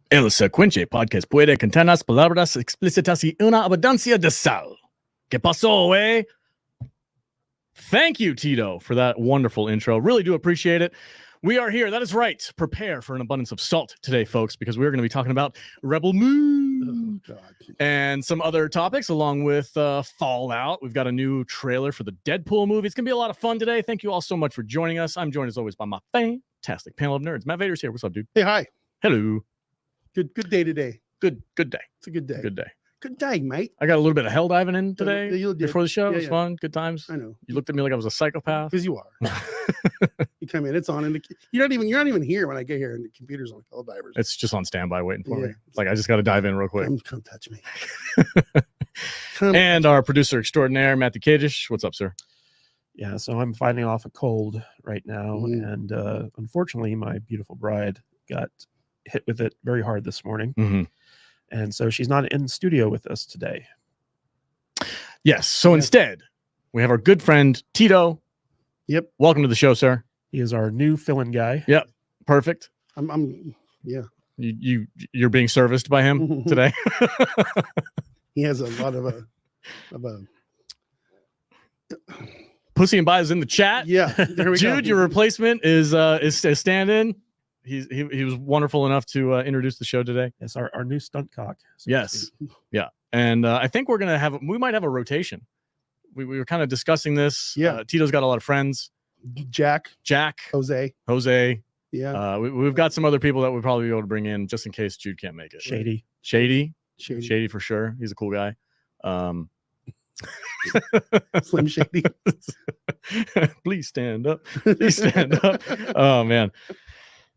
El siguiente podcast puede contener palabras explícitas y una abundancia de sal. ¿Qué pasó, eh? Thank you, Tito, for that wonderful intro. Really do appreciate it. We are here. That is right. Prepare for an abundance of salt today, folks, because we're going to be talking about Rebel Moon and some other topics along with Fallout. We've got a new trailer for the Deadpool movie. It's going to be a lot of fun today. Thank you all so much for joining us. I'm joined as always by my fantastic panel of nerds. Matt Vader's here. What's up, dude? Hey, hi. Hello. Good day today. Good day. It's a good day. Good day. Good day, mate. I got a little bit of hell diving in today before the show. Yeah, It was fun. Good times. I know. You looked at me like I was a psychopath. Because you are. You come in, it's on, and you're not even here when I get here, and the computer's on hell divers. It's just on standby waiting for me. Like I just got to dive in real quick. Come touch me. And our producer extraordinaire, Matthew Kadish. What's up, sir? Yeah, so I'm fighting off a cold right now, and unfortunately, my beautiful bride got hit with it very hard this morning, and so she's not in the studio with us today. Yes, so instead, we have our good friend Tito. Yep. Welcome to the show, sir. He is our new fill-in guy. Yep. Perfect. Yeah. You're being serviced by him today. He has a lot of a Pussy and Bi is in the chat. Yeah. There we Jude, go. your replacement is stand-in. He was wonderful enough to introduce the show today. Yes, our new stunt cock. Yes. Yeah. And I think we might have a rotation. We were kind of discussing this. Yeah. Tito's got a lot of friends. Jack, Jose. Yeah. We've got some other people that we'd probably be able to bring in just in case Jude can't make it. Shady for sure. He's a cool guy. Slim Shady. Please stand up. Oh man.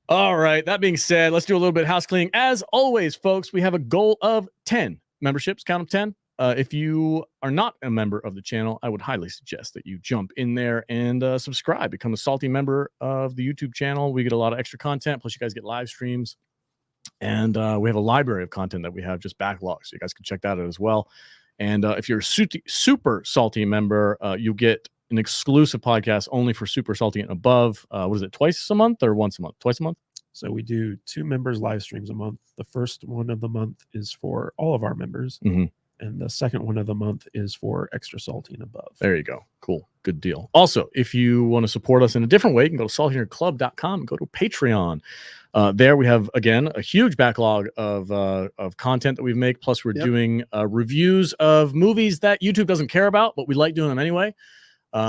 All right. That being said, let's do a little bit of house cleaning. As always, folks, we have a goal of 10 memberships. Count of 10. If you are not a member of the channel, I would highly suggest that you jump in there and subscribe. Become a salty member of the YouTube channel. We get a lot of extra content. Plus, you guys get live streams. And we have a library of content that we have just backlogged. So you guys can check that out as well. And if you're a super salty member, you get an exclusive podcast only for super salty and above. What is it? Twice a month or once a month? Twice a month? So we do 2 members live streams a month. The first one of the month is for all of our members. And the second one of the month is for extra salty and above. There you go. Cool. Good deal. Also, if you want to support us in a different way, you can go to saltynerdclub.com and go to Patreon. There we have, again, a huge backlog of content that we make. Plus, we're doing reviews of movies that YouTube doesn't care about, but we like doing them anyway.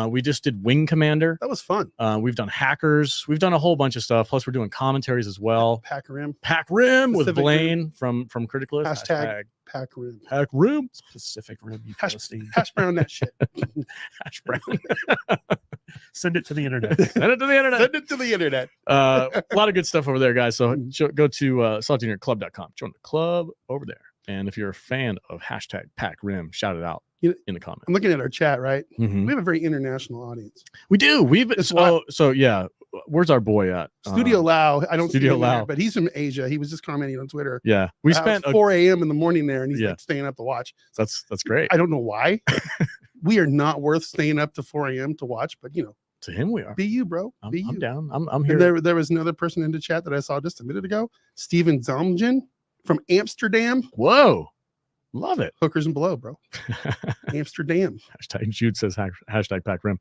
We just did Wing Commander. That was fun. We've done Hackers. We've done a whole bunch of stuff. Plus, we're doing commentaries as well. Pack Rim with Blaine from Critical List. Hashtag Pack Rim. Pack Rim. Pacific Rim. Hash brown that shit. Hash brown. Send it to the internet. Send it to the internet. A lot of good stuff over there, guys. So go to saltynerdclub.com. Join the club over there. And if you're a fan of hashtag Pack Rim, shout it out in the comments. I'm looking at our chat, right? We have a very international audience. We do. Yeah. Where's our boy at? Studio Lau. I don't Studio see him Lau, there, but he's from Asia. He was just commenting on Twitter. Yeah, we spent 4 a.m. in the morning there, and he's like staying up to watch. That's great. I don't know why. We are not worth staying up to 4 a.m. to watch, but to him we are. Be you, bro. I'm down. I'm here. And there was another person in the chat that I saw just a minute ago, Steven Zomgen from Amsterdam. Whoa. Love it. Hookers and below, bro. Amsterdam. Hashtag Jude says hashtag Pack Rim.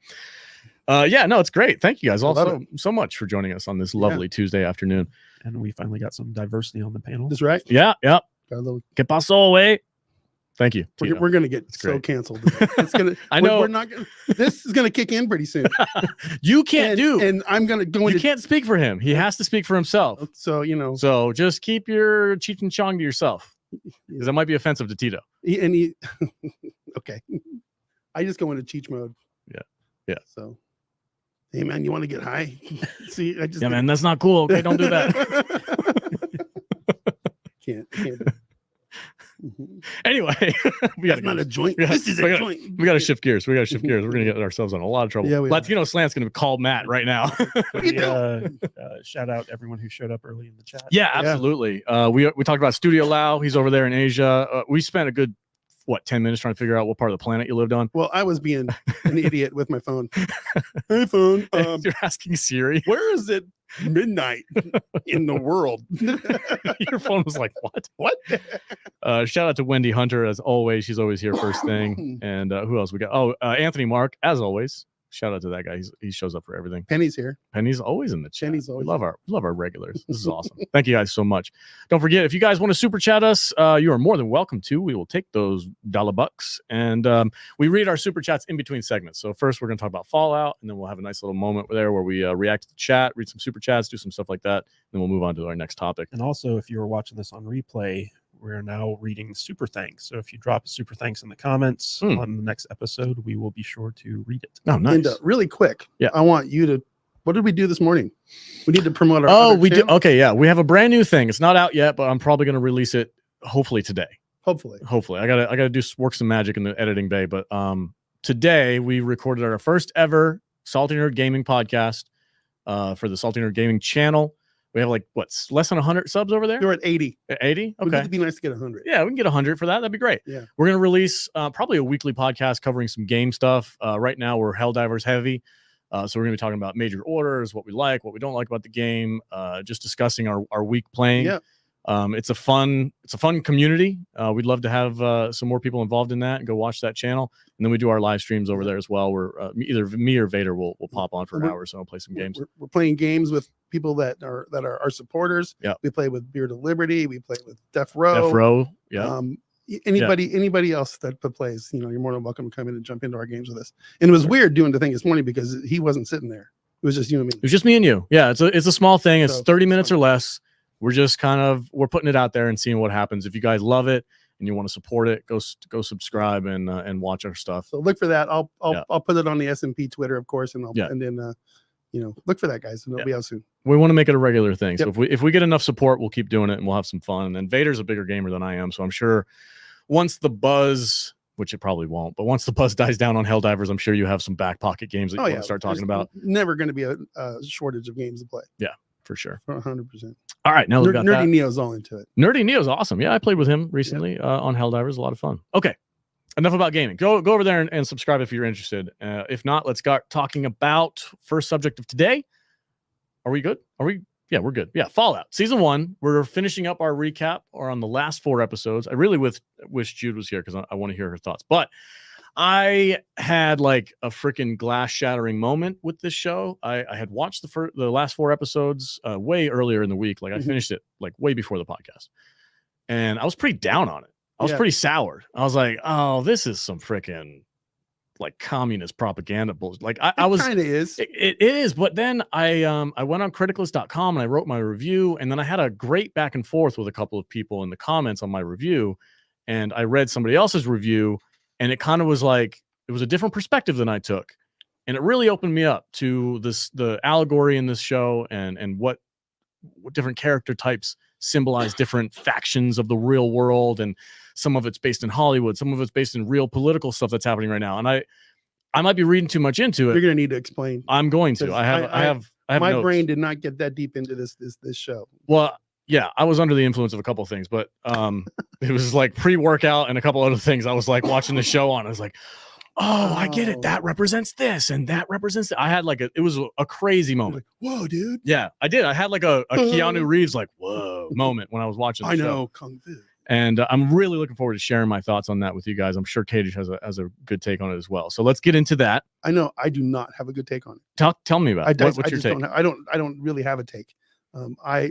It's great. Thank you guys all so much for joining us on this lovely Tuesday afternoon. And we finally got some diversity on the panel. That's right. Yeah. Got a little. ¿Qué pasó, güey? Thank you. We're gonna get so canceled. It's gonna. I know. We're not. This is gonna kick in pretty soon. You can't and I'm gonna go into. You can't speak for him. He has to speak for himself. So So just keep your Cheech and Chong to yourself, because that might be offensive to Tito. Okay. I just go into Cheech mode. Yeah. So, hey man, you want to get high? See, man, that's not cool. Okay, don't do that. Can't. Anyway, we got not a joint. This is a joint. We got to shift gears. We're gonna get ourselves in a lot of trouble. Yeah, Latino Slant's gonna call Matt right now. Shout out everyone who showed up early in the chat. Yeah, absolutely. We talked about Studio Lau. He's over there in Asia. We spent a good 10 minutes trying to figure out what part of the planet you lived on. Well, I was being an idiot with my phone. Hey phone, you're asking Siri. Where is it midnight in the world. Your phone was like, what? What? Shout out to Wendy Hunter, as always. She's always here first thing. And who else we got? Oh, Anthony Mark, as always. Shout out to that guy. He shows up for everything. Penny's here. Penny's always in the chat. Penny's always we love our regulars. This is awesome. Thank you guys so much. Don't forget, if you guys want to super chat us, you are more than welcome to. We will take those $bucks, and we read our super chats in between segments. So first, we're going to talk about Fallout, and then we'll have a nice little moment there where we react to the chat, read some super chats, do some stuff like that, and then we'll move on to our next topic. And also, if you're watching this on replay, we're now reading super thanks. So if you drop a super thanks in the comments on the next episode, we will be sure to read it. Oh, nice. And really quick, yeah, I want you to. What did we do this morning? We need to promote our. Oh, we do. Okay, yeah, we have a brand new thing. It's not out yet, but I'm probably going to release it hopefully today. Hopefully, I gotta do work some magic in the editing bay. But today we recorded our first ever Salty Nerd Gaming podcast for the Salty Nerd Gaming channel. We have like what's less than 100 subs over there. You're at 80. 80. Okay. It'd be nice to get 100. Yeah, we can get 100 for that. That'd be great. Yeah. We're gonna release probably a weekly podcast covering some game stuff. Right now we're Helldivers heavy, so we're gonna be talking about major orders, what we like, what we don't like about the game, just discussing our week playing. Yeah. It's a fun community. We'd love to have some more people involved in that and go watch that channel. And then we do our live streams over there as well, where either me or Vader will pop on for an hour or so and play some games. We're playing games with people that are our supporters. Yeah. We play with Beard of Liberty. We play with Death Row. Death Row. Yeah. Anybody else that plays, you're more than welcome to come in and jump into our games with us. And it was weird doing the thing this morning because he wasn't sitting there. It was just you and me. It was just me and you. Yeah. It's a small thing. It's So, 30 minutes or less. We're just we're putting it out there and seeing what happens. If you guys love it and you want to support it, go subscribe and watch our stuff. So look for that. I'll put it on the SMP Twitter, of course, and and then look for that, guys, and it'll be out soon. We want to make it a regular thing. Yep. So if we get enough support, we'll keep doing it and we'll have some fun. And Vader's a bigger gamer than I am, so I'm sure once the buzz, which it probably won't, but once the buzz dies down on Helldivers, I'm sure you have some back pocket games that you want to start talking about. Never going to be a shortage of games to play. Yeah, for sure. 100%. All right, now we've got Nerdy that. Neo's all into it. Nerdy Neo's awesome. Yeah, I played with him recently on Helldivers. A lot of fun. Okay, enough about gaming. Go over there and subscribe if you're interested. If not, let's start talking about first subject of today. Are we good? Yeah, we're good. Yeah, Fallout Season 1. We're finishing up our recap on the last 4 episodes. I really wish Jude was here because I want to hear her thoughts. But I had like a freaking glass shattering moment with this show. I had watched the last 4 episodes way earlier in the week. Like I finished it like way before the podcast, and I was pretty down on it. I was pretty soured. I was like, oh, this is some freaking like communist propaganda bullshit. Like I was kind of is. It is, but then I went on criticalist.com and I wrote my review, and then I had a great back and forth with a couple of people in the comments on my review, and I read somebody else's review, and it kind of was like it was a different perspective than I took, and it really opened me up to the allegory in this show and what different character types symbolize different factions of the real world, and some of it's based in Hollywood, some of it's based in real political stuff that's happening right now. And I might be reading too much into it. You're gonna need to explain. I'm going to. I have my notes. brain did not get that deep into this show. Well, yeah, I was under the influence of a couple of things, but it was like pre-workout and a couple other things. I was like watching the show on. I was like, oh, I get it. That represents this and that represents that. I had like it was a crazy moment. Like, whoa, dude. Yeah, I did. I had like a Keanu Reeves like whoa moment when I was watching the show. I know Kung Fu. And I'm really looking forward to sharing my thoughts on that with you guys. I'm sure Katie has a good take on it as well. So let's get into that. I know I do not have a good take on it. Tell me about it. What's your take? I don't really have a take. I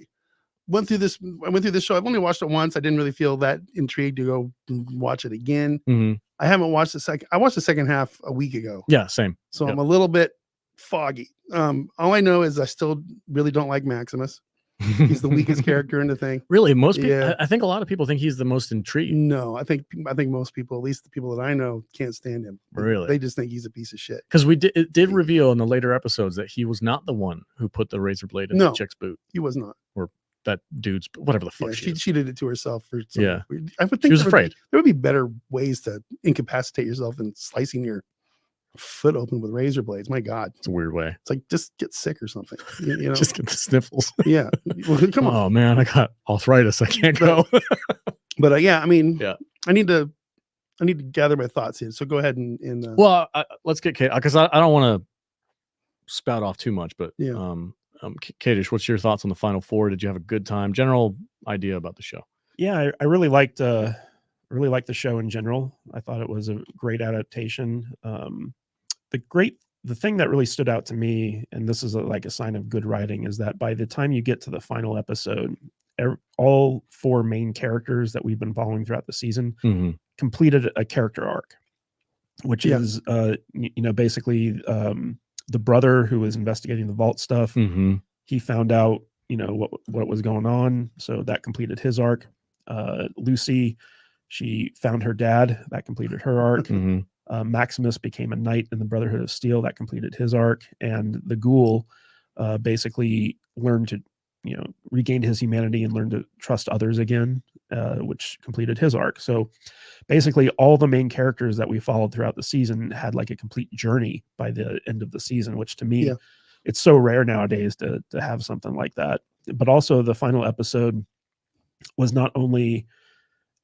went through this show. I've only watched it once. I didn't really feel that intrigued to go watch it again. Mm-hmm. I haven't watched the second. I watched the second half a week ago. Yeah, same. So I'm a little bit foggy. All I know is I still really don't like Maximus. He's the weakest character in the thing. Really, most people. Yeah. I think a lot of people think he's the most intriguing. No, I think most people, at least the people that I know, can't stand him. Really, they just think he's a piece of shit. Because it did reveal in the later episodes that he was not the one who put the razor blade in the chick's boot. He was not. Or that dude's whatever the fuck. She did it to herself. I would think she was afraid. There would be better ways to incapacitate yourself than slicing your foot open with razor blades. My God, it's a weird way. It's like just get sick or something. You know, just get the sniffles. Yeah. Well, come on. Oh man, I got arthritis. I can't go. But I mean, I need to gather my thoughts here. So go ahead and well, let's get Kate because I don't want to spout off too much, but Kadish, what's your thoughts on the final four? Did you have a good time? General idea about the show? Yeah, I really liked the show in general. I thought it was a great adaptation. The thing that really stood out to me, and this is like a sign of good writing, is that by the time you get to the final episode, all four main characters that we've been following throughout the season completed a character arc, which is basically the brother who was investigating the vault stuff. He found out what was going on, so that completed his arc. Lucy, she found her dad, that completed her arc. Maximus became a knight in the Brotherhood of Steel, that completed his arc. And the ghoul basically learned to regained his humanity and learned to trust others again, which completed his arc. So basically all the main characters that we followed throughout the season had like a complete journey by the end of the season, which to me, it's so rare nowadays to have something like that. But also the final episode was not only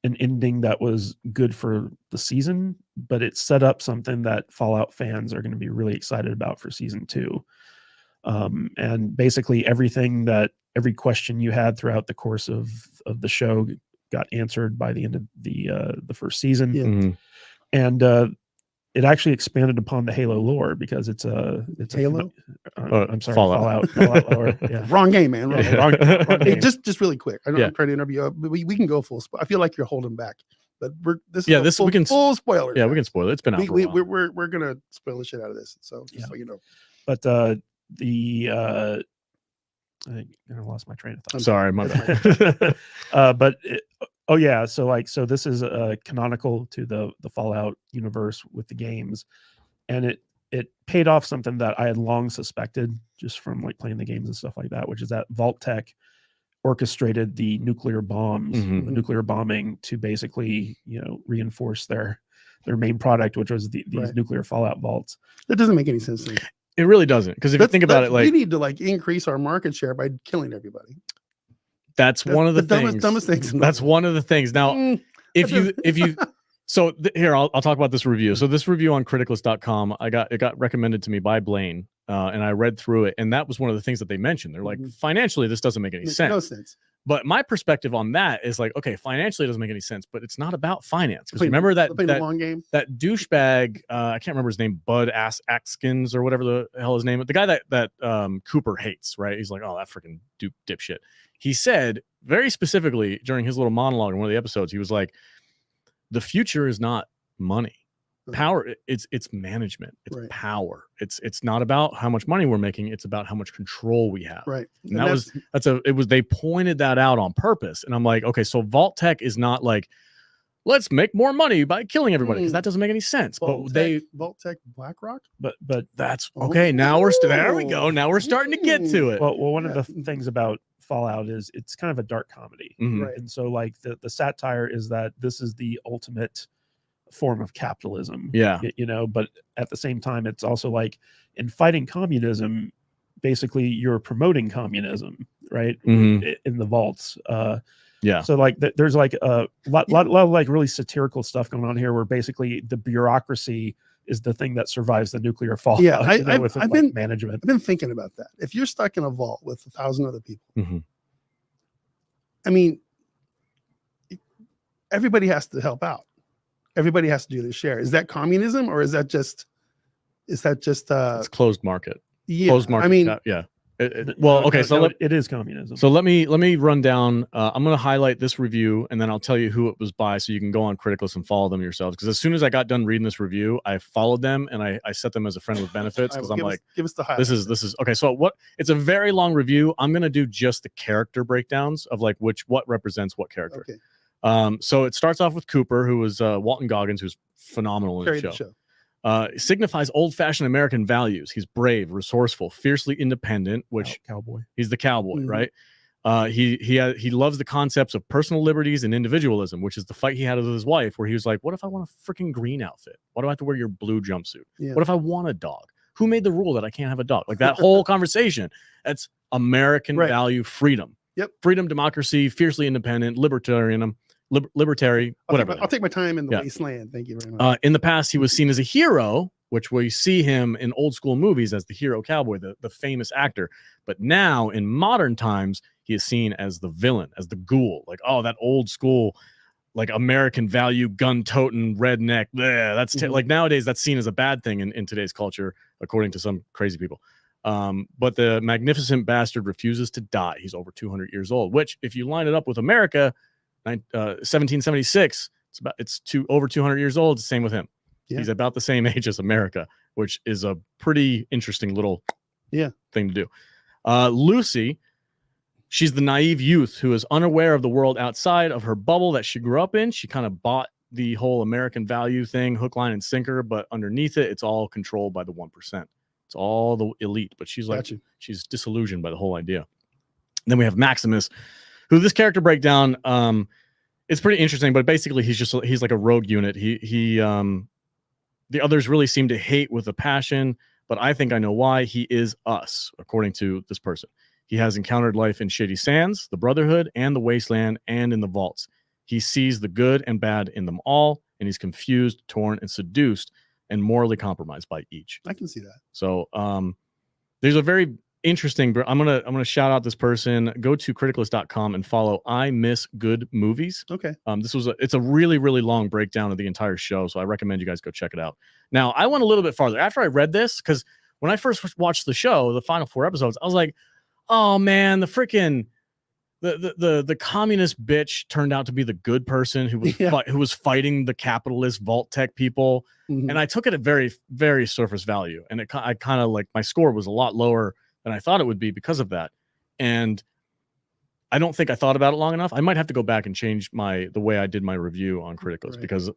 an ending that was good for the season, but it set up something that Fallout fans are going to be really excited about for season 2. And basically every question you had throughout the course of the show got answered by the end of the first season. And it actually expanded upon the Halo lore, because it's Halo. I'm sorry, Fallout lore. Yeah. Wrong game, man. Wrong Wrong Hey, game. just really quick. I know I'm trying to interview you, but we can go full. I feel like you're holding back, but we can full spoiler. Yeah, we can spoil it. It's been out for a while. We're gonna spoil the shit out of this. So just so you know. But I lost my train of thought. Sorry, my bad. So this is canonical to the Fallout universe with the games, and it paid off something that I had long suspected just from like playing the games and stuff like that, which is that Vault Tech orchestrated the nuclear bombs, the nuclear bombing, to basically reinforce their main product, which was these nuclear Fallout vaults. That doesn't make any sense to me. It really doesn't, because if you think about it, like, we need to increase our market share by killing everybody. That's one of the dumbest things. That's one of the things. Now, if you so here, I'll talk about this review. So this review on criticalist.com, it got recommended to me by Blaine, and I read through it, and that was one of the things that they mentioned. They're like, financially, this doesn't make any sense. No sense. But my perspective on that is like, okay, financially it doesn't make any sense, but it's not about finance. Because remember that long game? That douchebag, I can't remember his name, Bud Askins or whatever the hell his name is. The guy that Cooper hates, right? He's like, oh, that freaking dipshit. He said very specifically during his little monologue in one of the episodes, he was like, the future is not money. Power, it's management, it's power. It's not about how much money we're making, it's about how much control we have. Right. And they pointed that out on purpose. And I'm like, okay, so Vault Tech is not like, let's make more money by killing everybody, because that doesn't make any sense. Vault Tech BlackRock. But that's okay. Now there we go. Now we're starting to get to it. Well, one of the things about Fallout is it's kind of a dark comedy, right? And so like the satire is that this is the ultimate form of capitalism, but at the same time it's also like, in fighting communism, basically you're promoting communism, right? In the vaults. So like there's like a lot of like really satirical stuff going on here, where basically the bureaucracy is the thing that survives the nuclear fallout. Yeah, I've been management. I've been thinking about that. If you're stuck in a vault with 1,000 other people, I mean, everybody has to help out. Everybody has to do their share. Is that communism, or is that just it's closed market? Yeah, closed market. I mean, so it is communism. So let me run down. I'm going to highlight this review, and then I'll tell you who it was by, so you can go on Criticalist and follow them yourselves. Because as soon as I got done reading this review, I followed them and I set them as a friend with benefits, because I'm like, give us the highlight. This is okay. So it's a very long review. I'm going to do just the character breakdowns of like what represents what character. Okay. So it starts off with Cooper, who was Walton Goggins, who's phenomenal in the show. Signifies old-fashioned American values. He's brave, resourceful, fiercely independent, which cowboy. He's the cowboy, right? He loves the concepts of personal liberties and individualism, which is the fight he had with his wife, where he was like, what if I want a freaking green outfit? Why do I have to wear your blue jumpsuit? What if I want a dog? Who made the rule that I can't have a dog? Like that whole conversation. That's American value, freedom. Yep. Freedom, democracy, fiercely independent, libertarian, whatever. I'll take my time in the wasteland. Thank you very much. In the past, he was seen as a hero which we see him in old school movies as the hero cowboy, the famous actor. But now in modern times, he is seen as the villain, as the ghoul, like, oh, that old school, like American value, gun toting redneck. Bleh, that's like nowadays that's seen as a bad thing in today's culture, according to some crazy people. But the magnificent bastard refuses to die. He's over 200 years old, which if you line it up with America, 1776, it's over 200 years old. It's the same with him. Yeah. He's about the same age as America, which is a pretty interesting little thing to do. Lucy, she's the naive youth who is unaware of the world outside of her bubble that she grew up in. She kind of bought the whole American value thing, hook, line, and sinker, but underneath it, it's all controlled by the 1%. It's all the elite, but she's like, she's disillusioned by the whole idea. And then we have Maximus, who this character breakdown, it's pretty interesting, but basically he's like a rogue unit. The others really seem to hate with a passion, but I think I know why. He is us, according to this person. He has encountered life in Shady Sands, the Brotherhood, and the Wasteland, and in the vaults. He sees the good and bad in them all, and he's confused, torn, and seduced, and morally compromised by each. I can see that. So there's a very interesting. I'm gonna shout out this person. Go to criticalist.com and follow I Miss Good Movies. Okay. It's a really, really long breakdown of the entire show, so I recommend you guys go check it out. Now, I went a little bit farther after I read this, because when I first watched the show, the final 4 episodes, I was like, oh man, the freaking the communist bitch turned out to be the good person who was fighting the capitalist vault tech people. And I took it at very, very surface value, and I kind of like, my score was a lot lower than I thought it would be because of that. And I don't think I thought about it long enough. I might have to go back and change the way I did my review on Criticals, because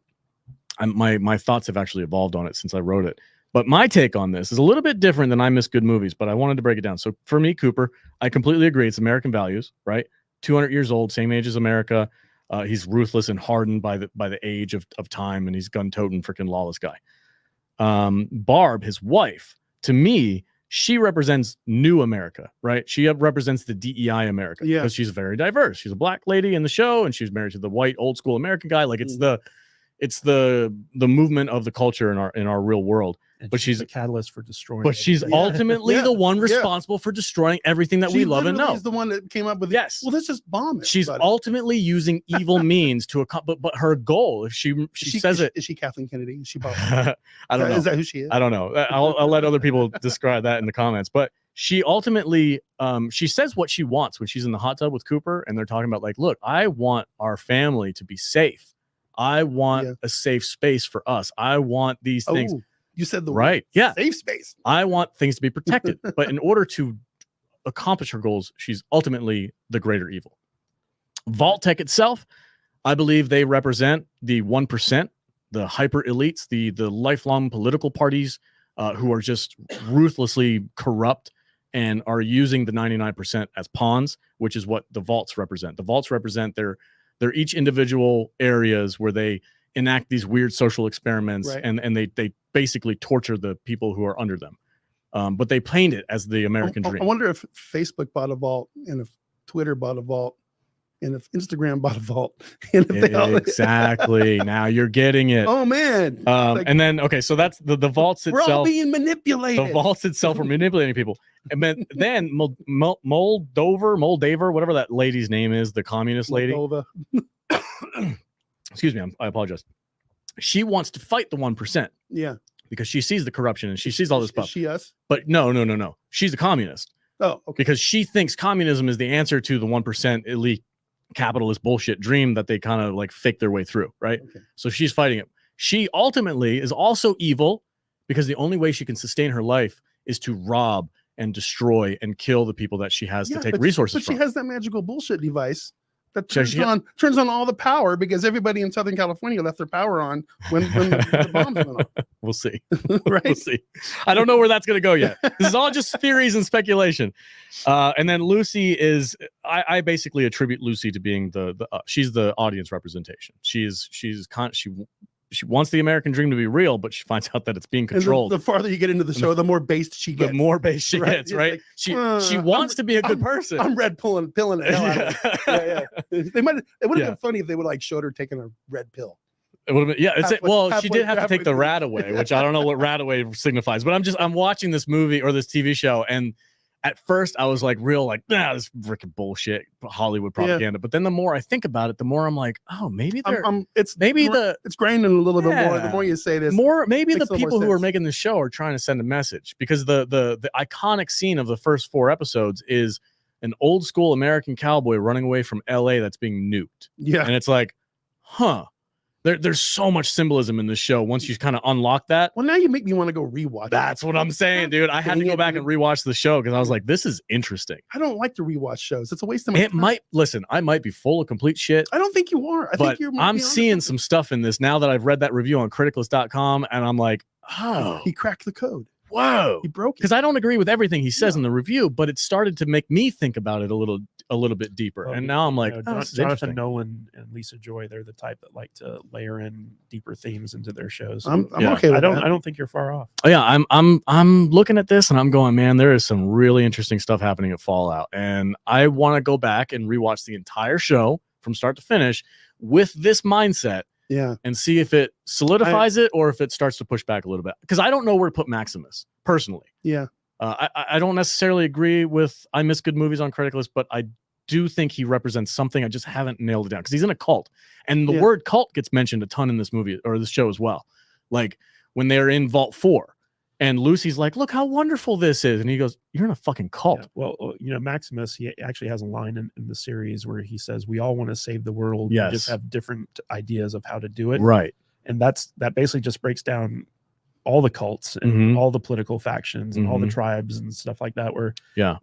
my thoughts have actually evolved on it since I wrote it. But my take on this is a little bit different than I Miss Good Movies, but I wanted to break it down. So for me, Cooper, I completely agree. It's American values, right? 200 years old, same age as America. He's ruthless and hardened by the age of time, and he's gun-toting freaking lawless guy. Barb, his wife, to me, she represents new America, right? She represents the DEI America, because she's very diverse. She's a black lady in the show, and she's married to the white old school American guy. Like, it's the movement of the culture in our real world. And but she's a catalyst for destroying. But she's ultimately the one responsible for destroying everything that we love and know. She's the one that came up with well, let's just bomb it. She's ultimately using evil means to accomplish. But her goal, if she says it, is she Kathleen Kennedy? Is she? I don't know. Is that who she is? I don't know. I'll let other people describe that in the comments. But she ultimately, she says what she wants when she's in the hot tub with Cooper, and they're talking about, like, look, I want our family to be safe. I want a safe space for us. I want these things. You said the right. Yeah. Safe space. I want things to be protected. But in order to accomplish her goals, she's ultimately the greater evil. Vault Tech itself, I believe they represent the 1%, the hyper elites, the lifelong political parties who are just ruthlessly corrupt and are using the 99% as pawns, which is what the vaults represent. The vaults represent their each individual areas where they enact these weird social experiments, and they basically torture the people who are under them. But they paint it as the American dream. I wonder if Facebook bought a vault, and if Twitter bought a vault, and if Instagram bought a vault. And if exactly. Now you're getting it. Oh man. And then, okay, so that's the vaults itself. We're all being manipulated. The vaults itself are manipulating people. And then Moldaver, whatever that lady's name is, the communist lady. Excuse me, I apologize. She wants to fight the 1%. Yeah. Because she sees the corruption and she sees all this stuff. Is she us? But no. She's a communist. Oh, okay. Because she thinks communism is the answer to the 1% elite capitalist bullshit dream that they kind of like fake their way through, right? Okay. So she's fighting it. She ultimately is also evil because the only way she can sustain her life is to rob and destroy and kill the people that she has to take resources from. But she has that magical bullshit device that turns on all the power, because everybody in Southern California left their power on when the bombs went off. We'll see. Right? We'll see. I don't know where that's going to go yet. This is all just theories and speculation. And then Lucy is, I basically attribute Lucy to being she's the audience representation. She wants the American dream to be real, but she finds out that it's being controlled. The farther you get into the show, the more based she gets. The more based she gets, right? Like, she wants to be a good person. I'm red pilling the hell out of it. Yeah. It would have been funny if they would like showed her taking a red pill. It would have been, yeah. It's Halfway- she did have to take the halfway rat through. away, which I don't know what rat away signifies. But I'm watching this movie or this TV show, and at first I was like, this freaking bullshit Hollywood propaganda. But then the more I think about it, the more I'm like, oh, maybe they're it's graining a little bit more. The more you say this, maybe the makes a little people more who are sense. making the show are trying to send a message, because the iconic scene of the first 4 episodes is an old school American cowboy running away from LA that's being nuked. Yeah. And it's like, there's so much symbolism in this show once you kind of unlock that. Well, now you make me want to go rewatch it. That's what I'm saying, dude. I had to go back and rewatch the show because I was like, this is interesting. I don't like to rewatch shows. It's a waste of my time. I might be full of complete shit. I don't think you are. I'm seeing some stuff in this now that I've read that review on criticalist.com, and I'm like, oh, he cracked the code. Whoa. He broke it. Because I don't agree with everything he says in the review, but it started to make me think about it a a little bit deeper. Well, and now I'm like, Jonathan Nolan and Lisa Joy, they're the type that like to layer in deeper themes into their shows. I'm okay with that. I don't think you're far off. Oh, yeah, I'm looking at this and I'm going, man, there is some really interesting stuff happening at Fallout. And I want to go back and rewatch the entire show from start to finish with this mindset. Yeah. And see if it solidifies it or if it starts to push back a little bit. Because I don't know where to put Maximus personally. Yeah. I don't necessarily agree with I miss good movies on Criticalist, but I do think he represents something. I just haven't nailed it down because he's in a cult. And the word cult gets mentioned a ton in this movie or this show as well. Like when they're in Vault 4 and Lucy's like, look how wonderful this is. And he goes, you're in a fucking cult. Yeah. Well, Maximus, he actually has a line in the series where he says, we all want to save the world. Yes. We just have different ideas of how to do it. Right. And that basically just breaks down all the cults and all the political factions and all the tribes and stuff like that, where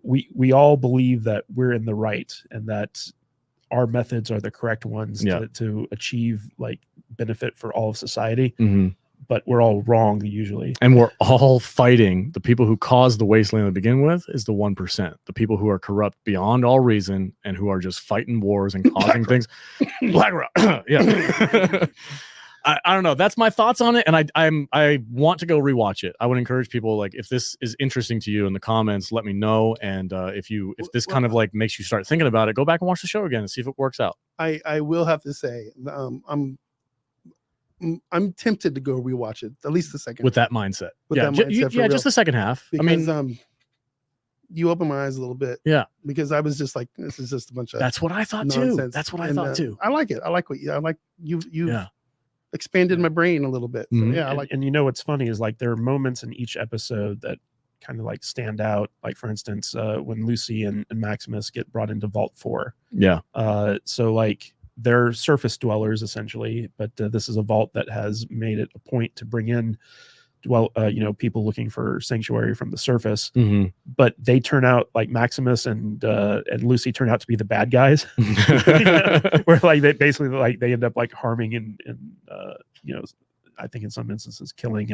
we all believe that we're in the right and that our methods are the correct ones to achieve like benefit for all of society. But we're all wrong usually. And we're all fighting. The people who caused the wasteland to begin with is the 1%. The people who are corrupt beyond all reason and who are just fighting wars and causing things. BlackRock. Yeah. I don't know. That's my thoughts on it, and I want to go rewatch it. I would encourage people, like, if this is interesting to you in the comments, let me know. And if this kind of like makes you start thinking about it, go back and watch the show again and see if it works out. I will have to say, I'm tempted to go rewatch it, at least the second with that mindset. Just the second half. Because, you opened my eyes a little bit. Yeah, because I was just like, this is just a bunch of. That's what I thought nonsense. too. That's what I thought too. I like it. I like you. Expanded my brain a little bit. So, yeah, I like. And what's funny is like there are moments in each episode that kind of like stand out. Like for instance, when Lucy and Maximus get brought into Vault 4. Yeah. So like they're surface dwellers essentially, but this is a vault that has made it a point to bring in people looking for sanctuary from the surface. But they turn out like Maximus and Lucy turn out to be the bad guys. Where like they basically like they end up like harming and I think in some instances killing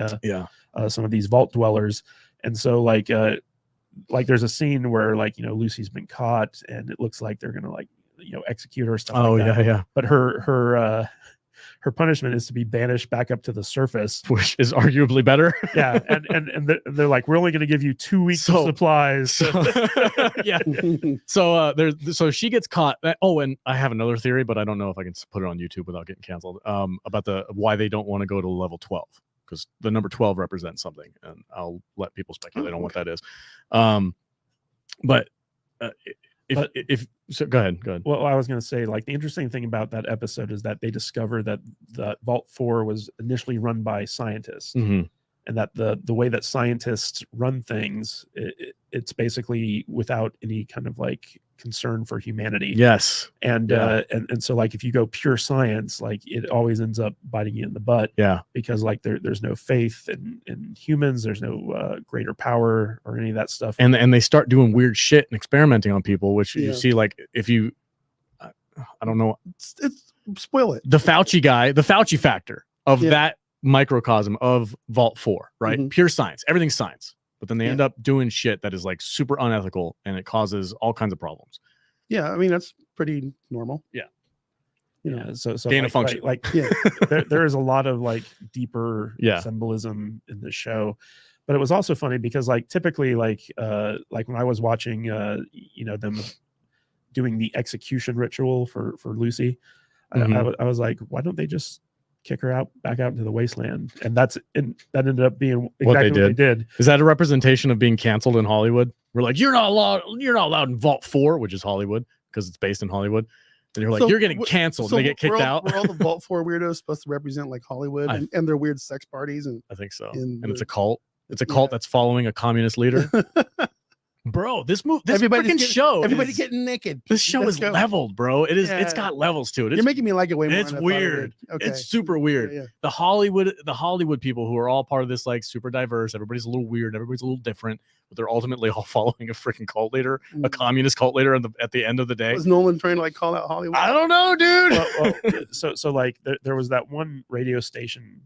some of these vault dwellers. And so like there's a scene where like Lucy's been caught and it looks like they're gonna like execute her, stuff like that. Yeah. But her punishment is to be banished back up to the surface, which is arguably better. Yeah, and they're like, we're only going to give you 2 weeks of supplies. Yeah. So she gets caught. Oh, and I have another theory, but I don't know if I can put it on YouTube without getting canceled. About why they don't want to go to level 12, because the number 12 represents something, and I'll let people speculate on what that is. So go ahead. Well, I was going to say, like, the interesting thing about that episode is that they discover that the Vault 4 was initially run by scientists, and that the way that scientists run things, it's basically without any kind of like concern for humanity. Yes. And so like if you go pure science, like it always ends up biting you in the butt. Yeah. Because like there's no faith in humans, there's no greater power or any of that stuff. And they start doing weird shit and experimenting on people, which you see, like, if you I don't know, it's spoil it. The Fauci factor of that microcosm of Vault 4, right? Pure science, everything's science. But then they end up doing shit that is like super unethical, and it causes all kinds of problems. Yeah, I mean that's pretty normal. Yeah, So gain of function. There is a lot of like deeper symbolism in this show, but it was also funny because like typically like when I was watching them doing the execution ritual for Lucy, I was like, why don't they just kick her back out into the wasteland, and that ended up being exactly What they what they did. Is that a representation of being canceled in Hollywood? We're like, you're not allowed in Vault 4, which is Hollywood because it's based in Hollywood. And you're like, So you're getting canceled. So and they get kicked out. Were all the Vault 4 weirdos supposed to represent like Hollywood and their weird sex parties? And I think so. and It's a cult. It's a cult that's following a communist leader. Bro, this freaking show. Everybody getting naked. This show is leveled, bro. It is. Yeah. It's got levels to it. You're making me like it way more. It's weird. Okay. It's super weird. Yeah. The Hollywood people who are all part of this like super diverse. Everybody's a little weird. Everybody's a little different. But they're ultimately all following a freaking cult leader, a communist cult leader. At the end of the day, was Nolan trying to like call out Hollywood? I don't know, dude. So like there was that one radio station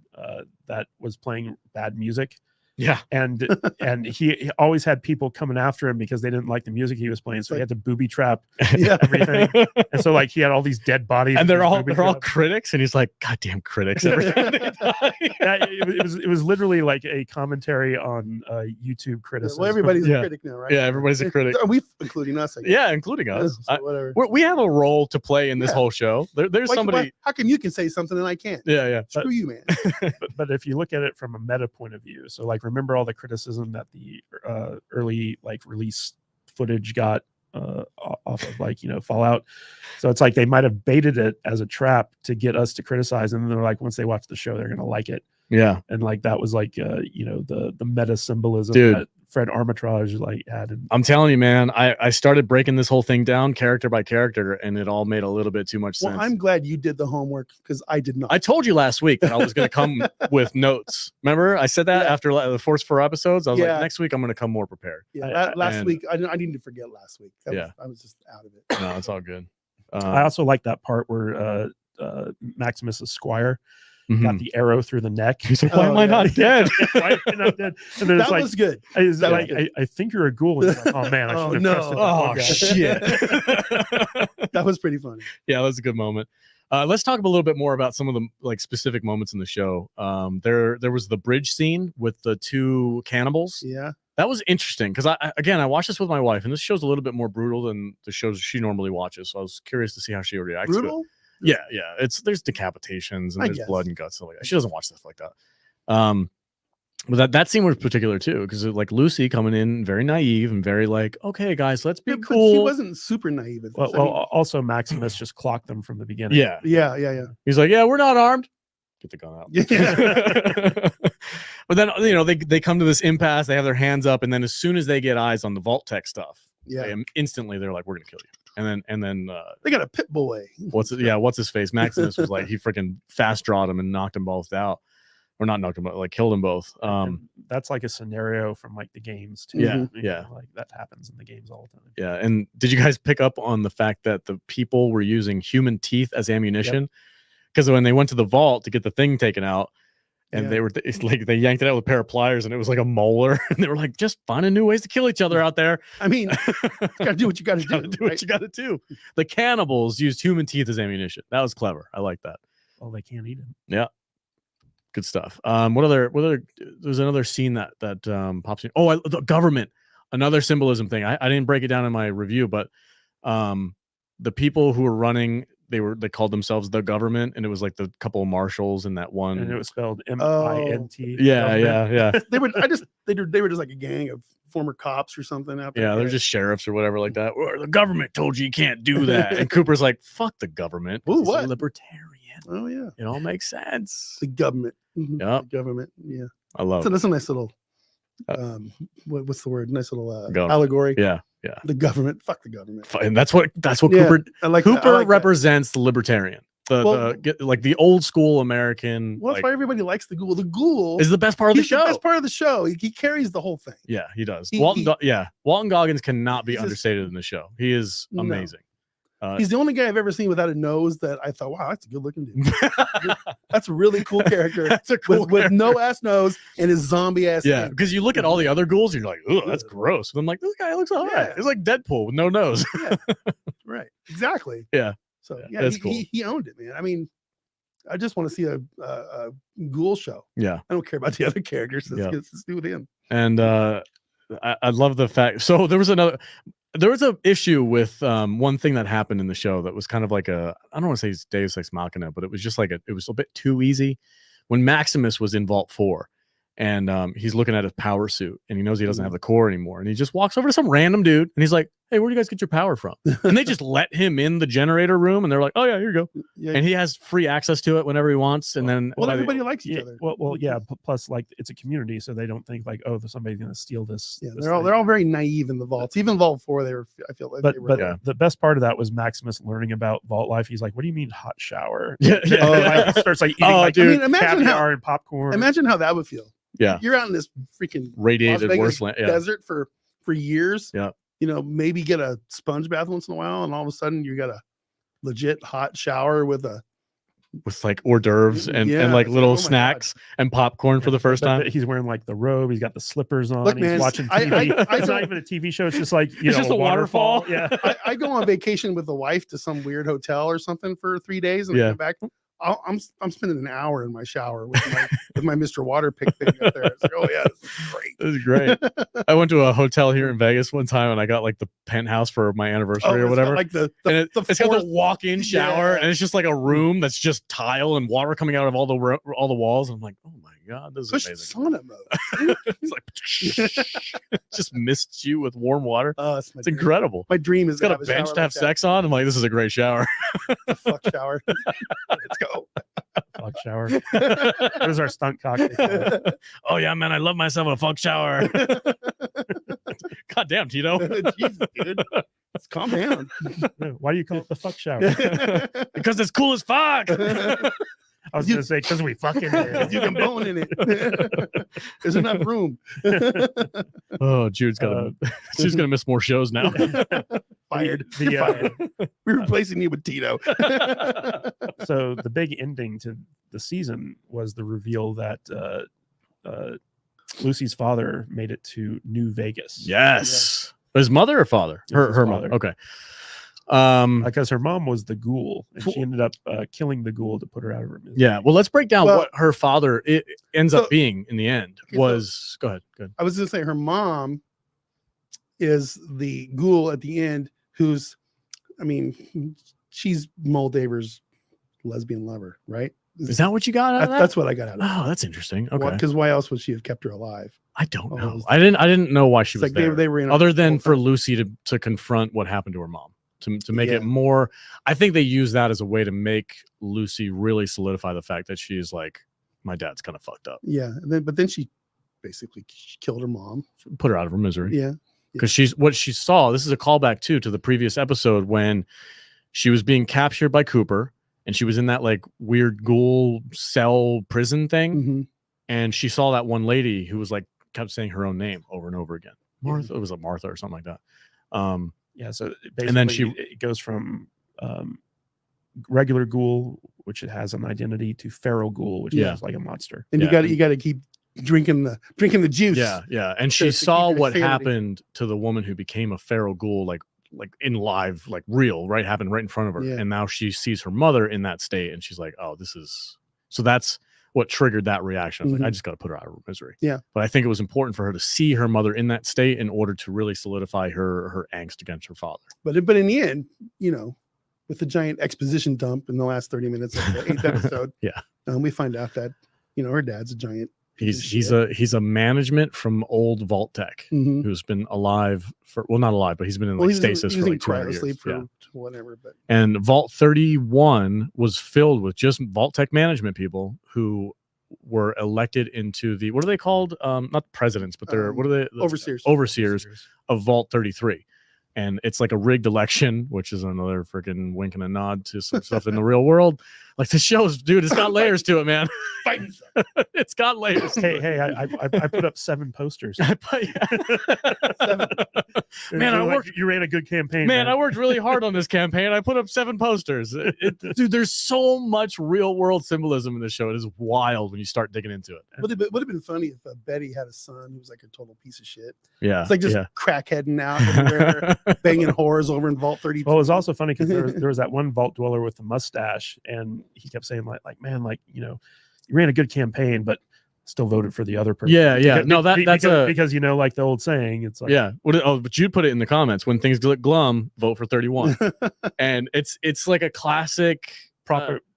that was playing bad music. Yeah, and he always had people coming after him because they didn't like the music he was playing, so he had to booby trap everything. And so like he had all these dead bodies, and they're all critics, and he's like, "Goddamn critics!" Every time they die. It was literally like a commentary on YouTube criticism. Well, everybody's a critic now, right? Yeah, everybody's a critic. Are we including us? Yeah, including us. So whatever. We have a role to play in this whole show. There's somebody. How come you can say something and I can't? Yeah. Screw you, man. But if you look at it from a meta point of view, so like remember all the criticism that the early like release footage got off of like Fallout. So it's like they might have baited it as a trap to get us to criticize, and then they're like, once they watch the show, they're gonna like it. Yeah, and like that was like the meta symbolism that Fred Armitage like had. I'm telling you, man, I started breaking this whole thing down character by character, and it all made a little bit too much sense. Well, I'm glad you did the homework because I did not. I told you last week that I was going to come with notes. Remember, I said that after the first 4 episodes. I was like, next week I'm going to come more prepared. Yeah, last week I didn't to forget last week. I was just out of it. No, it's all good. I also like that part where Maximus Squire got the arrow through the neck. He's like, why am I not dead? Why am I not dead? And then that was good. I think you're a ghoul. And like, oh man, I should have trusted that shit. That was pretty funny. Yeah, that was a good moment. Let's talk a little bit more about some of the like specific moments in the show. There was the bridge scene with the 2 cannibals. Yeah. That was interesting because I watched this with my wife, and this show's a little bit more brutal than the shows she normally watches. So I was curious to see how she reacts. Brutal? Yeah. There's decapitations and there's blood and guts stuff like that. She doesn't watch stuff like that. But that scene was particular too, because like Lucy coming in very naive and very like, okay, guys, let's be cool. She wasn't super naive. Also Maximus just clocked them from the beginning. Yeah. He's like, yeah, we're not armed. Get the gun out. Yeah. But then they come to this impasse. They have their hands up, and then as soon as they get eyes on the Vault Tech stuff, instantly they're like, we're gonna kill you. And then they got a pit boy. What's his face? Maximus was like, he freaking fast drawed him and knocked them both out. Or not knocked them out, like killed them both. That's like a scenario from like the games too. Yeah. Like that happens in the games all the time. Yeah. And did you guys pick up on the fact that the people were using human teeth as ammunition? Because when they went to the vault to get the thing taken out, and they yanked it out with a pair of pliers, and it was like a molar, and they were like, just finding new ways to kill each other out there. I mean, you gotta do what you gotta do. What you gotta do. The cannibals used human teeth as ammunition. That was clever. I like that. Oh, they can't eat it. Yeah. Good stuff. What other there's another scene that pops in. Oh, the government, another symbolism thing. I didn't break it down in my review, but the people who were running, they called themselves the government, and it was like the couple of marshals and that one, and it was spelled MINT. Yeah. they were just like a gang of former cops or something out there. Yeah, they're just sheriffs or whatever like that. Or the government told you can't do that. And Cooper's like, fuck the government. Ooh, what? Libertarian. Oh yeah. It all makes sense. The government. Yeah. The government. Yeah. I love it. That's a nice little what's the word? Nice little allegory. Yeah. The government. Fuck the government. And that's what Cooper Cooper represents the libertarian. The old school American. Well, that's why everybody likes the ghoul. The ghoul is the best part of the show. The best part of the show. He carries the whole thing. Yeah, he does. Walton Goggins cannot be understated in the show. He is amazing. He's the only guy I've ever seen without a nose that I thought, wow, that's a good looking dude. That's a really cool character. That's a cool with no ass nose and his zombie ass. Yeah, because you look at all the other ghouls, and you're like, oh, that's gross. But I'm like, this guy looks all right. It's like Deadpool with no nose. Right. Exactly. Yeah. So that's cool. He owned it, man. I mean, I just want to see a ghoul show. Yeah. I don't care about the other characters. Let's do with him. And I love the fact. So there was There was a issue with one thing that happened in the show that was kind of like I don't want to say it's Deus Ex Machina, but it was just like it was a bit too easy. When Maximus was in Vault 4 and he's looking at his power suit and he knows he doesn't have the core anymore, and he just walks over to some random dude and he's like, hey, where do you guys get your power from? And they just let him in the generator room and they're like, oh yeah, here you go. Yeah. And he has free access to it whenever he wants. And then Everybody likes each other. Well, yeah. Plus, like, it's a community, so they don't think like, oh, there's somebody's going to steal this. Yeah, this they're all very naive in the vaults. Even Vault 4, I feel like. But they were, yeah. the best part of that was Maximus learning about vault life. He's like, what do you mean hot shower? Yeah. Like, he starts like eating like dude. imagine caviar and popcorn. Imagine how that would feel. Yeah. You're out in this freaking Radiated Las Vegas wasteland. Yeah. desert for years. Yeah. Maybe get a sponge bath once in a while, and all of a sudden you got a legit hot shower with like hors d'oeuvres and like little snacks and popcorn for the first time. He's wearing like the robe. He's got the slippers on. Look, He's man, watching TV. It's not even a TV show. It's just like It's just a waterfall. Yeah. I go on vacation with the wife to some weird hotel or something for 3 days, and I come back. I'm spending an hour in my shower with my Mr. Water pick thing up there. It's like, oh yeah, this is great. This is great. I went to a hotel here in Vegas one time and I got like the penthouse for my anniversary or whatever. Like it's got the walk-in shower and it's just like a room that's just tile and water coming out of all the walls. I'm like, oh my god, this is amazing. Sauna mode. It's like just mists you with warm water. It's incredible. My dream is it's got a bench to have sex on. I'm like, this is a great shower. Fuck shower. Let's go. Fuck shower. There's our stunt cocktail. Oh yeah, man, I love myself a fuck shower. God damn, Tito. Jesus, dude. Let's calm down. Why do you call it the fuck shower? Because it's cool as fuck. I was going to say, because we fucking did. You can bone in it. There's enough room. Oh, Jude's gonna miss more shows now. Fired. You're fired. We're replacing you with Tito. So the big ending to the season was the reveal that Lucy's father made it to New Vegas. Yes. His mother or father? Her mother. Okay. Because her mom was the ghoul and she ended up killing the ghoul to put her out of her misery. Yeah. Well, let's break down what her father ends up being in the end. Go ahead. I was going to say her mom is the ghoul at the end she's Moldaver's lesbian lover, right? Is that what you got out of that? That's what I got out of it. Oh, that's interesting. Okay. Because why else would she have kept her alive? I don't know. I didn't know why she was there. They were other than for Lucy to confront what happened to her mom. To make it more, I think they use that as a way to make Lucy really solidify the fact that she's like, my dad's kind of fucked up. Yeah, but then she basically killed her mom, put her out of her misery. Yeah, because what she saw. This is a callback to the previous episode when she was being captured by Cooper and she was in that like weird ghoul cell prison thing, and she saw that one lady who was like kept saying her own name over and over again. Martha, it was a Martha or something like that. Yeah, so basically and then it goes from regular ghoul, which it has an identity, to feral ghoul, which is like a monster. And you got to keep drinking the juice. Yeah. And she saw what happened to the woman who became a feral ghoul, like in live, like real, right? Happened right in front of her. Yeah. And now she sees her mother in that state, and she's like, oh, this is so. That's what triggered that reaction. I was like, I just got to put her out of her misery. Yeah. But I think it was important for her to see her mother in that state in order to really solidify her angst against her father. But in the end, with the giant exposition dump in the last 30 minutes of the 8th episode, we find out that, her dad's a giant. He's a management from old Vault Tech who's been alive for, well, not alive, but he's been in stasis for like 200 years. Whatever. But and Vault 31 was filled with just Vault Tech management people who were elected into the, what are they called? Not presidents, but they're what are they? Overseers of Vault 33. And it's like a rigged election, which is another freaking wink and a nod to some stuff in the real world. Like the show's, dude, it's got layers to it, man. It's got layers. Hey, I put up 7 posters. Man, you ran a good campaign. Man, I worked really hard on this campaign. I put up 7 posters. Dude, there's so much real world symbolism in the show. It is wild when you start digging into it. Would have been funny if Betty had a son who was like a total piece of shit. Yeah. It's like just crackheading out everywhere, banging whores over in Vault 32. Well, it was also funny because there was that one vault dweller with the mustache, and he kept saying like, man, like, you ran a good campaign, but still voted for the other person. Yeah. No, because you know, like the old saying, it's like, yeah. But you put it in the comments, when things look glum, vote for 31. And it's like a classic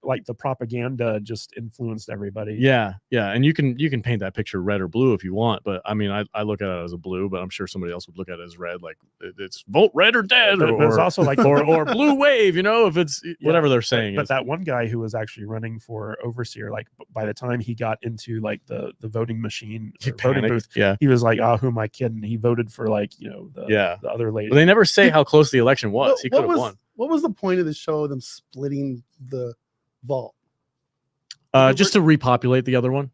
like the propaganda just influenced everybody. Yeah. And you can paint that picture red or blue if you want, but I mean, I look at it as a blue, but I'm sure somebody else would look at it as red. Like it's vote red or dead, but it's also like or blue wave, you know, if it's whatever they're saying. But that one guy who was actually running for overseer, like by the time he got into like the voting machine, voting booth, he was like, "Oh, who am I kidding?" He voted for like, you know, the other lady. But they never say how close the election was. He could have won. What was the point of the show? Them splitting the vault, just to repopulate the other one.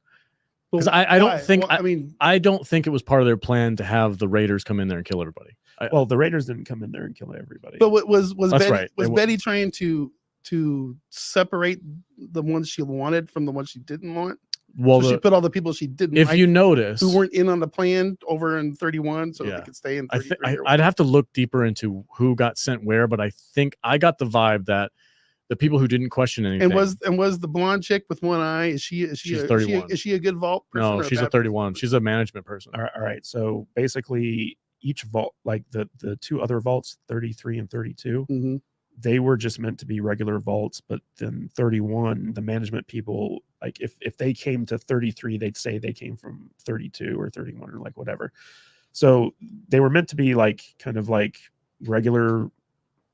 Because I don't think I don't think it was part of their plan to have the Raiders come in there and kill everybody. Well, the Raiders didn't come in there and kill everybody. But was Betty trying to separate the ones she wanted from the ones she didn't want? Well, so she put all the people she didn't. If you notice, who weren't in on the plan over in 31, so they could stay in 33. I'd have to look deeper into who got sent where, but I think I got the vibe that the people who didn't question anything. And was the blonde chick with one eye? She's 31. Is she a good vault person? No, she's a 31. She's a management person. All right. So basically, each vault, like the two other vaults, 33 and 32, they were just meant to be regular vaults. But then 31, the management people, like if they came to 33, they'd say they came from 32 or 31 or like whatever. So they were meant to be like kind of like regular,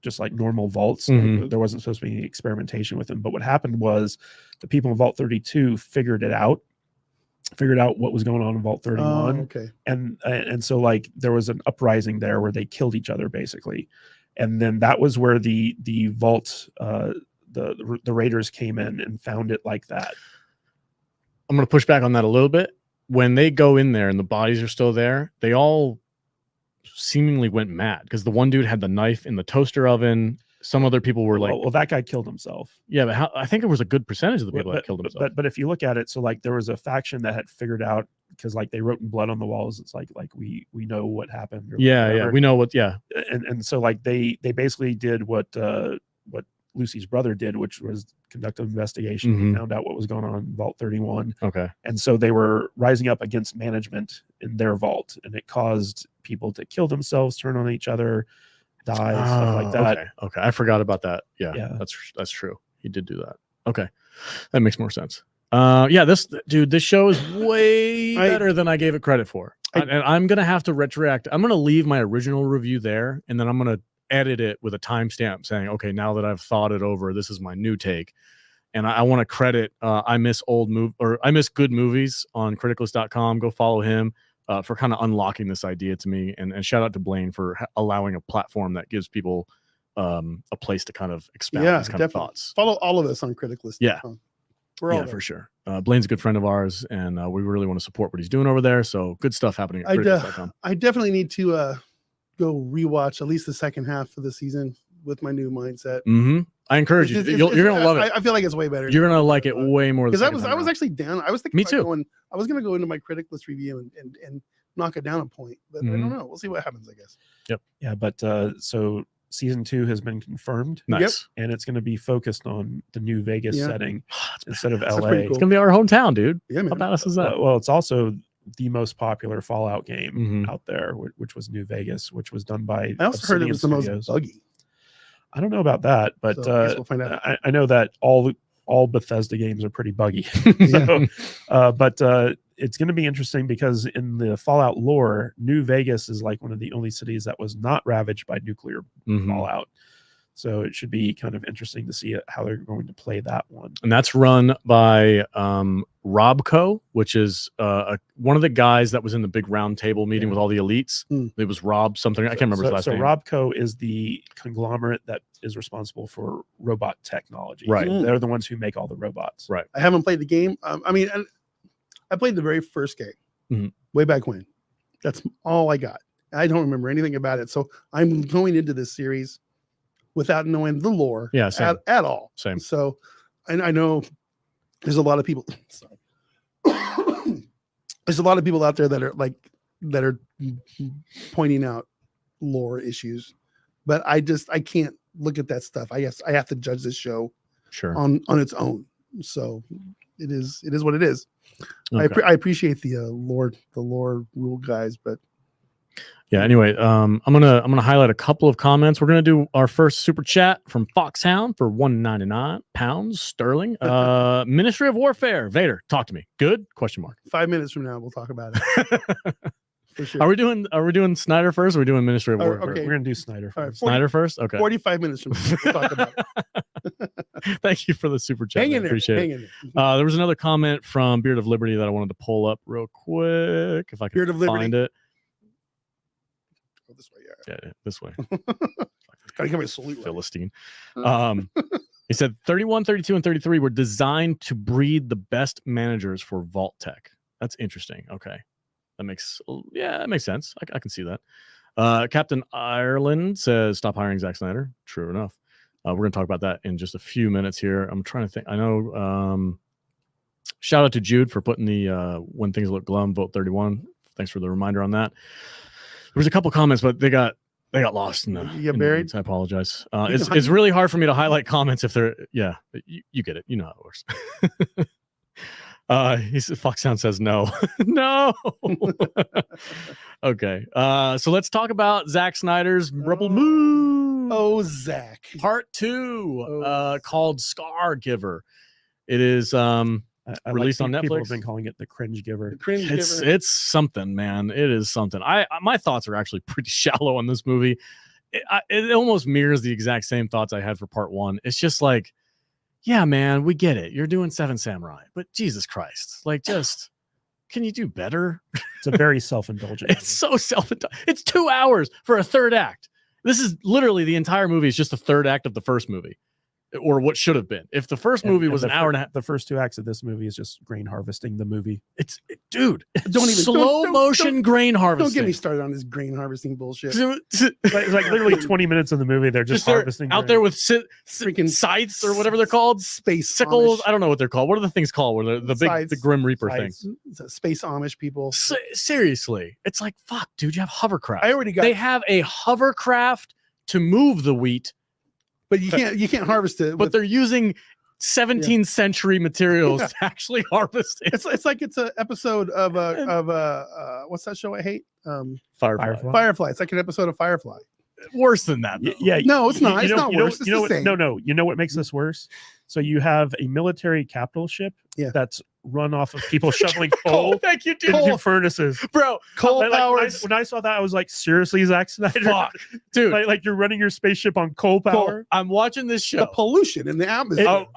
just like normal vaults. There wasn't supposed to be any experimentation with them. But what happened was the people in Vault 32 figured out what was going on in Vault 31. Okay. And so like there was an uprising there where they killed each other basically. And then that was where the vault, the Raiders came in and found it like that. I'm going to push back on that a little bit. When they go in there and the bodies are still there, they all seemingly went mad because the one dude had the knife in the toaster oven. Some other people were like, well, that guy killed himself. Yeah, but I think it was a good percentage of the people that killed themselves. But if you look at it, so like there was a faction that had figured out, because like they wrote in blood on the walls, it's like we know what happened. Or yeah, we know what. Yeah, and so like they basically did what Lucy's brother did, which was conduct an investigation, found out what was going on in Vault 31. Okay. And so they were rising up against management in their vault, and it caused people to kill themselves, turn on each other, die, stuff like that. Okay. I forgot about that. Yeah. That's true. He did do that. Okay. That makes more sense. This show is way better than I gave it credit for. And I'm going to have to retroact. I'm going to leave my original review there, and then I'm going to edit it with a timestamp saying, okay, now that I've thought it over, this is my new take. And I want to credit I Miss Good Movies on criticalist.com. Go follow him for kind of unlocking this idea to me. And shout out to Blaine for allowing a platform that gives people a place to kind of expound these kind of thoughts. Follow all of us on criticalist.com. Yeah. We're all for sure. Blaine's a good friend of ours, and we really want to support what he's doing over there. So good stuff happening at criticalist.com. I definitely need to go rewatch at least the second half of the season with my new mindset. I encourage you. You're going to love it. I feel like it's way better. You're going to like it way more. Because I was actually down. I was thinking Me too. I was going to go into my criticalist review and knock it down a point, but I don't know. We'll see what happens, I guess. Yep. Yeah, but so season 2 has been confirmed. Nice. And it's going to be focused on the New Vegas setting instead of LA. Cool. It's going to be our hometown, dude. Yeah, man. How badass is that? Well, it's also the most popular Fallout game out there, which was New Vegas, which was done by I also heard it was the most buggy. I don't know about that, but we'll find out. I know that all Bethesda games are pretty buggy. But it's going to be interesting because in the Fallout lore, New Vegas is like one of the only cities that was not ravaged by nuclear fallout. So it should be kind of interesting to see how they're going to play that one. And that's run by Robco, which is one of the guys that was in the big round table meeting with all the elites. It was Rob something. I can't remember his last name. So Robco is the conglomerate that is responsible for robot technology. Right. They're the ones who make all the robots. Right. I haven't played the game. I played the very first game way back when. That's all I got. I don't remember anything about it. So I'm going into this series without knowing the lore at all. Same. So I know there's a lot of people. Sorry. There's a lot of people out there that are pointing out lore issues, but I can't look at that stuff. I guess I have to judge this show on its own. So it is what it is. Okay. I appreciate the lore rule guys, but Yeah. Anyway, I'm gonna highlight a couple of comments. We're gonna do our first super chat from Foxhound for £1.99 sterling. Ministry of Warfare. Vader, talk to me. Good? Question mark. 5 minutes from now we'll talk about it. For sure. Are we doing Snyder first? Or are we doing Ministry of Warfare? Okay. We're gonna do Snyder All right, first. 40 Snyder first. Okay. 45 minutes from now we'll talk about it. Thank you for the super chat. Hang Man. in there. Appreciate Hang it. in there. There was another comment from Beard of Liberty that I wanted to pull up real quick if I can Beard of Liberty. find it. Go this way, Yeah, this way. Gotta give me a salute. Right? Philistine. He said 31, 32, and 33 were designed to breed the best managers for Vault Tech. That's interesting. Okay. That makes sense. I can see that. Captain Ireland says, stop hiring Zack Snyder. True enough. We're going to talk about that in just a few minutes here. I'm trying to think. I know. Shout out to Jude for putting the When Things Look Glum, vote 31. Thanks for the reminder on that. There was a couple comments, but they got lost in the. You get buried. I apologize. It's really hard for me to highlight comments if they're. Yeah, you get it. You know how it works. Foxhound says no. No. Okay. So let's talk about Zack Snyder's Rebel Moon. Oh, Zack. Part 2, called Scar Giver. It is I released on Netflix. People have been calling it the Cringe Giver. The cringe It's giver. something, man. It is something. My thoughts are actually pretty shallow on this movie. It almost mirrors the exact same thoughts I had for part 1. It's just like, yeah, man, we get it. You're doing Seven Samurai, but Jesus Christ, like, just can you do better? It's a very self-indulgent. It's so self-indulgent. It's 2 hours for a third act. This is literally the entire movie is just the third act of the first movie, or what should have been. If the first movie was an hour and a half, the first 2 acts of this movie is just grain harvesting the movie. Dude, Don't even slow motion grain harvesting. Don't get me started on this grain harvesting bullshit. Like literally 20 minutes in the movie, they're just harvesting out grain. there with Freaking scythes or whatever they're called, Space sickles. Amish. I don't know what they're called. What are the things called? Where the big Scythes. the Grim Reaper Scythes. thing? Space Amish people. Seriously, it's like, fuck, dude. You have hovercraft. I already got. They have a hovercraft to move the wheat, But you can't harvest it. but they're using 17th century materials to actually harvest it. It's like it's an episode of what's that show I hate? Firefly. It's like an episode of Firefly. Worse than that, though. Yeah. No, it's not. It's not worse. It's the same. No. You know what makes this worse? So you have a military capital ship that's run off of people shoveling coal Thank you, dude. into furnaces. Bro, Coal powered. When I saw that, I was like, seriously, Zack Snyder? fuck, dude. Like you're running your spaceship on coal power? I'm watching this show. The pollution in the atmosphere.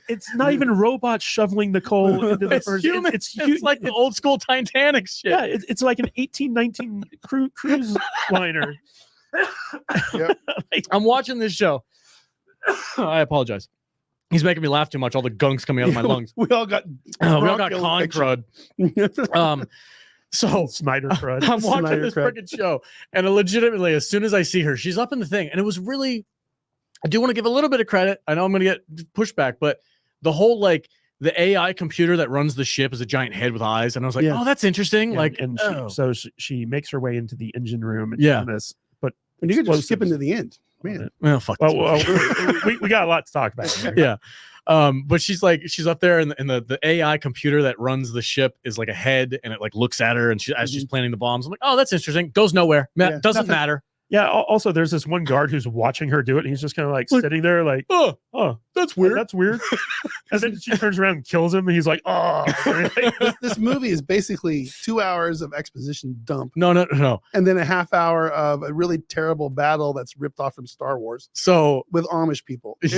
It's not even robots shoveling the coal into the It's first. human. It's like the old school Titanic shit. Yeah, it's like an 1819 cruise liner. Yep. I'm watching this show. I apologize. He's making me laugh too much. All the gunk's coming out of my lungs. We all got We all got con crud. So Snyder crud. I'm watching Snyder this crud. freaking show, and legitimately, as soon as I see her, she's up in the thing, and it was really. I do want to give a little bit of credit. I know I'm going to get pushback, but the whole like the AI computer that runs the ship is a giant head with eyes, and I was like, Yeah. oh, that's interesting. Yeah, like, and oh. she makes her way into the engine room. And Yeah. And you could just skip into the end, man. Well, fuck. this movie. we got a lot to talk about here. Yeah. But she's up there, and the AI computer that runs the ship is like a head, and it like looks at her, and as she's planning the bombs, I'm like, oh, that's interesting. Goes nowhere. Yeah, Doesn't nothing. matter. Yeah. Also, there's this one guard who's watching her do it, and he's just kind of like sitting there, like, Oh, oh, that's weird. that's weird. And then she turns around and kills him, and he's like, oh. This movie is basically 2 hours of exposition dump No. and then a half hour of a really terrible battle that's ripped off from Star Wars So with Amish people. It's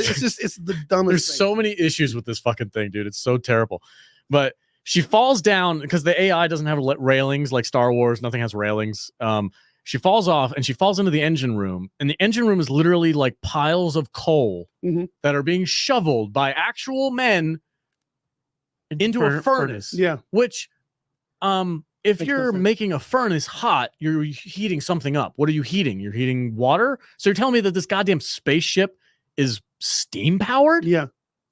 the dumbest there's thing. so many issues with this fucking thing, dude. It's so terrible. But she falls down because the AI doesn't have railings like Star Wars. Nothing has railings. She falls off and she falls into the engine room. And the engine room is literally like piles of coal that are being shoveled by actual men into a furnace. Yeah. Which, if Makes no you're sense. making a furnace hot, you're heating something up. What are you heating? You're heating water. So you're telling me that this goddamn spaceship is steam powered? Yeah.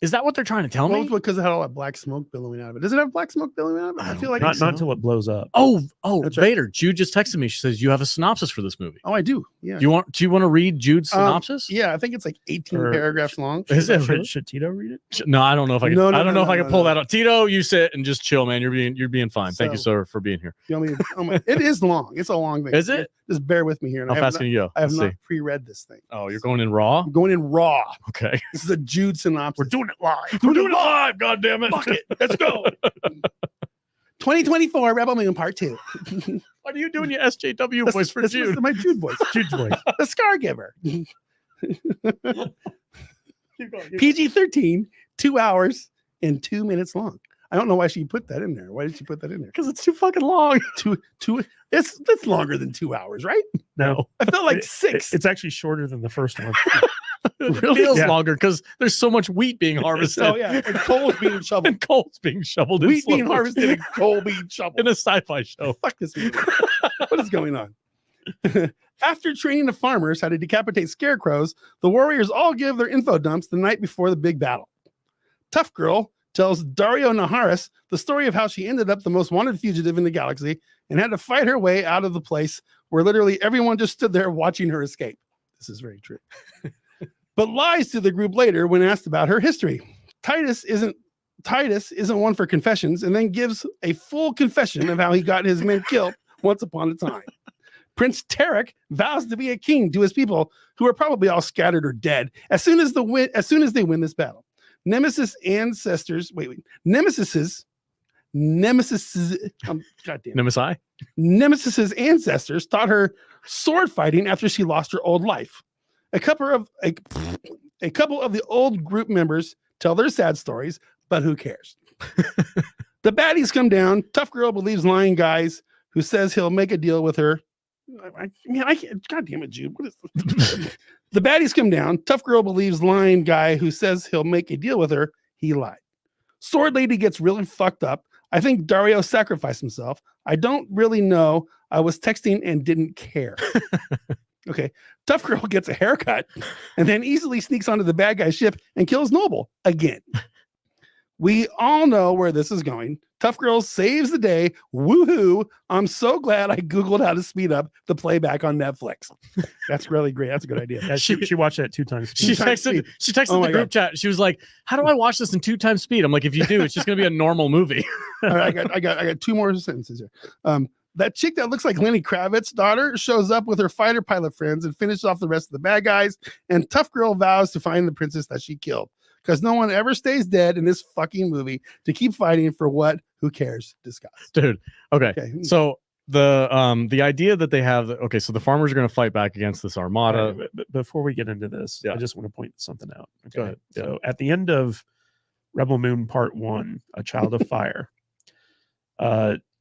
Is that what they're trying to tell Well, me? it's because it had all that black smoke billowing out of it. Does it have black smoke billowing out of it? I feel like not so. until it blows up. Oh, That's right. Vader. Jude just texted me. She says you have a synopsis for this movie. Oh, I do. Yeah. Do you want to read Jude's synopsis? Yeah, I think it's like 18 Or- paragraphs long. Is it? Should Tito read it? No, I don't know if I can. No, I don't know if I can pull no. that out. Tito, you sit and just chill, man. You're being fine. Thank you, So- sir, for being here. You want me to, it is long. It's a long thing. Is it? Just bear with me here. And How fast can you go? I have Let's not see. pre-read this thing. Oh, you're going in raw. I'm going in raw. Okay. This is a Jude synopsis. We're doing it live. We're doing it live. God damn it. Fuck it. Let's go. 2024 Rebel Moon Part 2. What are you doing your SJW voice for this Jude? was my Jude voice. Jude's voice. The Scar Giver. Keep going. PG-13, 2 hours and 2 minutes long. I don't know why she put that in there. Why did she put that in there? Because it's too fucking long. It's longer than 2 hours, right? No, I felt like It- 6. It's actually shorter than the first one. It feels Yeah. longer because there's so much wheat being harvested. Oh yeah, and coal's being shoveled. And coal's being shoveled. in Wheat slow being motion. harvested and coal being shoveled. in a sci-fi show. Fuck this movie. What is going on? After training the farmers how to decapitate scarecrows, the warriors all give their info dumps the night before the big battle. Tough Girl tells Dario Naharis the story of how she ended up the most wanted fugitive in the galaxy and had to fight her way out of the place where literally everyone just stood there watching her escape. This is very true. But lies to the group later when asked about her history. Titus isn't one for confessions and then gives a full confession of how he got his men killed once upon a time. Prince Tarek vows to be a king to his people, who are probably all scattered or dead as soon as they win this battle. Nemesis's ancestors taught her sword fighting after she lost her old life. A couple of the old group members tell their sad stories, but who cares? The baddies come down. Tough Girl believes lying guys who says he'll make a deal with her. I can't. God damn it, Jude. What is this? The baddies come down. Tough Girl believes lying guy who says he'll make a deal with her. He lied. Sword Lady gets really fucked up. I think Dario sacrificed himself. I don't really know. I was texting and didn't care. Okay. Tough Girl gets a haircut and then easily sneaks onto the bad guy's ship and kills Noble again. We all know where this is going. Tough Girl saves the day. Woohoo. I'm so glad I Googled how to speed up the playback on Netflix. That's really great. That's a good idea. Yeah, she watched that 2 times. She times texted Oh my the group chat. She was like, "How do I watch this in 2 times speed?" I'm like, "If you do, it's just gonna be a normal movie." All right, I got 2 more sentences here. That chick that looks like Lenny Kravitz's daughter shows up with her fighter pilot friends and finishes off the rest of the bad guys. And Tough Girl vows to find the princess that she killed, because no one ever stays dead in this fucking movie to keep fighting for what? Who cares? Disgust. Dude. Okay. So the idea that they have, so the farmers are going to fight back against this armada. But before we get into this, Yeah. I just want to point something out. Okay? Go ahead. Yeah. So at the end of Rebel Moon Part 1, A Child of Fire,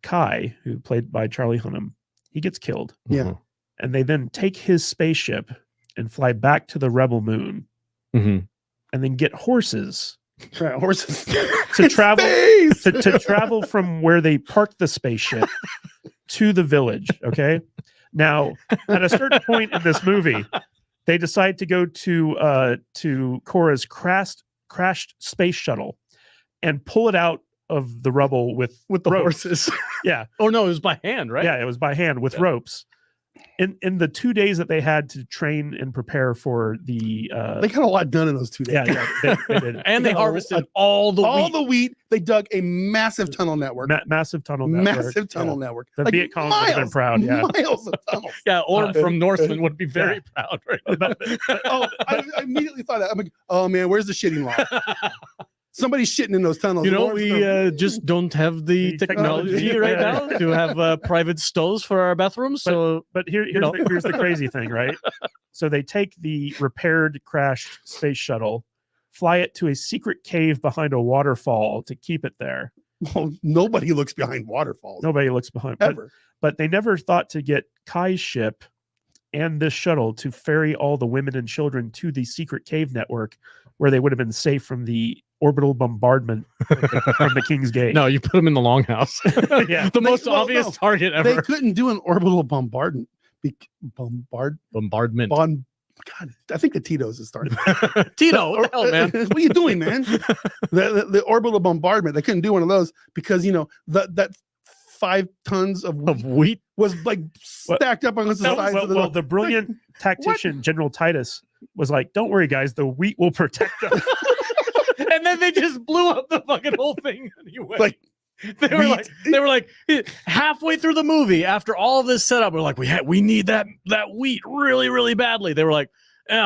Kai, who played by Charlie Hunnam, he gets killed. Yeah. And they then take his spaceship and fly back to the Rebel Moon Mm-hmm. and then get horses Right, horses to travel Space! to travel from where they parked the spaceship to the village. Okay. Now, at a certain point in this movie, they decide to go to Korra's crashed space shuttle and pull it out of the rubble with With the ropes. horses. Yeah. Oh no, it was by hand, right? Yeah, it was by hand with Yeah. ropes. In the 2 days that they had to train and prepare for the They got a lot done in those 2 days. they did. And they Yeah, harvested all the all wheat. the wheat. They dug a massive tunnel network. Massive tunnel network. Massive tunnel Yeah. network. The Viet Cong would have been miles- proud. Yeah. Miles of tunnels. Yeah, Orm from Northman would be very proud, right? Oh, I immediately thought that. I'm like, oh man, where's the shitting law? Somebody's shitting in those tunnels. You know, Orm's we gonna- just don't have the The technology technology. right Yeah. now to have private stalls for our bathrooms. So But here's know. the crazy thing, right? So they take the repaired, crashed space shuttle, fly it to a secret cave behind a waterfall to keep it there. Well, nobody looks behind waterfalls Nobody looks behind. ever. But they never thought to get Kai's ship and this shuttle to ferry all the women and children to the secret cave network where they would have been safe from the orbital bombardment from the King's Gate. no, you put them in the longhouse. Yeah. The most well, obvious no. target They ever. couldn't do an orbital bombardment. God, I think the Tito's is starting. Tito, what the hell, man? What are you doing, man? the orbital bombardment. They couldn't do one of those because that 5 tons of wheat was like stacked up on the sides of the. Well, the brilliant tactician General Titus was like, "Don't worry, guys, the wheat will protect us." And then they just blew up the fucking whole thing anyway. Like they were like halfway through the movie after all of this setup, we're like, we need that wheat really, really badly. They were like,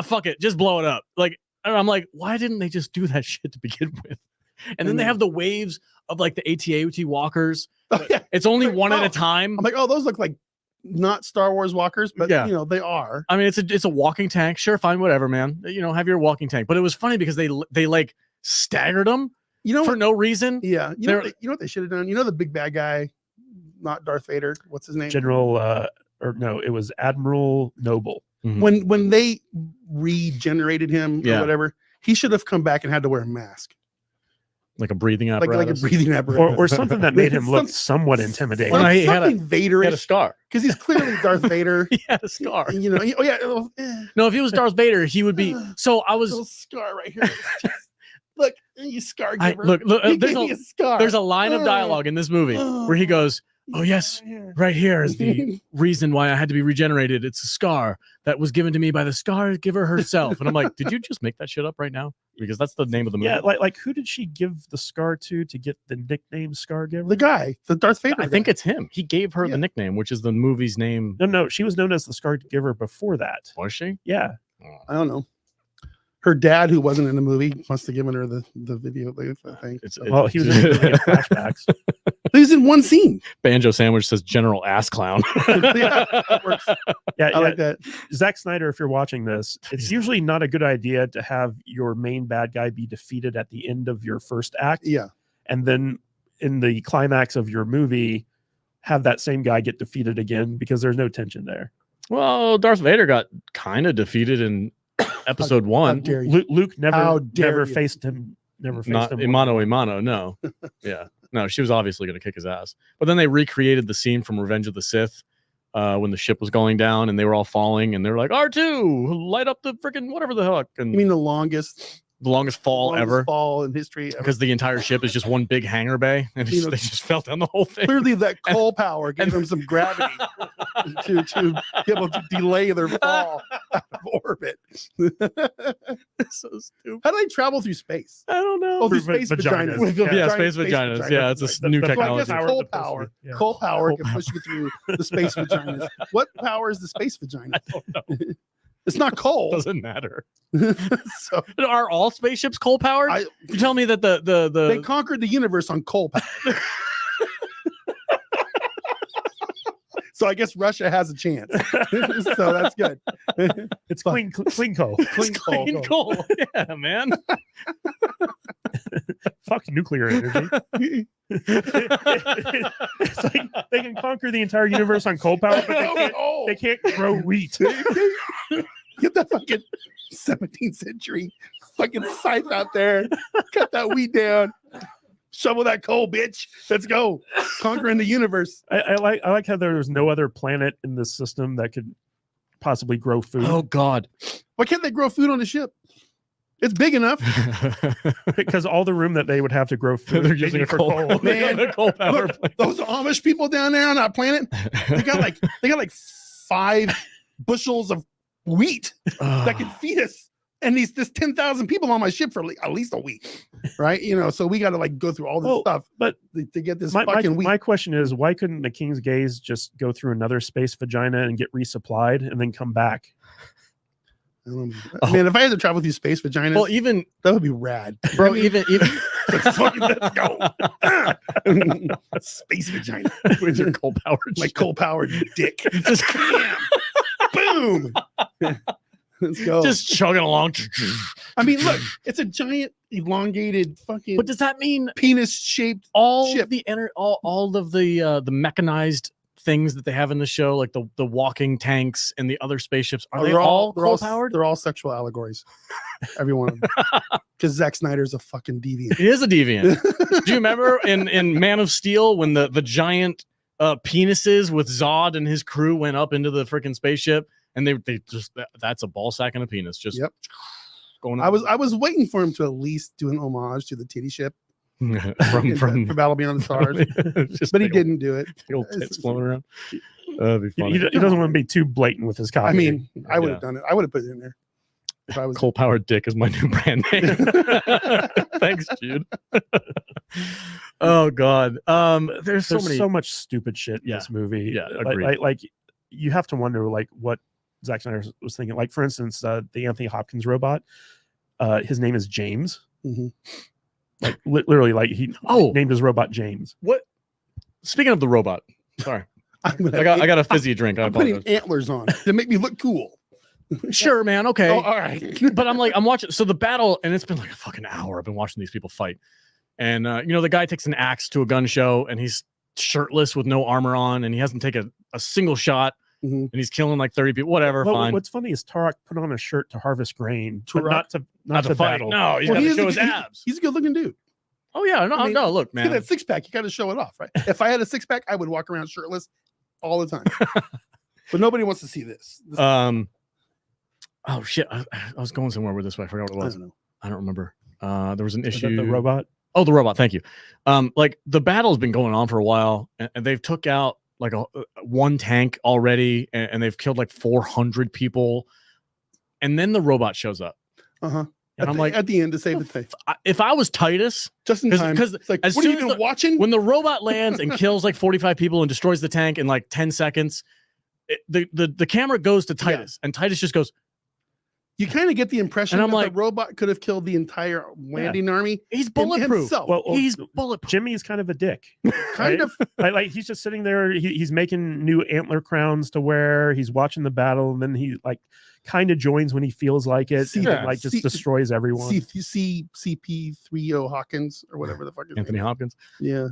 fuck it, just blow it up. Like, and I'm like, why didn't they just do that shit to begin with? And then they have the waves of like the AT-AT walkers. Oh, yeah. It's only one at a time. I'm like, oh, those look like not Star Wars walkers, but Yeah. you know, they are. I mean, it's a walking tank. Sure, fine, whatever, man. You know, have your walking tank. But it was funny because they like staggered them, You know, for no reason. yeah. You know what they should have done? You know, the big bad guy, not Darth Vader. What's his name? It was Admiral Noble. Mhm. When they regenerated him or whatever, he should have come back and had to wear a mask, Like a breathing apparatus. like a breathing apparatus, Or something that made him look somewhat intimidating. Well, he had something He had a Vaderish, scar. because he's clearly Darth Vader. He had a scar. You know, No, if he was Darth Vader, he would be. So I little was. scar right here. Look, you scar I, giver. look, He there's gave me a a scar. there's a line of dialogue in this movie where he goes, "Oh yes, right here is the reason why I had to be regenerated. It's a scar that was given to me by the scar giver herself." And I'm like, did you just make that shit up right now? Because that's the name of the movie. Yeah, like who did she give the scar to get the nickname Scar Giver? The guy, the Darth Vader. I think guy. it's him. He gave her Yeah. the nickname, which is the movie's name. No, she was known as the Scar Giver before that. Was she? Yeah. I don't know. Her dad, who wasn't in the movie, must have given her the video. I think. Well, he was in the movie in flashbacks. He was in one scene. Banjo Sandwich says General Ass Clown. Yeah, that works. Yeah, I like that. Zack Snyder, if you're watching this, it's usually not a good idea to have your main bad guy be defeated at the end of your first act. Yeah. And then in the climax of your movie, have that same guy get defeated again because there's no tension there. Well, Darth Vader got kind of defeated in episode How 1. dare you? Luke How dare never you. faced him. Never faced Not him. Imano, no. Yeah. No, she was obviously going to kick his ass. But then they recreated the scene from Revenge of the Sith when the ship was going down and they were all falling and they were like, R2, light up the freaking whatever the heck. And You mean the longest fall ever. fall in history? Ever. Because the entire ship is just one big hangar bay and You know, they just fell down the whole thing. Clearly, that coal power gave them some gravity to be able to delay their fall out of orbit. It's so stupid. How do they travel through space? I don't know. Oh, through Through space vaginas. vaginas. With Yeah, giant space vaginas. Yeah, it's a The- new the- So I guess technology. coal That's power. supposed to be, yeah. Coal power Coal can power. push you through the space vaginas. What power is the space vagina? I don't know. It's not coal. Doesn't matter. So Are all spaceships coal powered? You tell me that the they conquered the universe on coal power. So I guess Russia has a chance. So that's good. It's clean coal. Clean coal. clean coal. Yeah, man. Fuck nuclear energy. It's like they can conquer the entire universe on coal power, but they can't grow wheat. Get that fucking 17th century fucking scythe out there. Cut that wheat down. Shovel that coal, bitch. Let's go. Conquering the universe. I like how there's no other planet in this system that could possibly grow food. Oh God. Why can't they grow food on the ship? It's big enough. Because all the room that they would have to grow food, They're they using need a for coal. coal. Man, The coal power Look, plant. those Amish people down there on that planet, they got like 5 bushels of wheat that can feed us. And this 10,000 people on my ship for at least a week, right? You know, so we got to like go through all this Well, stuff, but to get this my fucking wheat. my question is, why couldn't the King's Gaze just go through another space vagina and get resupplied and then come back? I mean, if I had to travel through space vaginas, Well, even that would be rad, bro, even Let's go. Space vagina with your coal powered my coal powered dick. just, Boom. Let's go. just chugging along. I mean, look, it's a giant elongated fucking But does that mean penis shaped all ship. all of the mechanized things that they have in the show, like the walking tanks and the other spaceships, are they all coal powered? They're all sexual allegories. Every one of them. Because Zack Snyder's a fucking deviant. He is a deviant. Do you remember in Man of Steel when the giant penises with Zod and his crew went up into the freaking spaceship and they just that's a ball sack and a penis just going. I was waiting for him to at least do an homage to the titty ship from for Battle Beyond the Stars, but he didn't do it. The old tits floating around. That'd be funny. He doesn't want to be too blatant with his copy. I mean, I would have done it. I would have put it in there. If I was Coal Powered Dick is my new brand name. Thanks, Jude. Oh God. There's so much stupid shit in this movie. Yeah, agreed. Like you have to wonder like what Zack Snyder was thinking. Like for instance, the Anthony Hopkins robot, his name is James. Like literally, like he named his robot James. What? Speaking of the robot, sorry, I got a fizzy drink. I'm putting antlers on to make me look cool. Sure, man. Okay. Oh, all right. But I'm watching. So the battle, and it's been like a fucking hour. I've been watching these people fight. And, the guy takes an axe to a gun show and he's shirtless with no armor on and he hasn't taken a single shot and he's killing like 30 people. Whatever. Fine. What's funny is Turok put on a shirt to harvest grain, but not to fight. battle. No, he's got to show his abs. He's a good looking dude. Oh, yeah. No, look, man. That six pack, you got to show it off, right? If I had a six pack, I would walk around shirtless all the time. But nobody wants to see this. Oh shit! I was going somewhere with this, but I forgot what it was. I don't remember. There was an issue. The robot. Oh, the robot. Thank you. Like the battle's been going on for a while, and they've took out like one tank already, and they've killed like 400 people, and then the robot shows up. And I'm like, at the end to save the day. If I was Titus, just in time, because like, as what are you even watching? When the robot lands and kills like 45 people and destroys the tank in like 10 seconds, the camera goes to Titus, and Titus just goes. You kind of get the impression that the robot could have killed the entire landing army. He's bulletproof. Well, he's bulletproof. Jimmy's kind of a dick. Kind of. Like he's just sitting there. He's making new antler crowns to wear. He's watching the battle, and then he like kind of joins when he feels like it. And then, like just destroys everyone. CP30 Hawkins or whatever the fuck is Anthony Hopkins. Yeah.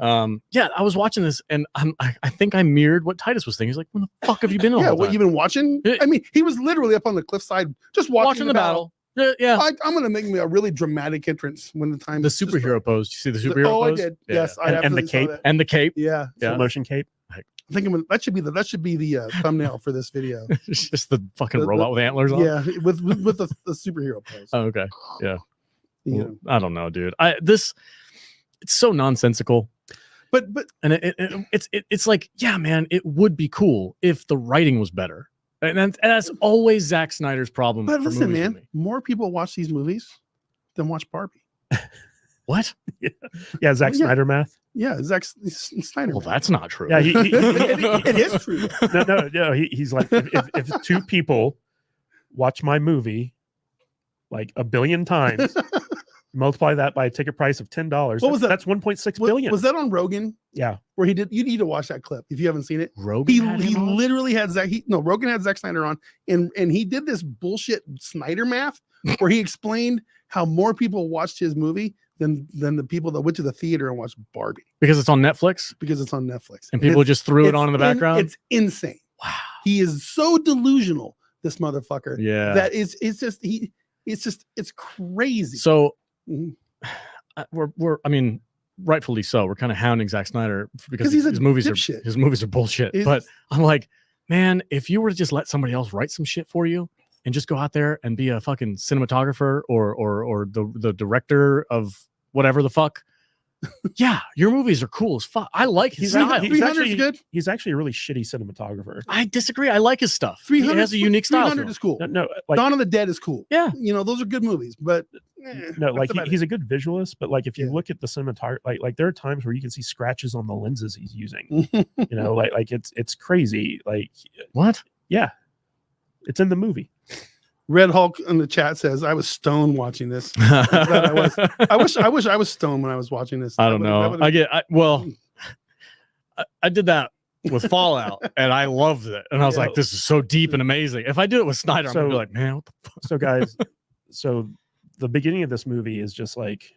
Yeah. I was watching this, and I think I mirrored what Titus was thinking. He's like, "When the fuck have you been?" What you've been watching? I mean, he was literally up on the cliffside just watching the battle. Yeah. I'm gonna make me a really dramatic entrance when the time. The superhero pose. You see the superhero pose? I did. Yeah. Yes, I and the cape. And the cape. Yeah. Slow motion cape. I think that should be the thumbnail for this video. It's just the fucking robot with antlers on. Yeah, with the superhero pose. Oh, okay. Yeah. Well, I don't know, dude. It's so nonsensical. But and it's like, yeah, man, it would be cool if the writing was better. And that's always Zack Snyder's problem. But listen, man, more people watch these movies than watch Barbie. What? Yeah, Zack Snyder math. Yeah, Zack Snyder. Well, that's not true. Yeah, it is true. No. He's like, if two people watch my movie like 1 billion times, multiply that by a ticket price of $10. What was that? That's 1.6 billion. Was that on Rogan? Yeah, where he did. You need to watch that clip if you haven't seen it. Rogan. He literally had Rogan had Zack Snyder on, and he did this bullshit Snyder math where he explained how more people watched his movie than the people that went to the theater and watched Barbie because it's on Netflix. And people just threw it on in the background. It's insane. Wow, he is so delusional. This motherfucker. Yeah, that is. It's crazy. So we're. I mean, rightfully so. We're kind of hounding Zack Snyder because his movies are bullshit. But I'm like, man, if you were to just let somebody else write some shit for you. And just go out there and be a fucking cinematographer or the director of whatever the fuck. Yeah, your movies are cool as fuck. I like his style. He's actually a really shitty cinematographer. I disagree. I like his stuff. He has a unique style. 300 is cool. No, like, Dawn of the Dead is cool. Yeah, those are good movies. But no, like he's a good visualist. But like if you look at the cinematography, like there are times where you can see scratches on the lenses he's using. Like it's crazy. Like what? Yeah, it's in the movie. Red Hulk in the chat says, "I was stoned watching this." I wish I was stoned when I was watching this. I don't know. I did that with Fallout, and I loved it. And I was like, "This is so deep and amazing." If I did it with Snyder, I'm gonna be like, "Man, what the fuck?" So, guys, the beginning of this movie is just like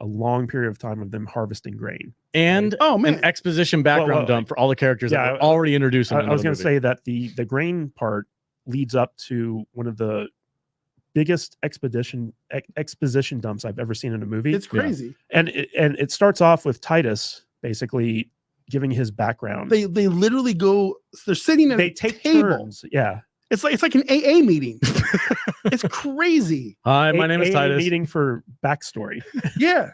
a long period of time of them harvesting grain and an exposition background dump for all the characters that were already introduced. I was going to say that the grain part leads up to one of the biggest exposition dumps I've ever seen in a movie. It's crazy. And it starts off with Titus basically giving his background. They literally go, they're sitting at they take table. turns. Yeah. It's like an AA meeting. It's crazy. Hi, my name is AA Titus. Meeting for backstory. Yeah.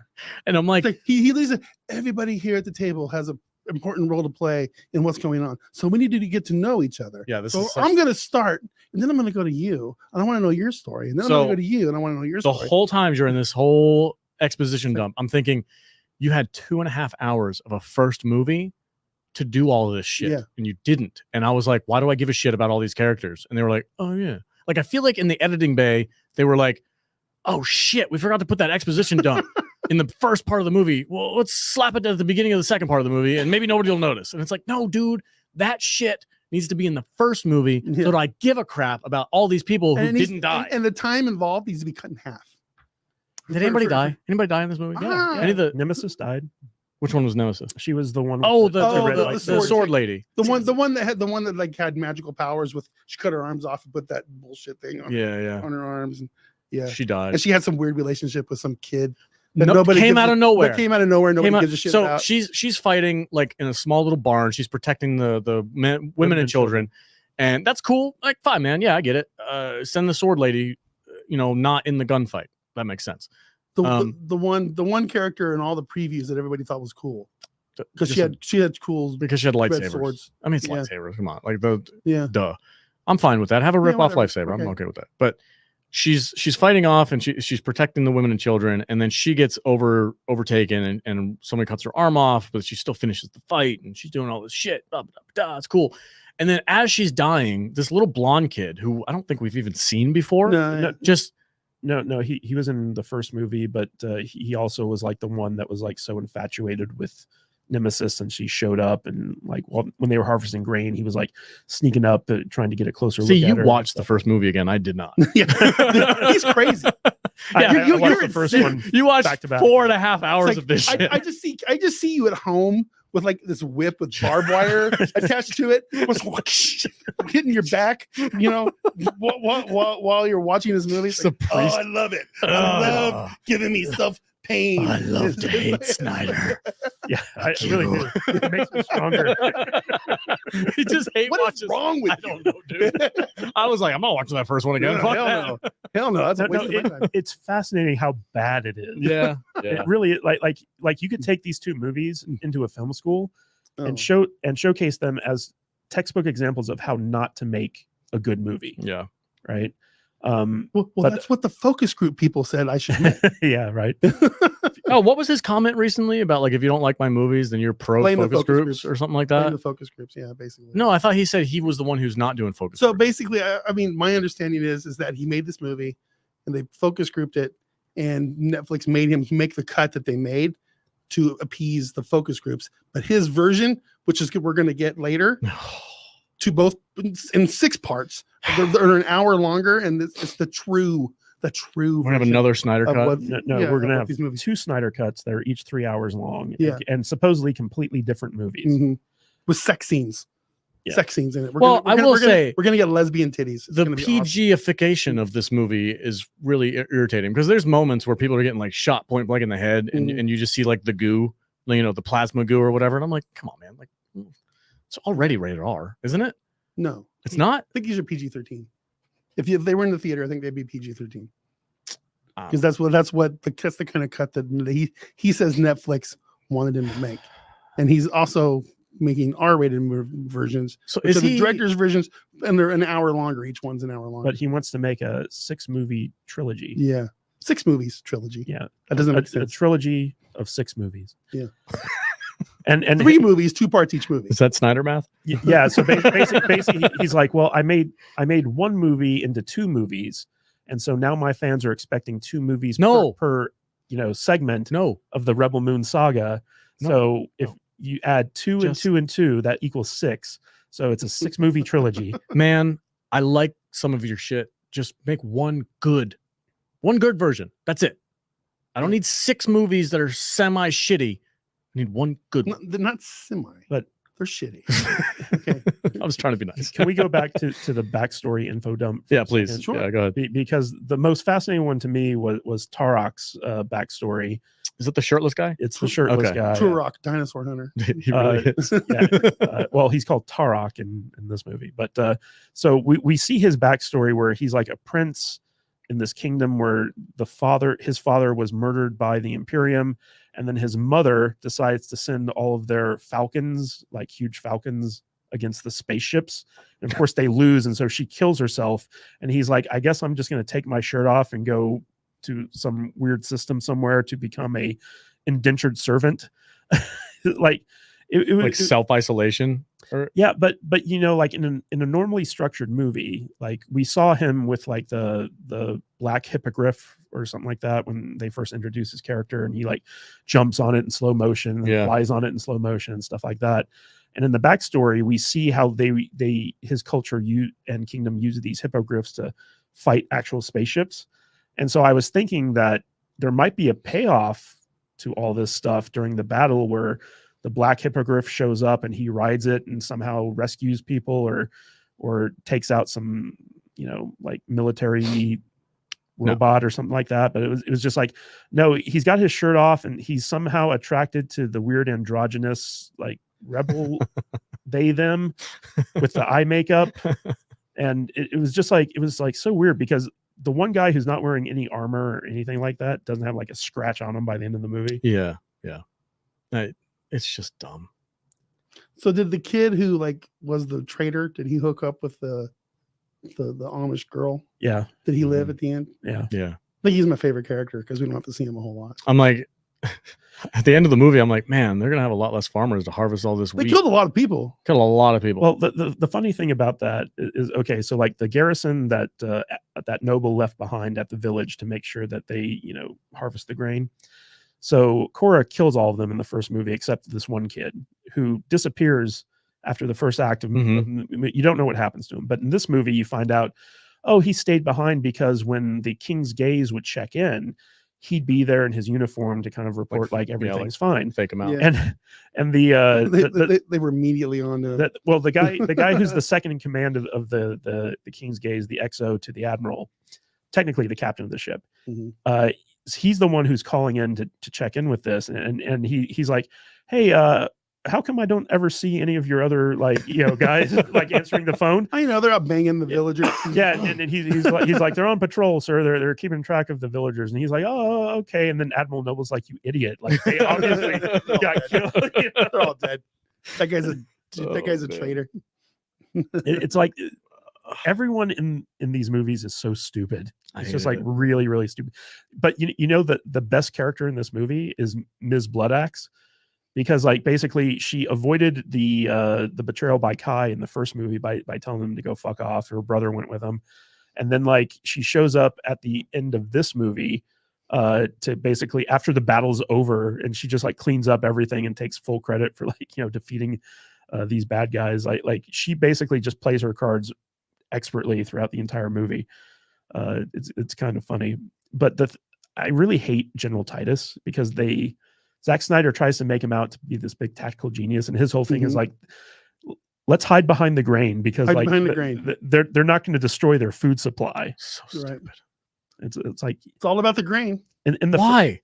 And I'm like, he leaves it. Everybody here at the table has an important role to play in what's going on. So we need to get to know each other. Yeah, this so is such- I'm going to start, and then I'm going to go to you, and I want to know your story, and then I'm going to go to you, and I want to know your the story. whole time during this whole exposition dump, I'm thinking, you had 2.5 hours of a first movie to do all of this shit, Yeah. and you didn't. And I was like, why do I give a shit about all these characters? And they were like, oh yeah. Like, I feel like in the editing bay, they were like, oh shit, we forgot to put that exposition dump in the first part of the movie. Well, let's slap it at the beginning of the second part of the movie, and maybe nobody will notice. And it's like, no, dude, that shit needs to be in the first movie so that I give a crap about all these people who didn't die. And the time involved needs to be cut in half. Did anybody die? Anybody die in this movie? Ah. Any of the Nemesis died. Which one was Nemesis? She was the one. Oh, with the red the lights. sword lady. The one that like had magical powers with she cut her arms off and put that bullshit thing on, Yeah. on her arms. And yeah. She died. And she had some weird relationship with some kid that Nope, nobody came gives out a- of nowhere. That came out of nowhere. Nobody gives a shit so about. she's fighting like in a small little barn. She's protecting the women and children, and that's cool. Like, fine, man. Yeah, I get it. Send the sword lady, not in the gunfight. That makes sense. The one character in all the previews that everybody thought was cool because she had cool because she had red lightsabers. swords. I mean, it's Yeah. lightsabers. Come on, like Yeah. duh. I'm fine with that. Have a rip off whatever. lightsaber. Okay. I'm okay with that. But she's fighting off and she's protecting the women and children, and then she gets overtaken and somebody cuts her arm off, but she still finishes the fight and she's doing all this shit. Blah, blah, blah, it's cool. And then as she's dying, this little blonde kid who I don't think we've even seen before, No, he was in the first movie, but he also was like the one that was like so infatuated with Nemesis, and she showed up and like when they were harvesting grain, he was like sneaking up trying to get a closer See, look you at her. watched the first movie again. I did not. Yeah. He's crazy. I watched you're the first insane. one. You watched back to back. 4.5 hours Like, of this shit. I just see you at home with like this whip with barbed wire attached to it, hitting your back, while you're watching this movie. It's the priest. Oh, I love it. I love giving me self pain. I love to hate Snyder. Yeah, I really do. It makes me stronger. He just hate What watches. is wrong with I don't know, dude. I was like, I'm not watching that first one again. No, Fuck hell that. no. Hell no. That's a waste of my time. It's fascinating how bad it is. Yeah. It really like you could take these two movies into a film school Oh. and showcase them as textbook examples of how not to make a good movie, Yeah. right? Well, but- that's what the focus group people said I should make. Yeah, right. Oh, what was his comment recently about like if you don't like my movies, then you're pro Blame the focus focus groups groups. or something like Blame that? the focus groups, yeah, basically. No, I thought he said he was the one who's not doing focus So groups. basically, I mean, my understanding is that he made this movie, and they focus grouped it, and Netflix made him make the cut that they made to appease the focus groups. But his version, which is we're going to get later, to both in 6 parts, they're an hour longer, and it's the true. We're gonna have version another Snyder of cut. what- No, yeah, we're of gonna what have these movies. 2 Snyder cuts that are each 3 hours long, Yeah. and supposedly completely different movies. Mhm. With sex scenes. Yeah. Sex scenes in it. Well, I will say- we're gonna get lesbian titties. It's The gonna be awesome. PG-ification of this movie is really irritating because there's moments where people are getting like shot point blank in the head, and Mhm. and you just see like the goo, the plasma goo or whatever, and I'm like, come on, man, like it's already rated R, isn't it? No, It's not. I think these are PG-13. If they were in the theater, I think they'd be PG-13. Um, Because that's the kind of cut that he says Netflix wanted him to make, and he's also making R-rated versions. So Which is are the he director's versions, and they're an hour longer. Each one's an hour longer. But he wants to make a 6-movie trilogy. yeah, 6 movies trilogy. Yeah, That doesn't make a sense. trilogy of 6 movies. Yeah. and 3 movies, 2 parts each movie. Is that Snyder math? Yeah, so basically he's like, well, I made 1 movie into 2 movies, and so now my fans are expecting 2 movies No. per segment No. of the Rebel Moon saga. No. So if you add 2 and Just- 2 and 2, that equals 6. So it's a 6-movie trilogy. Man, I like some of your shit. Just make one good version. That's it. I don't need 6 movies that are semi shitty. I need one good No, one. they're not semi, But- they're shitty. Okay. I was trying to be nice. Can we go back to the backstory info dump? Yeah, please. Sure. Yeah, go ahead. Because the most fascinating one to me was Tarak's backstory. Is it the shirtless guy? It's the shirtless Okay. guy. Turok, dinosaur hunter. He really is. Well, he's called Tarok in this movie. But so we see his backstory where he's like a prince in this kingdom where his father was murdered by the Imperium, and then his mother decides to send all of their falcons, like huge falcons, against the spaceships. And of course they lose, and so she kills herself. And he's like, I guess I'm just going to take my shirt off and go to some weird system somewhere to become a indentured servant. Like it was like self-isolation. Yeah, but you know, like in a normally structured movie, like we saw him with like the black hippogriff or something like that when they first introduced his character, and he like jumps on it in slow motion and flies on it in slow motion and stuff like that. And in the backstory, we see how his culture and kingdom use these hippogriffs to fight actual spaceships. And so I was thinking that there might be a payoff to all this stuff during the battle where the black hippogriff shows up and he rides it and somehow rescues people or takes out some, you know, like military robot or something like that. But it was just like, no, he's got his shirt off and he's somehow attracted to the weird androgynous, like rebel they them with the eye makeup. And it was just like, it was like so weird because the one guy who's not wearing any armor or anything like that doesn't have like a scratch on him by the end of the movie. Yeah. It's just dumb. So did the kid who like was the traitor, did he hook up with the Amish girl? Yeah. Did he live at the end? Yeah. Yeah. I think he's my favorite character because we don't have to see him a whole lot. I'm like, at the end of the movie, I'm like, man, they're gonna have a lot less farmers to harvest all this wheat. They killed a lot of people. Killed a lot of people. Well, the funny thing about that is okay, so like the garrison that that noble left behind at the village to make sure that they, you know, harvest the grain. So Korra kills all of them in the first movie except this one kid who disappears after the first act of you don't know what happens to him. But in this movie, you find out, oh, he stayed behind because when the king's gaze would check in, he'd be there in his uniform to kind of report like everything's fine. Fake him out. Yeah. And they were immediately on to the guy who's the second in command of the king's gaze, the XO to the admiral, technically the captain of the ship. He's the one who's calling in to check in with this, and he's like, hey, how come I don't ever see any of your other, like, you know, guys like answering the phone? I know they're out banging the villagers. Yeah, and he's like they're on patrol, sir. They're keeping track of the villagers, and he's like, oh, okay. And then Admiral Noble's like, you idiot! Like they obviously got killed. You know? They're all dead. That guy's a traitor. It's like everyone in these movies is so stupid. It's just like really, really stupid. But you know that the best character in this movie is Ms. Bloodaxe, because like basically she avoided the betrayal by Kai in the first movie by telling him to go fuck off. Her brother went with him, and then like she shows up at the end of this movie to basically after the battle's over, and she just like cleans up everything and takes full credit for like, you know, defeating these bad guys. Like she basically just plays her cards expertly throughout the entire movie. It's kind of funny, but I really hate General Titus because Zack Snyder tries to make him out to be this big tactical genius, and his whole thing is like, let's hide behind the grain because they're not going to destroy their food supply. So stupid. It's like it's all about the grain. Why?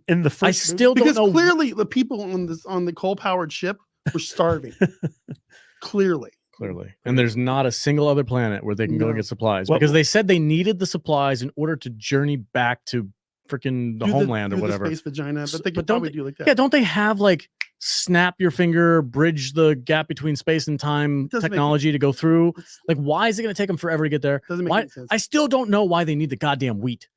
In the first I still because don't know. Clearly the people on the coal-powered ship were starving. Clearly. And there's not a single other planet where they can go get supplies because they said they needed the supplies in order to journey back to freaking the homeland or whatever. Space vagina, but they could probably do like that. Yeah, don't they have like snap your finger, bridge the gap between space and time technology to go through? Like, why is it going to take them forever to get there? Doesn't make any sense. I still don't know why they need the goddamn wheat.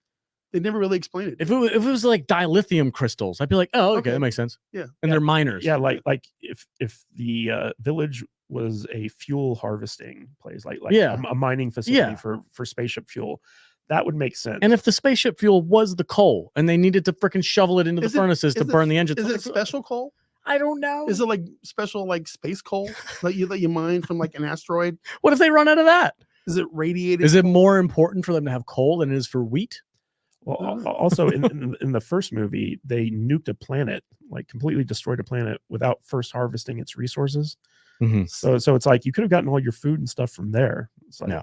They never really explained it. If it was like dilithium crystals, I'd be like, oh, okay, that makes sense. Yeah, and they're miners. Yeah, like if the village was a fuel harvesting place, like a mining facility for spaceship fuel, that would make sense. And if the spaceship fuel was the coal and they needed to freaking shovel it into the furnaces to burn the engines, is it special coal? I don't know. Is it like special like space coal that you mine from like an asteroid? What if they run out of that? Is it radiated? Is it more important for them to have coal than it is for wheat? Well, also in the first movie, they nuked a planet, like completely destroyed a planet without first harvesting its resources. So it's like you could have gotten all your food and stuff from there. It's like,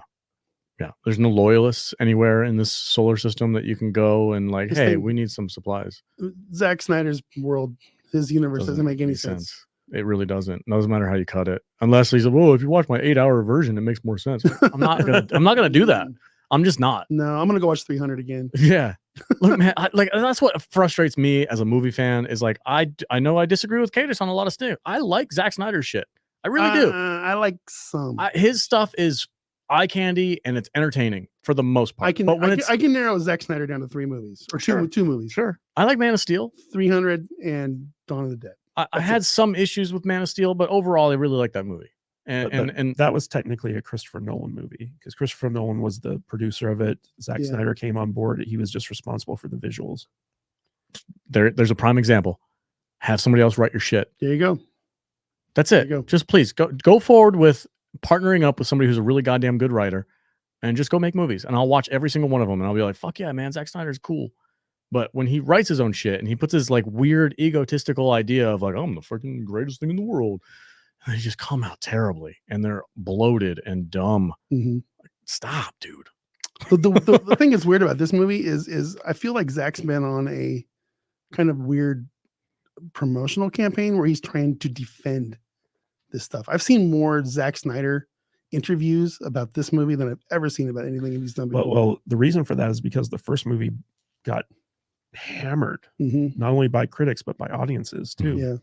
Yeah, there's no loyalists anywhere in this solar system that you can go and like, hey, we need some supplies. Zack Snyder's world, his universe doesn't make any sense. It really doesn't. Doesn't matter how you cut it, unless he's like, "Whoa, if you watch my 8-hour version, it makes more sense." I'm not gonna do that. I'm just not. No, I'm gonna go watch 300 again. Yeah, look, man, that's what frustrates me as a movie fan is like I know I disagree with Cadis on a lot of stuff. I like Zack Snyder's shit. I really do. I like some. His stuff is eye candy and it's entertaining for the most part. I can narrow Zack Snyder down to 3 movies or two movies. Sure. I like Man of Steel, 300, and Dawn of the Dead. I had some issues with Man of Steel, but overall I really like that movie. And that was technically a Christopher Nolan movie because Christopher Nolan was the producer of it. Zack Snyder came on board. He was just responsible for the visuals. There's a prime example. Have somebody else write your shit. There you go. That's it. Just please go forward with partnering up with somebody who's a really goddamn good writer and just go make movies. And I'll watch every single one of them and I'll be like, fuck yeah, man, Zack Snyder's cool. But when he writes his own shit and he puts his like weird egotistical idea of like, I'm the freaking greatest thing in the world, and they just come out terribly and they're bloated and dumb. Mm-hmm. Stop, dude. The thing that's weird about this movie is I feel like Zach's been on a kind of weird promotional campaign where he's trying to defend this stuff. I've seen more Zack Snyder interviews about this movie than I've ever seen about anything he's done before. Well, the reason for that is because the first movie got hammered, not only by critics but by audiences too. Yeah.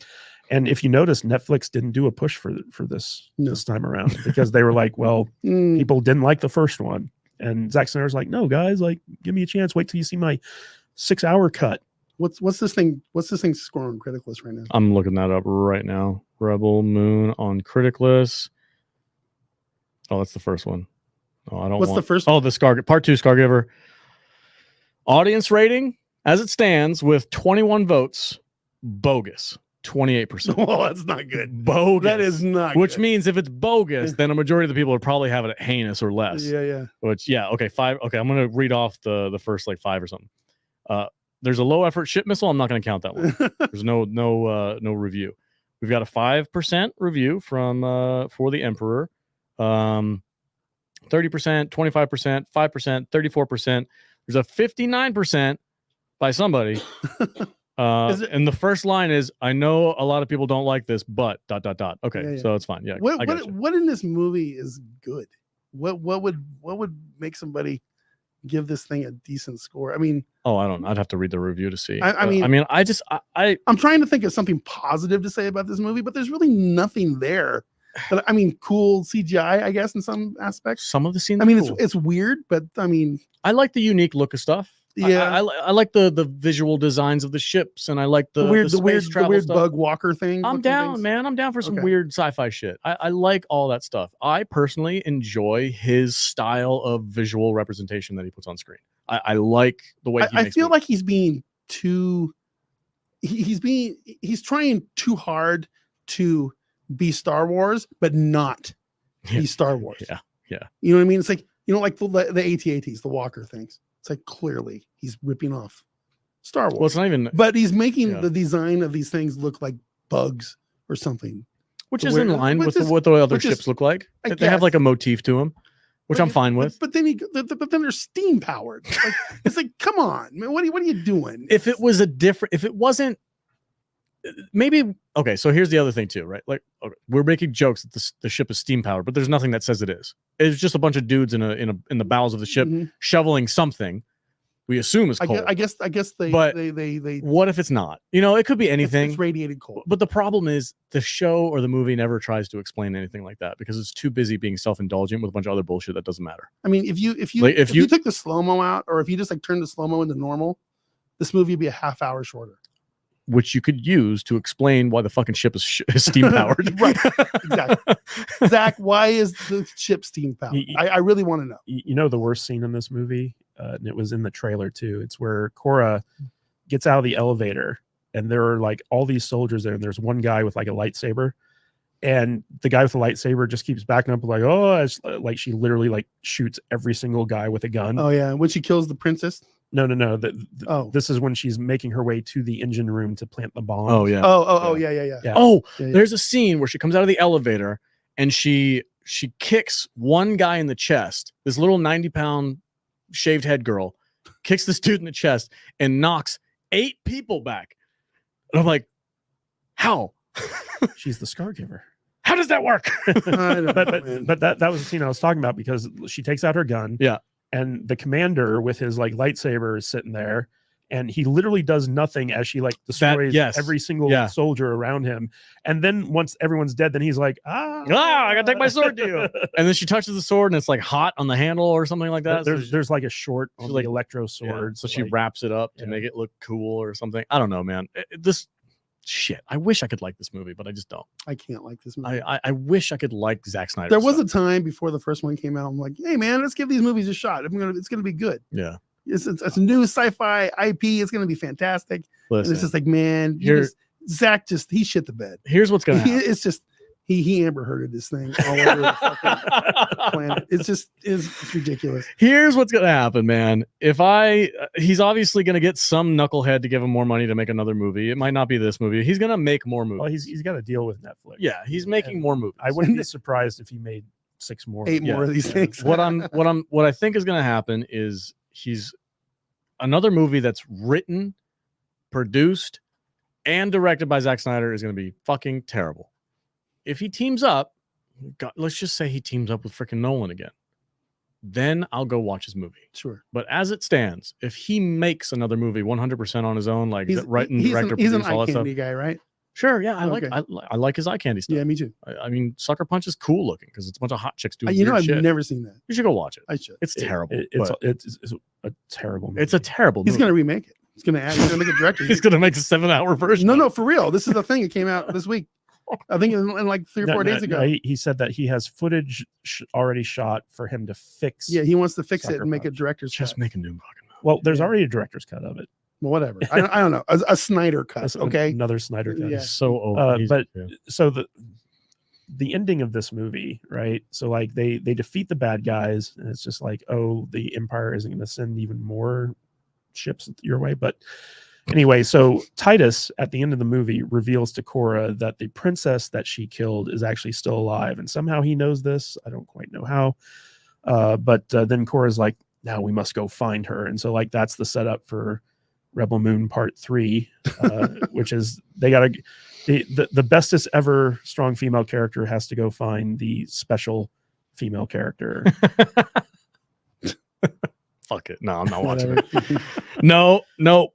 And if you notice, Netflix didn't do a push for this this time around because they were like, well, people didn't like the first one. And Zack Snyder's like, no, guys, like, give me a chance. Wait till you see my 6-hour cut. What's this thing? What's this thing score on Critic List right now? I'm looking that up right now. Rebel Moon on Critic List. Oh, that's the first one. Oh, I don't. What's the first? Oh, the Part 2 Scargiver. Audience rating as it stands with 21 votes, bogus. 28%. Oh, that's not good. Bogus. That is not Which good. means if it's bogus, then a majority of the people would probably have it at heinous or less. Yeah. Which, okay, 5. Okay, I'm going to read off the first like 5 or something. There's a low effort ship missile. I'm not going to count that one. There's no review. We've got a 5% review from for the Emperor. 30%, 25%, 5%, 34%. There's a 59% by somebody. And the first line is, I know a lot of people don't like this, but ... Okay, so it's fine. Yeah. What in this movie is good? What would make somebody give this thing a decent score? I mean, I'd have to read the review to see. I'm trying to think of something positive to say about this movie, but there's really nothing there. But I mean, cool CGI, I guess, in some aspects. Some of the scenes. I mean, it's weird, but I mean, I like the unique look of stuff. Yeah, I like the visual designs of the ships, and I like the weird bug walker thing. I'm down, man. I'm down for some weird sci-fi shit. I like all that stuff. I personally enjoy his style of visual representation that he puts on screen. I like the way I feel like he's being too. He's trying too hard to be Star Wars, but not be Star Wars. Yeah. You know what I mean? It's like, like the AT-ATs, the walker things. It's like clearly he's ripping off Star Wars. Well, it's not even, but he's making the design of these things look like bugs or something, which is in line with what the other ships look like. They have like a motif to them, which I'm fine with. But then they're steam powered. It's like, come on, man, what are you doing? If it wasn't, maybe okay. So here's the other thing too, right? Like, we're making jokes that the ship is steam powered, but there's nothing that says it is. It's just a bunch of dudes in the bowels of the ship shoveling something. We assume is coal. I guess they. But what if it's not? It could be anything. It's radiated coal. But the problem is the show or the movie never tries to explain anything like that because it's too busy being self-indulgent with a bunch of other bullshit that doesn't matter. I mean, if you took the slow-mo out, or if you just like turned the slow-mo into normal, this movie would be a half hour shorter. Which you could use to explain why the fucking ship is steam powered. Right. Exactly. Zach, why is the ship steam powered? I really want to know. You know the worst scene in this movie? And it was in the trailer too. It's where Cora gets out of the elevator and there are like all these soldiers there. And there's one guy with like a lightsaber. And the guy with the lightsaber just keeps backing up like, it's like she literally like shoots every single guy with a gun. Oh yeah. When she kills the princess. No. This is when she's making her way to the engine room to plant the bomb. Oh yeah. Yeah. There's a scene where she comes out of the elevator and she she kicks one guy in the chest. This little 90-pound shaved head girl kicks this dude in the chest and knocks 8 people back. And I'm like, how? She's the scar giver. How does that work? But that was the scene I was talking about, because she takes out her gun. Yeah. And the commander with his like lightsaber is sitting there, and he literally does nothing as she like destroys every single soldier around him. And then once everyone's dead, then he's like, I gotta take my sword to you. And then she touches the sword and it's like hot on the handle or something like that. There's like a short on like electro sword. So she wraps it up to make it look cool or something. I don't know, man. Shit, I wish I could like this movie, but I just don't. I can't like this movie. I wish I could like Zack Snyder. There was a time before the first one came out, I'm like, hey man, let's give these movies a shot. It's gonna be good. Yeah. It's a new sci-fi IP. It's gonna be fantastic. Listen, and it's just like, man, Zach he shit the bed. Here's what's gonna happen. It's just he Amber Hearded this thing all over the fucking planet. It's ridiculous. Here's what's gonna happen, man. He's obviously gonna get some knucklehead to give him more money to make another movie. It might not be this movie. He's gonna make more movies. Well, he's got a deal with Netflix. Yeah, he's making more movies. I wouldn't be surprised if he made 6 more. 8 more of these things. What I think is gonna happen is he's another movie that's written, produced, and directed by Zack Snyder is gonna be fucking terrible. If he teams up, let's just say he teams up with freaking Nolan again, then I'll go watch his movie. Sure. But as it stands, if he makes another movie 100% on his own, like writing, director, he's an produce, all eye that stuff. candy guy, right? Sure. Yeah. I like his eye candy stuff. Yeah, me too. I mean, Sucker Punch is cool looking because it's a bunch of hot chicks doing I've shit. never seen that. You should go watch it. I should. It's terrible. It's a terrible movie. It's a terrible movie. He's going to remake it. He's going to make a director. He's going to make a 7-hour version. No, for real. This is the thing. It came out this week. I think in like 3 or 4 days ago. He said that he has footage already shot for him to fix. Yeah, he wants to fix it Sucker and make a Punch. director's Just cut. make a new fucking movie. Well, there's already a director's cut of it. Well, whatever. I don't know. A Snyder cut. Okay. Another Snyder cut. Yeah. He's so over. So the ending of this movie, right? So like they defeat the bad guys, and it's just like, oh, the Empire isn't going to send even more ships your way. But anyway, so Titus at the end of the movie reveals to Cora that the princess that she killed is actually still alive, and somehow he knows this. I don't quite know how. But then Cora's like, now we must go find her, and so like that's the setup for Rebel Moon Part 3, which is they gotta the bestest ever strong female character has to go find the special female character. Fuck it. No, I'm not watching it. Nope. No,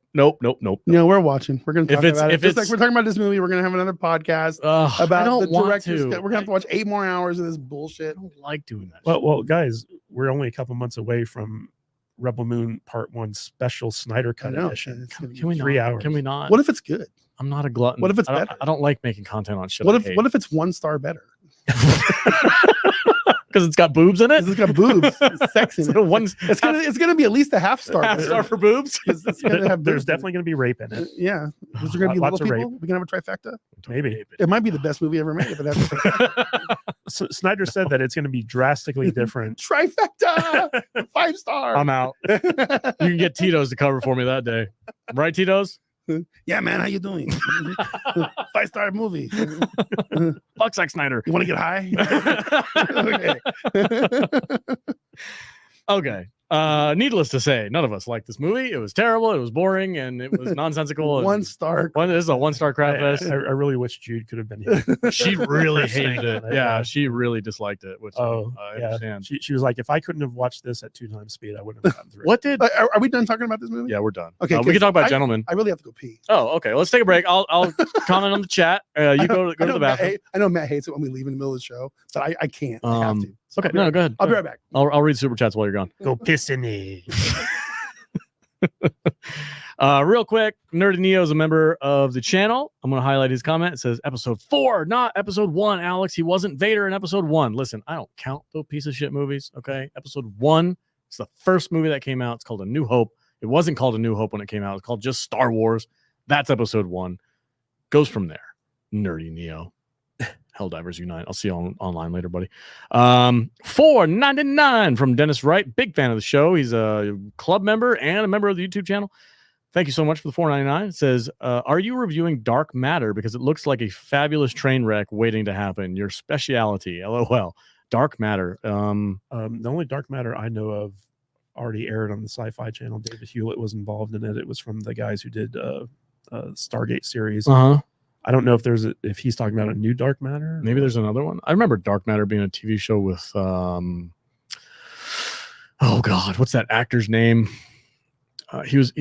we're watching. We're going to talk about it. Just like we're talking about this movie, we're going to have another podcast about the director's cut. We're going to have to watch 8 more hours of this bullshit. I don't like doing that. Well, guys, we're only a couple months away from Rebel Moon Part 1 special Snyder Cut edition. Can we 3 not? hours? Can we not? What if it's good? I'm not a glutton. What if it's better? better? I don't like making content on shit. What if it's 1 star better? Because it's got boobs in it. It's got boobs. It's sex in it. It's gonna be at least a half star. Half star for boobs. There's definitely going to be rape in it. Yeah. Is there going to be Lots little of people? We can have a trifecta. Maybe It might be the best movie ever made if it has a trifecta. So Snyder said that it's going to be drastically different. Trifecta, 5 star. I'm out. You can get Tito's to cover for me that day, right, Tito's? Yeah, man, how you doing? 5 star movie. Fuck Zack Snyder. You want to get high? Okay. Needless to say, none of us liked this movie. It was terrible. It was boring, and it was nonsensical. 1 star. This is a 1-star crap fest. I really wish Jude could have been here. She really hated it. it. Yeah, she really disliked it. Which I understand. She was like, if I couldn't have watched this at 2 times speed, I wouldn't have gotten through. What did? Are we done talking about this movie? Yeah, we're done. Okay, we can talk about Gentlemen. I really have to go pee. Oh, okay. Let's take a break. I'll comment on the chat. You go to the bathroom. I know Matt hates it when we leave in the middle of the show, but I can't. I have to. So okay, no, go ahead. I'll be right back. I'll read super chats while you're gone. Go piss in it. Real quick, Nerdy Neo is a member of the channel. I'm going to highlight his comment. It says episode 4, not episode 1, Alex. He wasn't Vader in episode 1. Listen, I don't count those piece of shit movies, okay? Episode 1 is the first movie that came out. It's called A New Hope. It wasn't called A New Hope when it came out. It's called just Star Wars. That's episode 1. Goes from there. Nerdy Neo. Helldivers Unite. I'll see you online later, buddy. $4.99 from Dennis Wright. Big fan of the show. He's a club member and a member of the YouTube channel. Thank you so much for the $4.99. It says, are you reviewing Dark Matter? Because it looks like a fabulous train wreck waiting to happen. Your speciality. LOL. Dark Matter. The only Dark Matter I know of already aired on the Sci-Fi Channel. David Hewlett was involved in it. It was from the guys who did Stargate series. I don't know if he's talking about a new Dark Matter. Maybe there's another one. I remember Dark Matter being a TV show with oh God, what's that actor's name? He was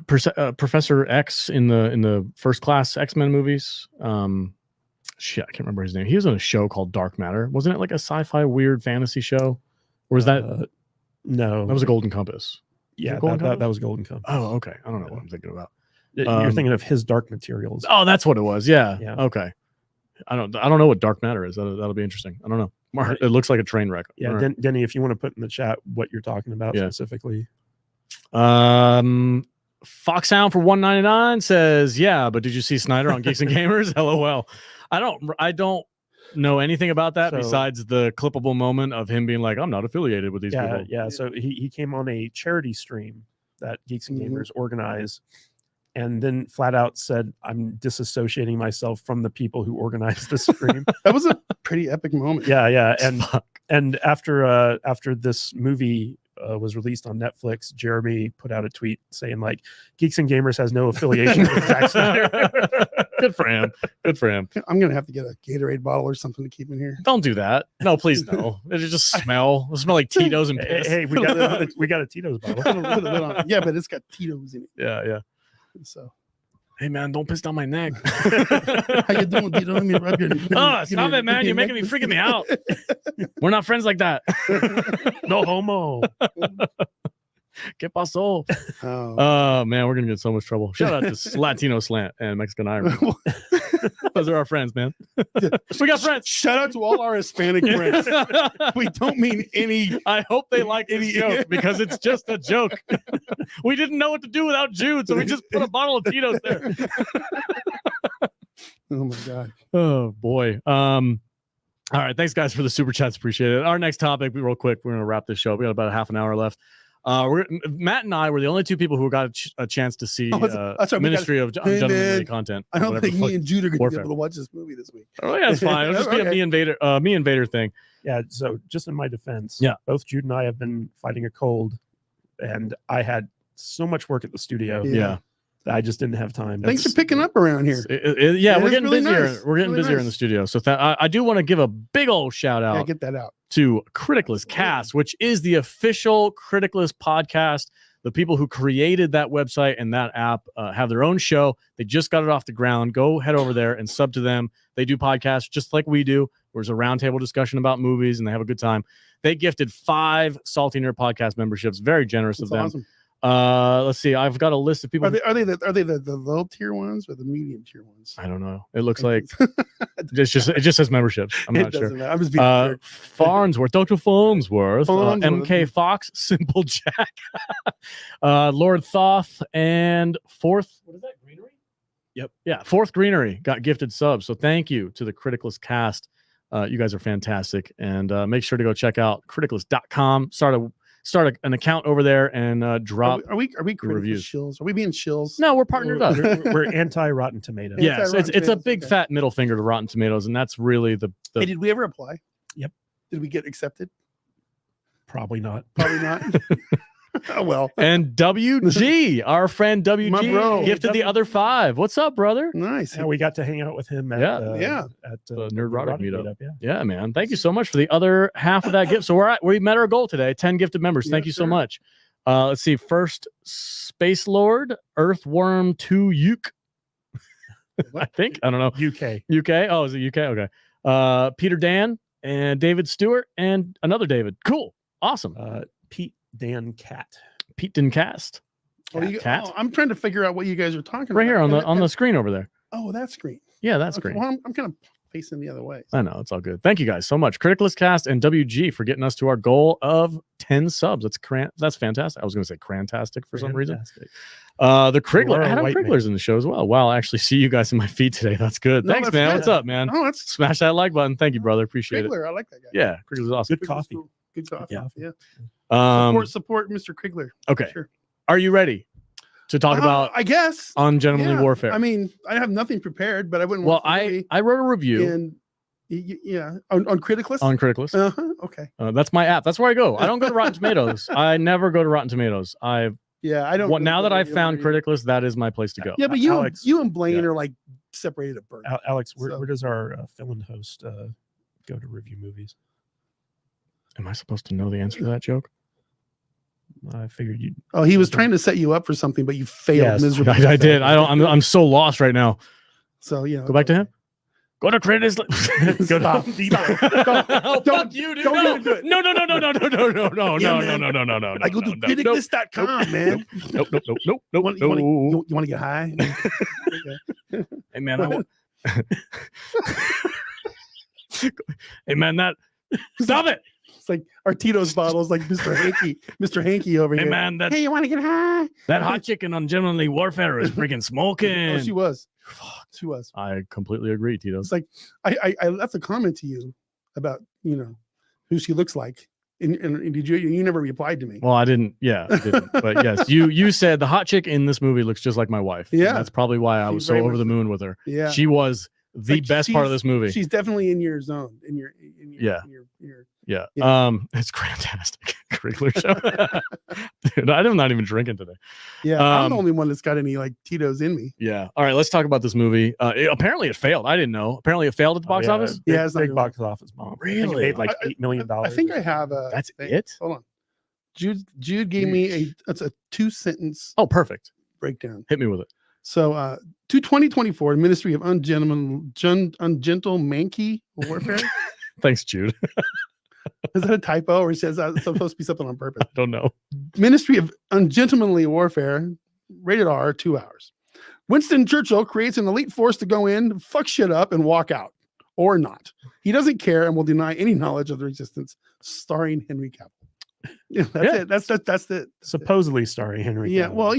Professor X in the First Class X-Men movies. Shit, I can't remember his name. He was on a show called Dark Matter. Wasn't it like a sci-fi weird fantasy show? Or was that no? That was a Golden Compass. Yeah, that was Golden Compass. Oh, okay. I don't know what I'm thinking about. You're thinking of His Dark Materials. Oh, that's what it was. Yeah. Yeah. Okay. I don't know what Dark Matter is. That'll be interesting. I don't know. Mark, it looks like a train wreck. Yeah, right. Denny, if you want to put in the chat what you're talking about specifically. Foxhound for $1.99 says, yeah, but did you see Snyder on Geeks and Gamers? LOL. I don't know anything about that besides the clippable moment of him being like, I'm not affiliated with these people. Yeah. So he came on a charity stream that Geeks and Gamers organize, and then flat out said, I'm disassociating myself from the people who organized the stream. That was a pretty epic moment. Yeah. And after this movie was released on Netflix, Jeremy put out a tweet saying like, Geeks and Gamers has no affiliation with Zack Snyder. Good for him. I'm gonna have to get a Gatorade bottle or something to keep in here. Don't do that. No, please no. It'll just smell like Tito's and piss. Hey, we got a Tito's bottle. Put a lid on it. Yeah, but it's got Tito's in it. Yeah. So, hey man, don't piss down my neck. how you doing, Tito? Let me rub your Oh, stop it, man. You're making me freaking me out. We're not friends like that. No homo. ¿Qué pasó? Oh man, we're gonna get so much trouble. Shout out to Latino Slant and Mexican Iron. Those are our friends, man. We got friends. Shout out to all our Hispanic friends. We don't mean any. I hope they like this joke because it's just a joke. We didn't know what to do without Jude, so we just put a bottle of Tito's there. Oh my God. Oh boy. All right, thanks guys for the super chats. Appreciate it. Our next topic, real quick, we're gonna wrap this show. We got about a half an hour left. Matt and I were the only two people who got a chance to see Ministry of Ungentlemanly content. I don't think me and Jude are going to be able to watch this movie this week. Oh yeah, it's fine. It'll just be a me and Vader thing. Yeah. So just in my defense, yeah, both Jude and I have been fighting a cold, and I had so much work at the studio. Yeah. I just didn't have time. Thanks for picking up around here. We're getting really busier. Nice. We're getting busier in the studio. So I do want to give a big old shout out. Yeah, get that out to Criticalist Cast, which is the official Criticalist podcast. The people who created that website and that app have their own show. They just got it off the ground. Go head over there and sub to them. They do podcasts just like we do. There's a roundtable discussion about movies, and they have a good time. They gifted 5 Salty Nerd podcast memberships. Very generous of them. Awesome. Let's see. I've got a list of people. Are they the low tier ones or the medium tier ones? I don't know. It looks like it just says memberships. I'm not sure. I'm just being Farnsworth, Dr. Farnsworth, MK Fox, Simple Jack, Lord Thoth, and Fourth. What is that? Greenery? Yep. Yeah. Fourth Greenery got gifted subs. So thank you to the Criticalist Cast. You guys are fantastic, and make sure to go check out criticalist.com. Start an account over there and drop. Are we reviews? Shills? Are we being shills? No, we're partnered up. We're anti Rotten Tomatoes. Yes, it's a big fat middle finger to Rotten Tomatoes, and that's really the. Hey, did we ever apply? Yep. Did we get accepted? Probably not. Probably not. Oh well. And WG, our friend WG, my bro, gifted the other 5. What's up, brother? Nice. Yeah, we got to hang out with him at the Nerdrotic meetup. Yeah. Yeah, man. Thank you so much for the other half of that gift. So we met our goal today. 10 gifted members. Thank you so much. Let's see. First, Space Lord, Earthworm 2 Uke. I think. I don't know. UK. Oh, is it UK? Okay. Peter Dan and David Stewart and another David. Cool. Awesome. Pete Dan Cat. Pete Dan Cast. Cat. I'm trying to figure out what you guys are talking about. Right here on the screen over there. Oh, that screen. Yeah, that screen. Well, I'm kind of facing the other way. I know, it's all good. Thank you guys so much. Criticalist Cast and WG for getting us to our goal of 10 subs. That's fantastic. I was going to say crantastic for some reason. The Criggler, Adam Criggler's in the show as well. Wow, I actually see you guys in my feed today. That's good. Thanks, man. Good. What's up, man? Oh, smash that like button. Thank you, brother. Appreciate Criggler, it. I like that guy. Yeah, Criggler's awesome. Good coffee. Good coffee. Yeah. Support Mr. Criggler. Okay. Sure. Are you ready to talk about? I guess Ungentlemanly Warfare. I mean, I have nothing prepared, but I wouldn't. Well, I wrote a review. And Yeah, on Criticlist. On Criticlist. Okay. That's my app. That's where I go. I don't go to Rotten Tomatoes. I never go to Rotten Tomatoes. I don't. Well, now that I've found Criticlist, that is my place to go. Yeah, but Alex, you and Blaine are like separated at birth. Alex, where does our fill-in host go to review movies? Am I supposed to know the answer to that joke? I figured you. Oh, he was trying to set you up for something, but you failed miserably. I did. I'm so lost right now. So go back to him. Go to Criticlist. Stop. Fuck you, dude. No. I go to criticlist.com, man. Nope. You want to get high? Hey, man. Hey, man, stop it. It's like our Tito's bottles, like Mr. Hanky over here. Hey, man, hey, you want to get high? That hot chicken on Ungentlemanly Warfare is freaking smoking. Oh, she was. She was. I completely agree, Tito. It's like I left a comment to you about who she looks like, and did you never replied to me? Well, I didn't. Yeah, I didn't. But yes, you said the hot chick in this movie looks just like my wife. Yeah, and that's probably why I was so over the moon with her. Yeah, she was the best part of this movie. She's definitely in your zone. Yeah. It's fantastic. Crickler show. Dude, I'm not even drinking today. Yeah, I'm the only one that's got any like Tito's in me. Yeah. All right, let's talk about this movie. Apparently it failed. I didn't know. Apparently it failed at the box office. Yeah, it's big box office bomb. Really? It made like $8 million. I think I have a. That's it. Hold on. Jude gave me a 2-sentence. Oh, perfect. Breakdown. Hit me with it. So, to 2024 Ministry of Ungentlemanly Warfare. Thanks, Jude. Is that a typo, or says that supposed to be something on purpose? I don't know. Ministry of Ungentlemanly Warfare, rated R, 2 hours. Winston Churchill creates an elite force to go in, fuck shit up, and walk out, or not. He doesn't care and will deny any knowledge of the resistance. Starring Henry Cavill. Yeah, that's it. That's the supposedly starring Henry Cavill. Yeah, well,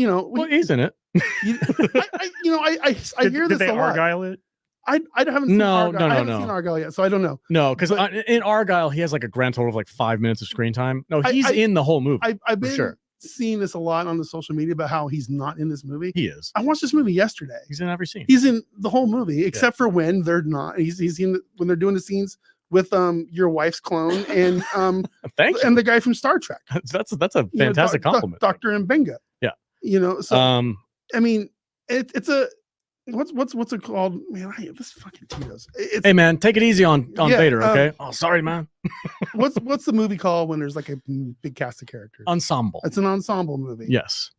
he's in it. I hear this did they a lot. Argyle it? I haven't seen Argyle. I haven't seen Argyle yet, so I don't know. No, because in Argyle he has like a grand total of like 5 minutes of screen time. No, he's in the whole movie. I've been seeing this a lot on the social media about how he's not in this movie. He is. I watched this movie yesterday. He's in every scene. He's in the whole movie except for when they're not. He's in when they're doing the scenes with your wife's clone and thank you. And the guy from Star Trek. That's a fantastic compliment. Dr. Mbenga. Yeah. So I mean it's a what's it called? Man, I hate this fucking Tito's. Hey man, take it easy on Vader, okay? Oh, sorry, man. what's the movie called when there's like a big cast of characters? Ensemble. It's an ensemble movie. Yes.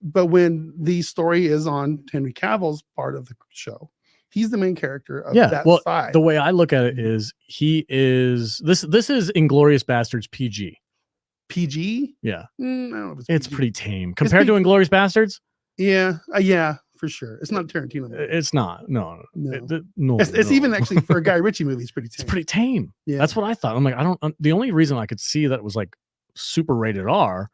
But when the story is on Henry Cavill's part of the show, he's the main character of that side. The way I look at it is this is Inglourious Bastards PG. PG? Yeah. I don't know if it's pretty tame compared to Inglourious Bastards. Yeah, for sure. It's not a Tarantino movie. It's not. No. It's even actually for a Guy Ritchie movie. It's pretty tame. It's pretty tame. Yeah. That's what I thought. I'm like, the only reason I could see that it was like super rated R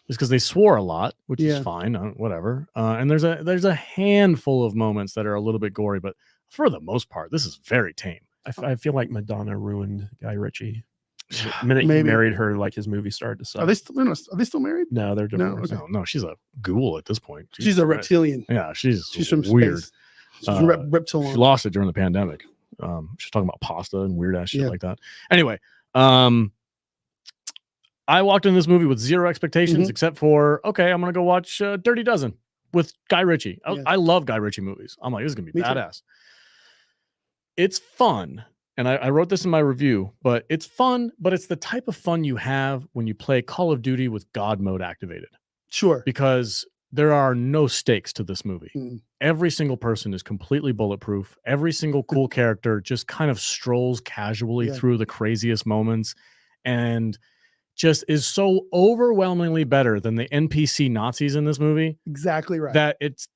is because they swore a lot, which is fine, whatever. And there's a handful of moments that are a little bit gory, but for the most part, this is very tame. I feel like Madonna ruined Guy Ritchie. The minute he married her, like his movie started to suck. Are they still married? No, they're divorced. No, she's a ghoul at this point. She's a reptilian. Yeah, she's from weird. Space. She's reptilian. She lost it during the pandemic. She's talking about pasta and weird ass shit like that. Anyway, I walked in this movie with zero expectations except for, okay, I'm gonna go watch Dirty Dozen with Guy Ritchie. I love Guy Ritchie movies. I'm like, this is gonna be badass. It's fun. And I wrote this in my review, but it's fun, but it's the type of fun you have when you play Call of Duty with God mode activated. Sure. Because there are no stakes to this movie. Every single person is completely bulletproof. Every single cool character just kind of strolls casually through the craziest moments and just is so overwhelmingly better than the NPC Nazis in this movie. Exactly right. That it's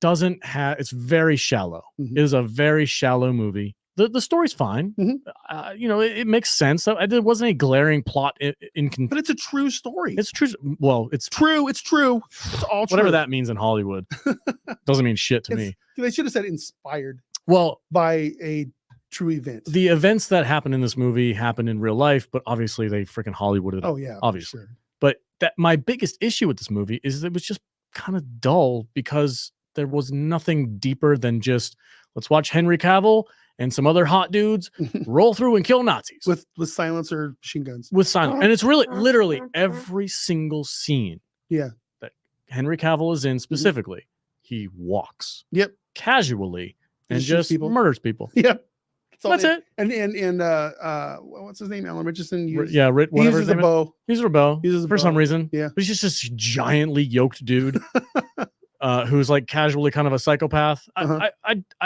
very shallow. It is a very shallow movie. The story's fine. It makes sense. So there wasn't a glaring plot but it's a true story. It's true. Well, it's true. It's true. It's all true. Whatever that means in Hollywood doesn't mean shit to me. They should have said inspired. Well, by a true event. The events that happen in this movie happen in real life, but obviously they freaking Hollywooded it. Oh yeah, obviously. Sure. But my biggest issue with this movie is it was just kind of dull because there was nothing deeper than just Let's watch Henry Cavill and some other hot dudes roll through and kill Nazis with silencer machine guns. With silence. And it's really literally every single scene that Henry Cavill is in specifically, he walks casually and just murders people. Yep. That's it. And what's his name? Alan Richardson. He uses a bow. He uses a bow. For some reason. Yeah. But he's just this giantly yoked dude who's like casually kind of a psychopath. I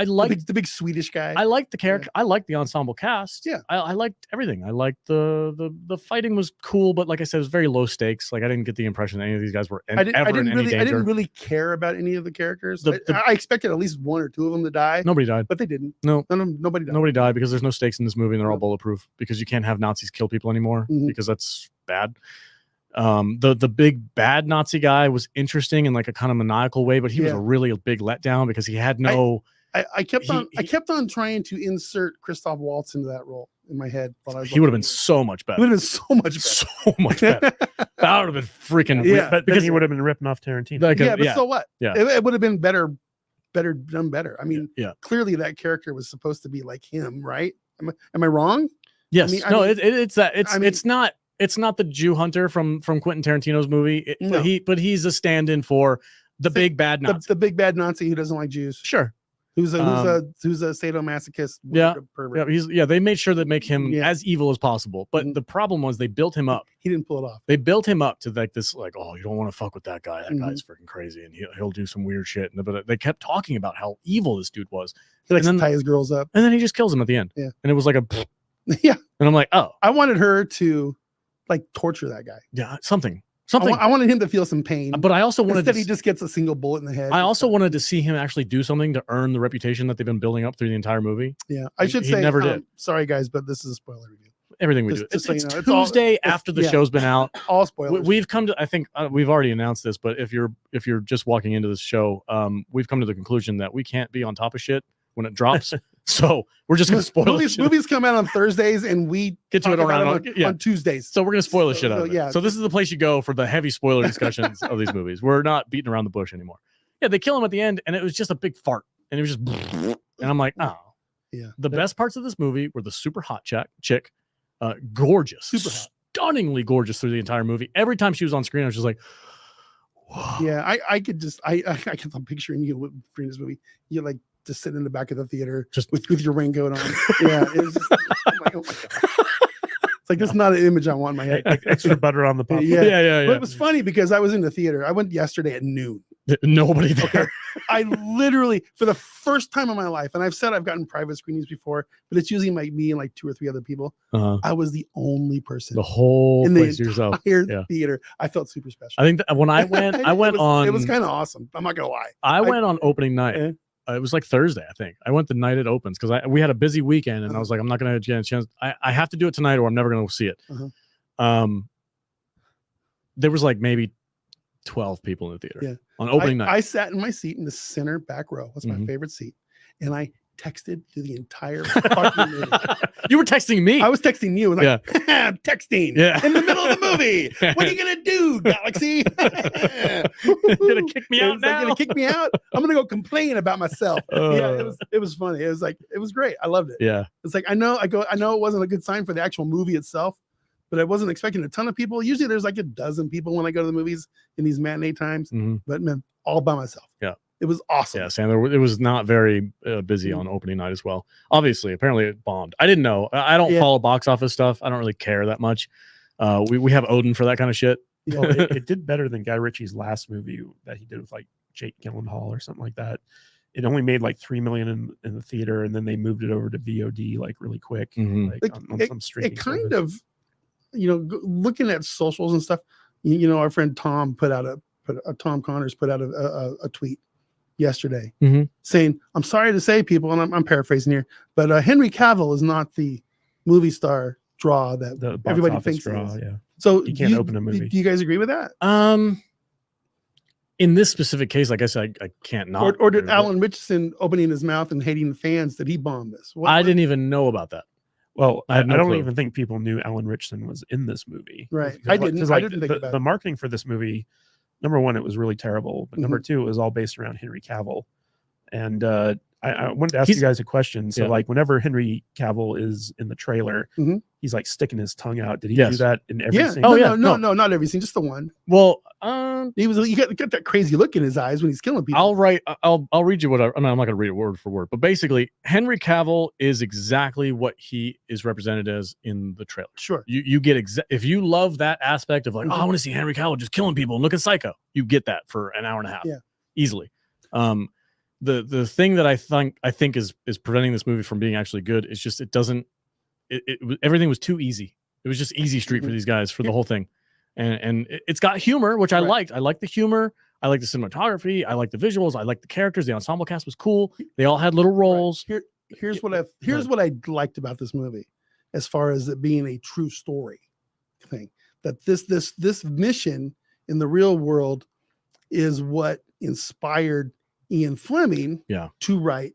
like the big Swedish guy. I like the character. I like the ensemble cast. Yeah. I liked everything. I liked the fighting was cool, but like I said, it was very low stakes. Like I didn't get the impression that any of these guys were ever in any danger. I didn't really care about any of the characters. I expected at least one or two of them to die. Nobody died. But they didn't. Nobody died. Nobody died because there's no stakes in this movie and they're all bulletproof because you can't have Nazis kill people anymore because that's bad. The big bad Nazi guy was interesting in like a kind of maniacal way, but he was a really big letdown because he had no. I kept on trying to insert Christoph Waltz into that role in my head. He would have been so much better. Would have been so much better. So much better. That would have been freaking. But because he would have been ripping off Tarantino. But so what? Yeah, it would have been done better. I mean, clearly that character was supposed to be like him, right? Am I wrong? Yes. It's that. It's not the Jew hunter from Quentin Tarantino's movie. But he's a stand-in for the big bad Nazi. The big bad Nazi who doesn't like Jews. Sure. Who's a sadomasochist. Pervert. They made sure to make him as evil as possible. But the problem was they built him up. He didn't pull it off. They built him up to like this, like, oh, you don't want to fuck with that guy. That guy's freaking crazy, and he'll do some weird shit. But they kept talking about how evil this dude was. He likes to tie his girls up, and then he just kills him at the end. Yeah, and it was like a yeah. And I'm like, oh, I wanted her to like torture that guy. Yeah, something. I wanted him to feel some pain, but I also wanted instead he just gets a single bullet in the head. I also wanted to see him actually do something to earn the reputation that they've been building up through the entire movie. Yeah, I should say, never did. Sorry guys, but this is a spoiler review. Everything we do. It's Tuesday after the show's been out. All spoilers. We've come to. I think we've already announced this, but if you're just walking into this show, we've come to the conclusion that we can't be on top of shit when it drops. So we're just gonna spoil movies come out on Thursdays and we get to it on Tuesdays. So we're gonna spoil the shit out of it. Yeah. So this is the place you go for the heavy spoiler discussions of these movies. We're not beating around the bush anymore. Yeah, they kill him at the end, and it was just a big fart, and it was just, and I'm like, oh, yeah. The best parts of this movie were the super hot chick, gorgeous, super hot, stunningly gorgeous through the entire movie. Every time she was on screen, I was just like, whoa. Yeah, I could just I kept picturing you during this movie. You like. Just sit in the back of the theater just with your raincoat on. Yeah, it was just, oh my God. It's like that's not an image I want in my head. Like extra butter on the popcorn. Yeah. But it was funny because I was in the theater. I went yesterday at noon. Nobody there. Okay. I literally, for the first time in my life, and I've said I've gotten private screenings before, but it's usually like me and like 2 or 3 other people. I was the only person. The whole in place the entire theater. I felt super special. I think that when I went, it was kind of awesome. I'm not gonna lie. I went on opening night. It was like Thursday, I think. I went the night it opens because we had a busy weekend, and I was like, I'm not going to get a chance. I have to do it tonight, or I'm never going to see it. There was like maybe 12 people in the theater on opening night. I sat in my seat in the center back row. That's my favorite seat, and I texted to the entire fucking movie. You were texting me. I was texting you. Like, texting in the middle of the movie. What are you gonna do, Galaxy? You're gonna kick me out now? Like, gonna kick me out? I'm gonna go complain about myself. It was funny. It was like it was great. I loved it. Yeah. It's like I know it wasn't a good sign for the actual movie itself, but I wasn't expecting a ton of people. Usually there's like a dozen people when I go to the movies in these matinee times. But man, all by myself. Yeah. It was awesome. Yeah, Sam, it was not very busy on opening night as well. Obviously, apparently it bombed. I didn't know. I don't follow box office stuff. I don't really care that much. We have Odin for that kind of shit. Well, it did better than Guy Ritchie's last movie that he did with like Jake Gyllenhaal or something like that. It only made like $3 million in the theater, and then they moved it over to VOD like really quick, like on some streaming. It kind of, looking at socials and stuff. Our friend Tom Tom Connors put out a tweet yesterday saying, I'm sorry to say, people, and I'm paraphrasing here, but Henry Cavill is not the movie star draw that everybody thinks he is. Yeah. So you can't open a movie. Do you guys agree with that? In this specific case, I guess I can't not. Or did Alan Richardson opening his mouth and hating the fans, did he bomb this? I didn't even know about that. Well, I don't even think people knew Alan Richardson was in this movie. Right. I didn't think about the marketing for this movie. Number one, it was really terrible. But number two, it was all based around Henry Cavill. And I I wanted to ask you guys a question. So, like, whenever Henry Cavill is in the trailer, he's like sticking his tongue out. Did he do that in every scene? No, not every scene, just the one. Well, you got that crazy look in his eyes when he's killing people. I'll read you what I'm not going to read it word for word, but basically, Henry Cavill is exactly what he is represented as in the trailer. Sure, you get if you love that aspect of like, oh, I want to see Henry Cavill just killing people and looking psycho. You get that for an hour and a half, easily. The thing that I think is preventing this movie from being actually good is just everything was too easy. It was just easy street for these guys for the whole thing, and it's got humor, which I liked. I liked the humor. I liked the cinematography. I liked the visuals. I liked the characters. The ensemble cast was cool. They all had little roles. Here's what I liked about this movie, as far as it being a true story thing. That this mission in the real world is what inspired Ian Fleming to write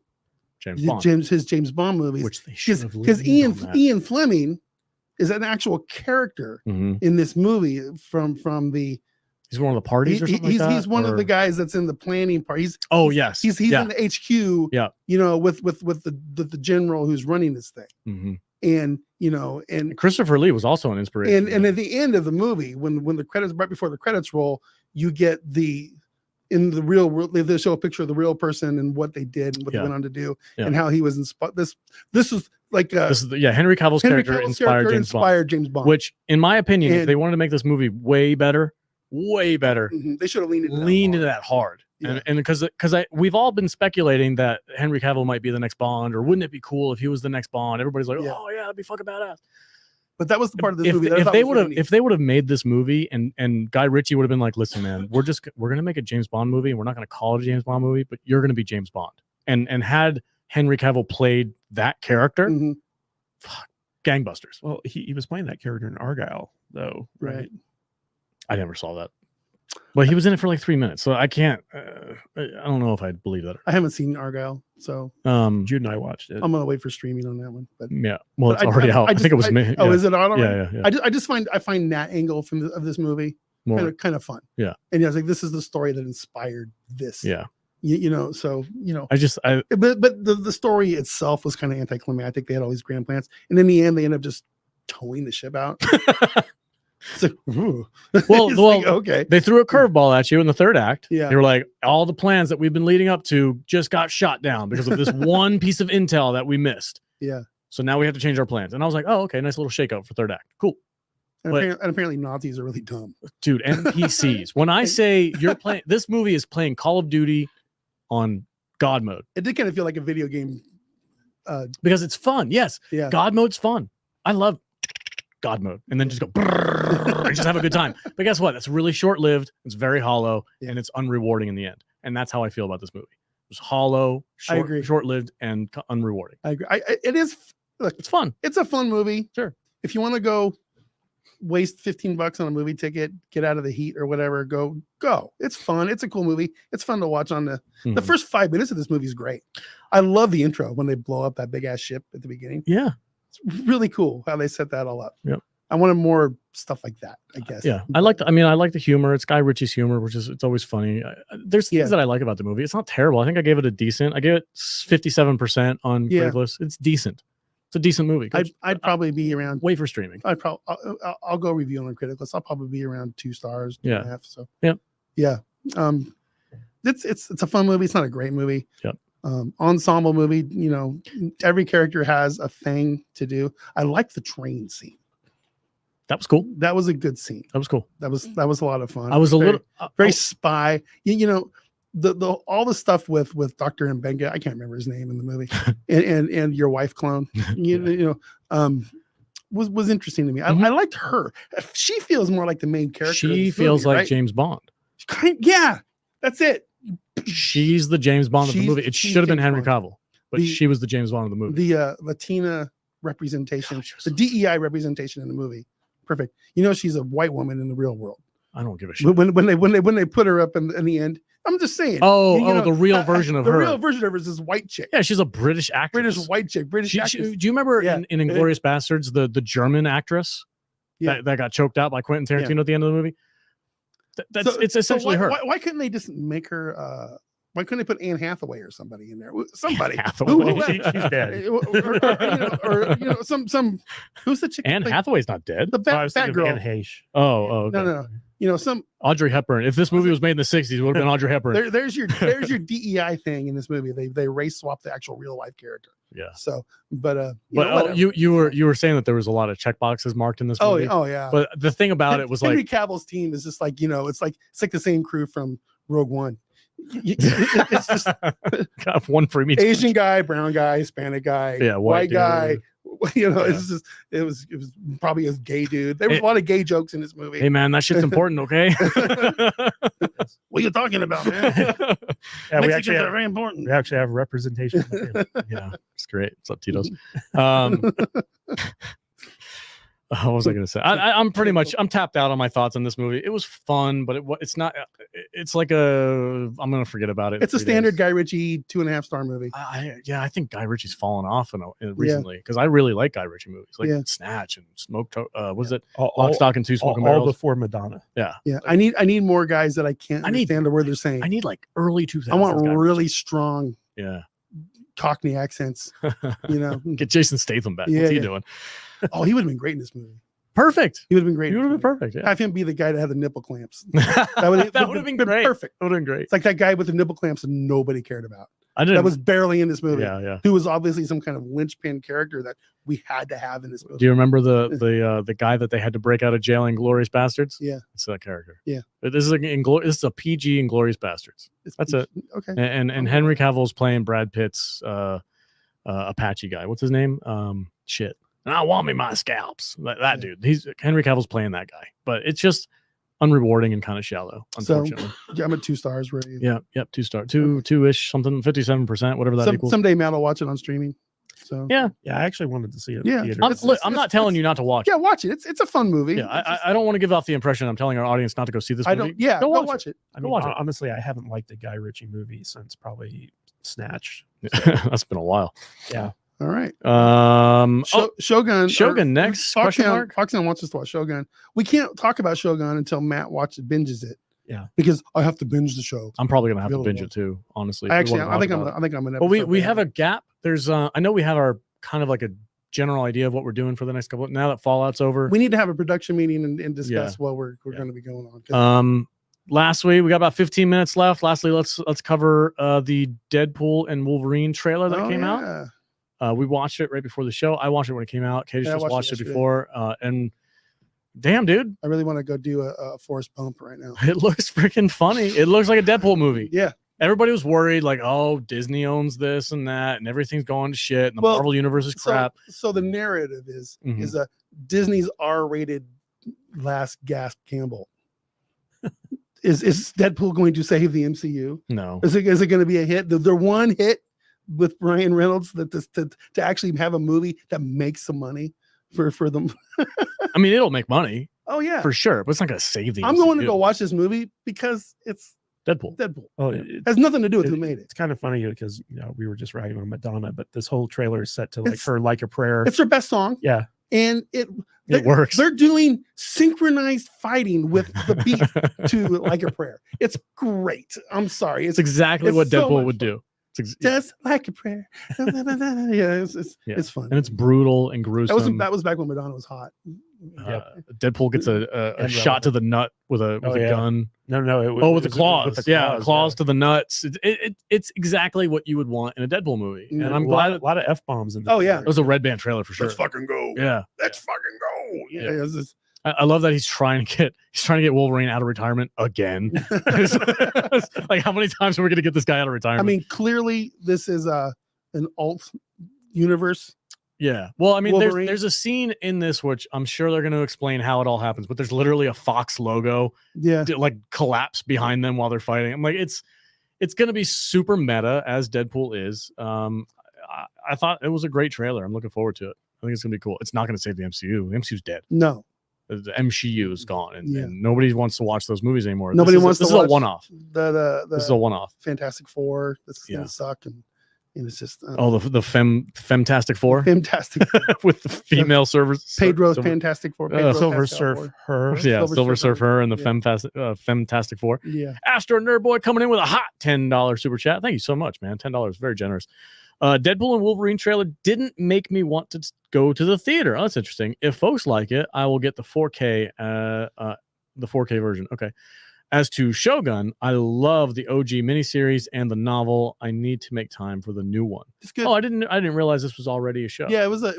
his James Bond movies, which they should have, because Ian Fleming is an actual character in this movie from the he's one of the parties or something like that, he's one of the guys that's in the planning part. He's in the HQ with the general who's running this thing. And Christopher Lee was also an inspiration. And at the end of the movie, when the credits, right before the credits roll, you get in the real world, they show a picture of the real person and what they did and what they went on to do and how he was inspired. This is like Henry Cavill's character inspired James Bond. Which, in my opinion, if they wanted to make this movie way better, they should have leaned into that hard. And because we've all been speculating that Henry Cavill might be the next Bond, or wouldn't it be cool if he was the next Bond? Everybody's like, oh yeah, that'd be fucking badass. But that was the part of this movie. If they would have made this movie and Guy Ritchie would have been like, listen, man, we're gonna make a James Bond movie and we're not gonna call it a James Bond movie, but you're gonna be James Bond. And had Henry Cavill played that character, fuck, gangbusters. Well, he was playing that character in Argyle, though, right? I never saw that. Well, he was in it for like 3 minutes, so I can't. I don't know if I believe that. I haven't seen Argyle, so Jude and I watched it. I'm gonna wait for streaming on that one. But well, it's already out. I think it was me. Oh, is it out already? Yeah. I just find that angle of this movie kind of fun. Yeah, and I was like, this is the story that inspired this. Yeah, so but the story itself was kind of anticlimactic. They had all these grand plans, and in the end, they end up just towing the ship out. So, okay. They threw a curveball at you in the third act. Yeah, they were like, all the plans that we've been leading up to just got shot down because of this one piece of intel that we missed. Yeah. So now we have to change our plans. And I was like, oh, okay, nice little shakeout for third act. Cool. And apparently Nazis are really dumb. Dude, NPCs. When I say this movie is playing Call of Duty on God mode. It did kind of feel like a video game. Because it's fun. Yes. Yeah. God mode's fun. I love God mode, and then just go and just have a good time. But guess what? That's really short-lived. It's very hollow, and it's unrewarding in the end. And that's how I feel about this movie. It's hollow, short-lived, and unrewarding. I agree. It is. Look, it's fun. It's a fun movie. Sure. If you want to go waste $15 on a movie ticket, get out of the heat or whatever, go. It's fun. It's a cool movie. It's fun to watch on the first 5 minutes of this movie is great. I love the intro when they blow up that big ass ship at the beginning. Yeah. It's really cool how they set that all up. Yep. I wanted more stuff like that, I guess. Yeah. I like the humor. It's Guy Ritchie's humor, it's always funny. There's things that I like about the movie. It's not terrible. I think I gave it I gave it 57% on Craigslist. It's decent. It's a decent movie. I'd probably be around. Wait for streaming. I'll go review on Criticalist. I'll probably be around 2 stars, 2.5. So yeah. It's a fun movie. It's not a great movie. Yep. Ensemble movie. Every character has a thing to do. I like the train scene. That was cool. That was a good scene. That was cool. That was a lot of fun. I was very spy. The all the stuff with Dr. Mbenga, I can't remember his name in the movie, and your wife clone, was interesting to me. I liked her. She feels more like the main character. She feels like James Bond. That's it. She's the James Bond of the movie. It should have been Henry Cavill, but she was the James Bond of the movie. The Latina representation, the DEI representation in the movie, perfect. She's a white woman in the real world. I don't give a shit. When they put her up in the end, I'm just saying. The real version of her. The real version of her is this white chick. Yeah, she's a British actress. British white chick. British actress. Do you remember in Inglourious Bastards the German actress that got choked out by Quentin Tarantino at the end of the movie? It's essentially her. Why couldn't they just make her Why couldn't they put Anne Hathaway or somebody in there? Somebody. Hathaway. She's dead. Or some who's the chick? Anne Hathaway's not dead. The I was fat thinking of girl. Anne Heche. Oh, okay. No. Some Audrey Hepburn. If this movie was made in the 60s, it would have been Audrey Hepburn. there's your DEI thing in this movie. They race swap the actual real life character. Yeah. So, but you were saying that there was a lot of check boxes marked in this movie. Oh yeah. But the thing about it was Henry like Cavill's team is just like it's like the same crew from Rogue One. It's just got one for me. Asian guy, brown guy, Hispanic guy, white guy. It's just it was probably a gay dude. There was a lot of gay jokes in this movie. Hey man, that shit's important, okay? What are you talking about, man? Yeah, we Mexicans are very important. We actually have representation. Yeah, it's great. What's up, Tito's? What was I going to say? I'm pretty much tapped out on my thoughts on this movie. It was fun, but it's not. It's like I'm going to forget about it. It's a standard Guy Ritchie 2.5-star movie. I think Guy Ritchie's fallen off recently because I really like Guy Ritchie movies, like Snatch and was it Lock, Stock, and Two Smoking Barrels? All before Madonna. Yeah. I need more guys that I can't understand the word they're saying. I need like early 2000s. I want really strong. Yeah. Cockney accents. Get Jason Statham back. What's he doing? Oh, he would have been great in this movie. Perfect. He would have been great. He would have been perfect. Yeah. Have him be the guy that had the nipple clamps. That would have been great. Perfect. That would have been great. It's like that guy with the nipple clamps that nobody cared about. That was barely in this movie. Yeah. Who was obviously some kind of linchpin character that we had to have in this movie. Do you remember the guy that they had to break out of jail in Glorious Bastards? Yeah, it's that character. Yeah, this is a PG in Glorious Bastards. That's it. Okay. And Henry Cavill's playing Brad Pitt's Apache guy. What's his name? Shit. I want me my scalps. That dude. Henry Cavill's playing that guy, but it's just unrewarding and kind of shallow, unfortunately. So, I'm at 2 stars. Where Yep, 2 star, two-ish, something, 57%, whatever that equals. Someday Matt will watch it on streaming. So yeah, I actually wanted to see it. Yeah, I'm not telling you not to watch. Yeah, watch it. It's a fun movie. Yeah, I don't want to give off the impression I'm telling our audience not to go see this movie. Go watch it. I mean, honestly, I haven't liked a Guy Ritchie movie since probably Snatch. So. That's been a while. Yeah. All right. Shogun. Shogun next. Foxhound wants us to watch Shogun. We can't talk about Shogun until Matt binges it. Yeah. Because I have to binge the show. I'm probably gonna have to binge it too. Honestly. I think I'm gonna. Well, we have a gap. There's I know we have our kind of like a general idea of what we're doing for the next couple. Now that Fallout's over, we need to have a production meeting and discuss what we're going to be going on. Lastly, we got about 15 minutes left. Lastly, let's cover the Deadpool and Wolverine trailer that came out. We watched it right before the show. I watched it when it came out. Katie just watched it before. And damn, dude. I really want to go do a Forrest Bump right now. It looks freaking funny. It looks like a Deadpool movie. Yeah. Everybody was worried, like, oh, Disney owns this and that, and everything's going to shit, and the Marvel universe is crap. So the narrative is Disney's R-rated Last Gasp Campbell. Is Deadpool going to save the MCU? No. Is it going to be a hit? The one hit with Ryan Reynolds to actually have a movie that makes some money for them. I mean, it'll make money. Oh yeah, for sure. But it's not going to save the. I'm going to go watch this movie because it's Deadpool. Oh, it has nothing to do with who made it. It's kind of funny because we were just ragging on Madonna, but this whole trailer is set to her "Like a Prayer." It's her best song. Yeah, and it works. They're doing synchronized fighting with the beat to "Like a Prayer." It's great. I'm sorry. It's exactly what Deadpool would do. Just like a prayer. It's fun. And it's brutal and gruesome. That was back when Madonna was hot. Deadpool gets a shot to the nut with a gun. No. With the claws. Claws to the nuts. It's exactly what you would want in a Deadpool movie. And I'm glad a lot of F-bombs in there. Oh yeah. It was a Red Band trailer for sure. Let's fucking go. Yeah. Let's fucking go. Yeah. I love that he's trying to get Wolverine out of retirement again. Like, how many times are we going to get this guy out of retirement? I mean, clearly this is an alt universe. Yeah. Well, I mean, there's a scene in this which I'm sure they're going to explain how it all happens, but there's literally a Fox logo, like collapse behind them while they're fighting. I'm like, it's going to be super meta as Deadpool is. I thought it was a great trailer. I'm looking forward to it. I think it's going to be cool. It's not going to save the MCU. The MCU's dead. No. The MCU is gone, and nobody wants to watch those movies anymore. Nobody wants to watch. This is a one-off. This is a one-off. Fantastic Four. This is gonna suck, and And it's just the Femtastic Four, fantastic. with the female servers. Pedro's Fantastic Four, Pedro Silver Pascal Surf Four. her. Yeah, Silver Surf her and the yeah. Femtastic Four. Yeah, Astro Nerd Boy coming in with a hot $10 super chat. Thank you so much, man. $10, very generous. Deadpool and Wolverine trailer didn't make me want to go to the theater. Oh, that's interesting. If folks like it, I will get the 4K, the 4K version. Okay. As to Shogun, I love the OG miniseries and the novel. I need to make time for the new one. it's good. Oh, I didn't realize this was already a show. Yeah, it was a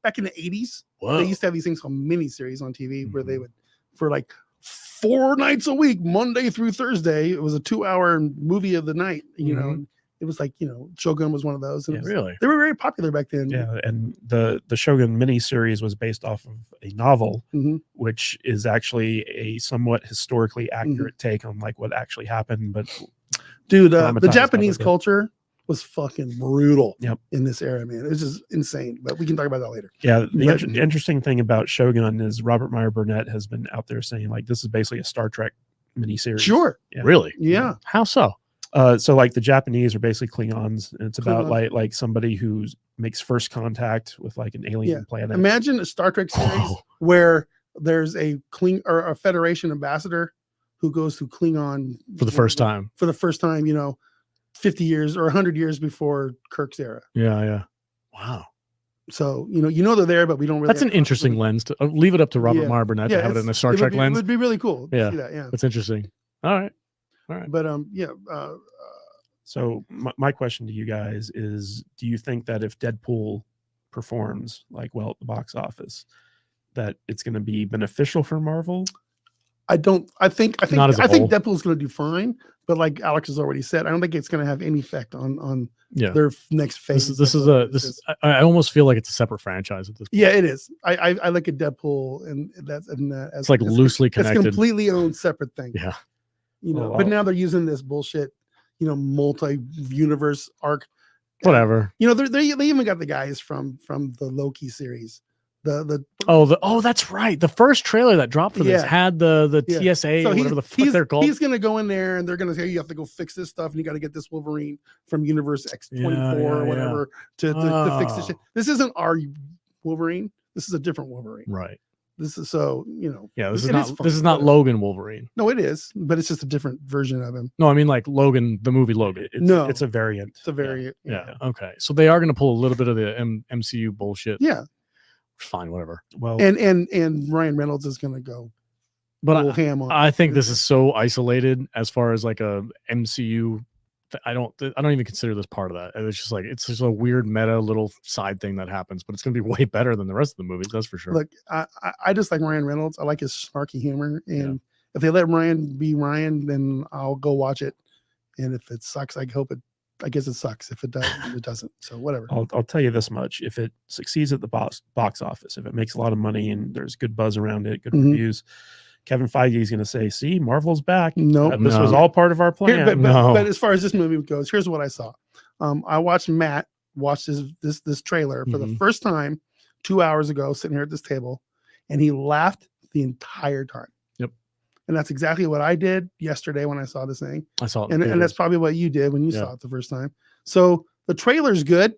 back in the 80s. Whoa. They used to have these things called miniseries on TV where they would, for like 4 nights a week, Monday through Thursday, it was a 2-hour movie of the night. You know, and it was like, Shogun was one of those. And Really? they were very popular back then. Yeah, and the Shogun miniseries was based off of a novel, which is actually a somewhat historically accurate take on like what actually happened. But dude, the dramatized Japanese how they did. culture was fucking brutal. Yep. In this era, man, it's just insane. But we can talk about that later. Yeah, the But- interesting thing about Shogun is Robert Meyer Burnett has been out there saying like this is basically a Star Trek miniseries. Sure. Yeah. Really? Yeah. How so? So like the Japanese are basically Klingons, and it's about Klingons. like somebody who makes first contact with like an alien planet. Imagine a Star Trek series Oh. where there's a a Federation ambassador who goes to Klingon For the first time. For the first time, 50 years or 100 years before Kirk's era. Yeah. Wow. So they're there, but we don't really. That's have an interesting lens. To leave it up to Robert Yeah. Meyer Burnett to have it in a Star Trek It lens. would be really cool. To Yeah. see that, yeah. That's interesting. All right. But So my question to you guys is, do you think that if Deadpool performs like well at the box office, that it's going to be beneficial for Marvel? I think Not as a whole. Deadpool's going to do fine, but like Alex has already said, I don't think it's going to have any effect on their next phase. I almost feel like it's a separate franchise at this point. Yeah, it is. I look at Deadpool and that as It's like loosely It's connected. completely own separate thing. Yeah. But now they're using this bullshit, multi-universe arc. Whatever. They even got the guys from the Loki series. That's right. The first trailer that dropped for this Yeah. had the Yeah. TSA, So or whatever the fuck they're called. He's gonna go in there and they're gonna say you have to go fix this stuff and you got to get this Wolverine from Universe X24 or whatever to fix this shit. This isn't our Wolverine. This is a different Wolverine. Right. This is so Yeah, this it is not Logan Wolverine. No, it is, but it's just a different version of him. No, I mean like Logan, the movie Logan. It's a variant. It's a very Yeah. Okay. So they are going to pull a little bit of the MCU bullshit. yeah. Fine, whatever. Well, And Ryan Reynolds is gonna go full But ham on. I think this is so isolated as far as like a MCU. I don't even consider this part of that. It's just a weird meta little side thing that happens, but it's going to be way better than the rest of the movies. That's for sure. Look, I just like Ryan Reynolds. I like his snarky humor, and if they let Ryan be Ryan, then I'll go watch it. And if it sucks, I guess it sucks. If it does, it doesn't. So whatever. I'll tell you this much: if it succeeds at the box office, if it makes a lot of money and there's good buzz around it, good reviews, Kevin Feige is going to say, "See, Marvel's back. Nope. This was all part of our plan." But as far as this movie goes, here's what I saw. I watched Matt watch this trailer for the first time 2 hours ago, sitting here at this table, and he laughed the entire time. Yep. And that's exactly what I did yesterday when I saw this thing. I saw it. And that's probably what you did when you saw it the first time. So the trailer's good.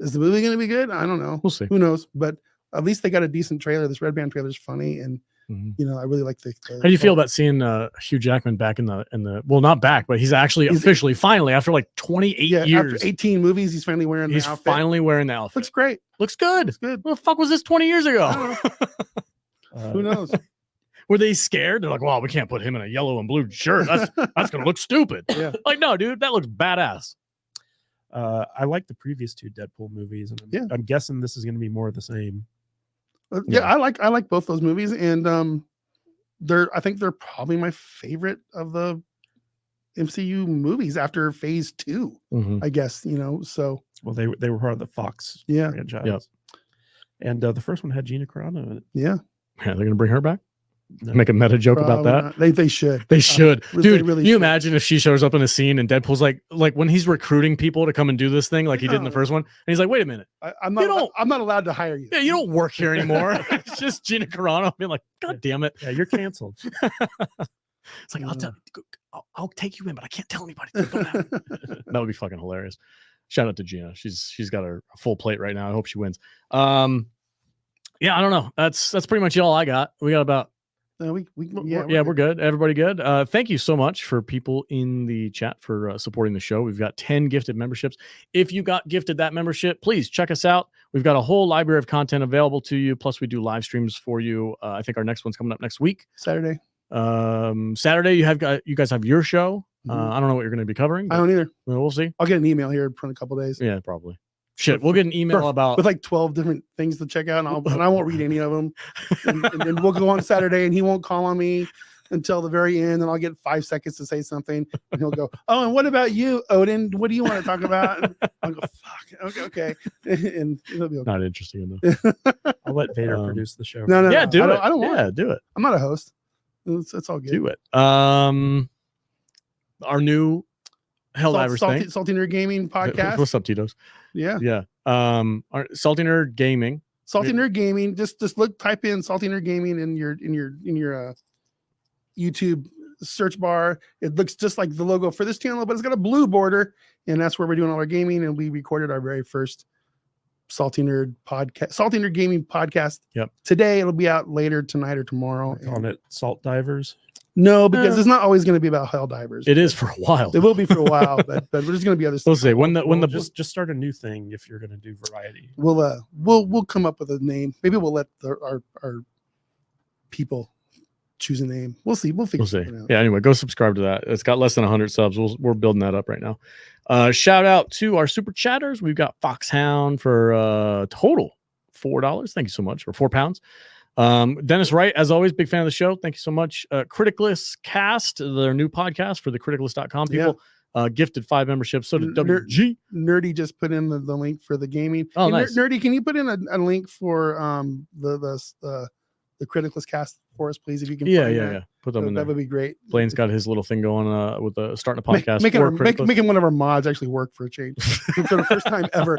Is the movie going to be good? I don't know. We'll see. Who knows? But at least they got a decent trailer. This Red Band trailer is funny, and I really like the. How do you feel about seeing Hugh Jackman back in the well, not back, but he's officially finally after like 28 years, after 18 movies, he's finally wearing the outfit. Finally wearing the outfit. Looks great. Looks good. Looks good. What the fuck was this 20 years ago? Who knows? Were they scared? They're like, well, we can't put him in a yellow and blue shirt. That's gonna look stupid. Yeah. Like, no, dude, that looks badass. I like the previous two Deadpool movies, and I'm guessing this is going to be more of the same. I like both those movies, and I think they're probably my favorite of the MCU movies after Phase 2. I guess So well, they were part of the Fox franchise. Yep. And the first one had Gina Carano in it. Yeah, they're gonna bring her back. No. Make a meta joke about that. Not. They should. They should. They Dude, really can you should. imagine if she shows up in a scene and Deadpool's like when he's recruiting people to come and do this thing like he did in the first one, and he's like, wait a minute. I'm not allowed to hire you. Yeah, you don't work here anymore. It's just Gina Carano being like, God damn it. Yeah, you're canceled. It's like, I'll take you in, but I can't tell anybody. That would be fucking hilarious. Shout out to Gina. She's got a full plate right now. I hope she wins. Yeah, I don't know. That's pretty much all I got. We got about we're good. Everybody good. Thank you so much for people in the chat for supporting the show. We've got 10 gifted memberships. If you got gifted that membership, please check us out. We've got a whole library of content available to you. Plus, we do live streams for you. I think our next one's coming up next week. Saturday, you guys have your show. I don't know what you're going to be covering. I don't either. We'll see. I'll get an email here in a couple of days. Yeah, probably. Shit, we'll get an email with like 12 different things to check out, and I won't read any of them. And then we'll go on Saturday, and he won't call on me until the very end, and I'll get 5 seconds to say something, and he'll go, "Oh, and what about you, Odin? What do you want to talk about?" And I'll go, "Fuck, okay." And it'll be okay. Not interesting enough. I'll let Vader produce the show. No, yeah, do it. I don't want it. Do it. I'm not a host. It's all good. Do it. Our new Helldivers thing. Salty Nerd Gaming podcast. What's up, Tito's? Yeah. Our Salty Nerd Gaming. Salty Nerd Gaming. Just type in Salty Nerd Gaming in your YouTube search bar. It looks just like the logo for this channel, but it's got a blue border, and that's where we're doing all our gaming. And we recorded our very first Salty Nerd Gaming podcast. Yep. Today it'll be out later tonight or tomorrow. On it, Salt Divers. No, because it's not always going to be about Helldivers. It is for a while. It will be for a while, but there's going to be other stuff. We'll say when the just start a new thing if you're going to do variety. We'll come up with a name. Maybe we'll let our people choose a name. We'll see. We'll figure it out. Yeah. Anyway, go subscribe to that. It's got less than 100 subs. We're building that up right now. Shout out to our super chatters. We've got Foxhound for total $4. Thank you so much. For £4. Dennis Wright, as always, big fan of the show. Thank you so much. Criticalist Cast, their new podcast for the criticalist.com people, gifted 5 memberships. So did WG. Nerdy just put in the link for the gaming. Oh, hey, nice. Nerdy, can you put in a link for the Criticalist Cast for us, please, if you can? Yeah. Put them in there. That would be great. Blaine's got his little thing going with starting a podcast. Making one of our mods actually work for a change for the first time ever.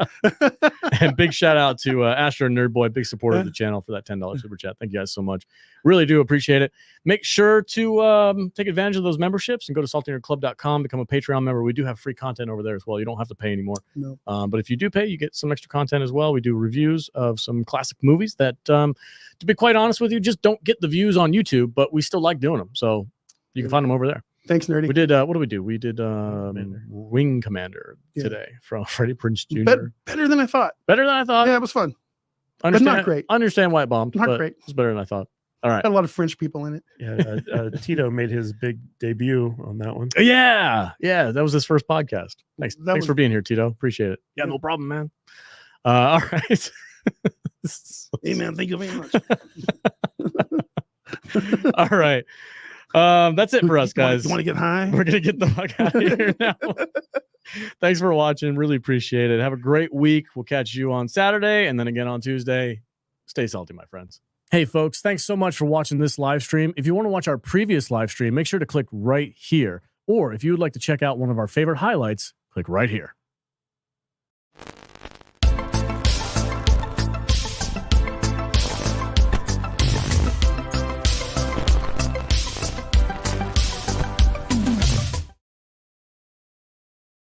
And big shout out to Astro Nerd Boy, big supporter of the channel, for that $10 super chat. Thank you guys so much. Really do appreciate it. Make sure to take advantage of those memberships and go to saltynerdclub.com, become a Patreon member. We do have free content over there as well. You don't have to pay anymore. No. But if you do pay, you get some extra content as well. We do reviews of some classic movies that, to be quite honest with you, just don't get the views on YouTube, but we still like doing them. So you can find them over there. Thanks, Nerdy. We did, what did we do? We did Wing Commander today from Freddie Prinze Jr. Better than I thought. Better than I thought. Yeah, it was fun. But not great. Understand why it bombed. Not great. It's better than I thought. All right. Had a lot of French people in it. Yeah, Tito made his big debut on that one. Yeah, that was his first podcast. Thanks for being here, Tito. Appreciate it. Yeah, no problem, man. All right. Hey, man, thank you very much. All right. That's it for us, guys. You want to get high? We're gonna get the fuck out of here now. Thanks for watching. Really appreciate it. Have a great week. We'll catch you on Saturday and then again on Tuesday. Stay salty, my friends. Hey, folks, thanks so much for watching this live stream. If you want to watch our previous live stream, make sure to click right here. Or if you would like to check out one of our favorite highlights, click right here.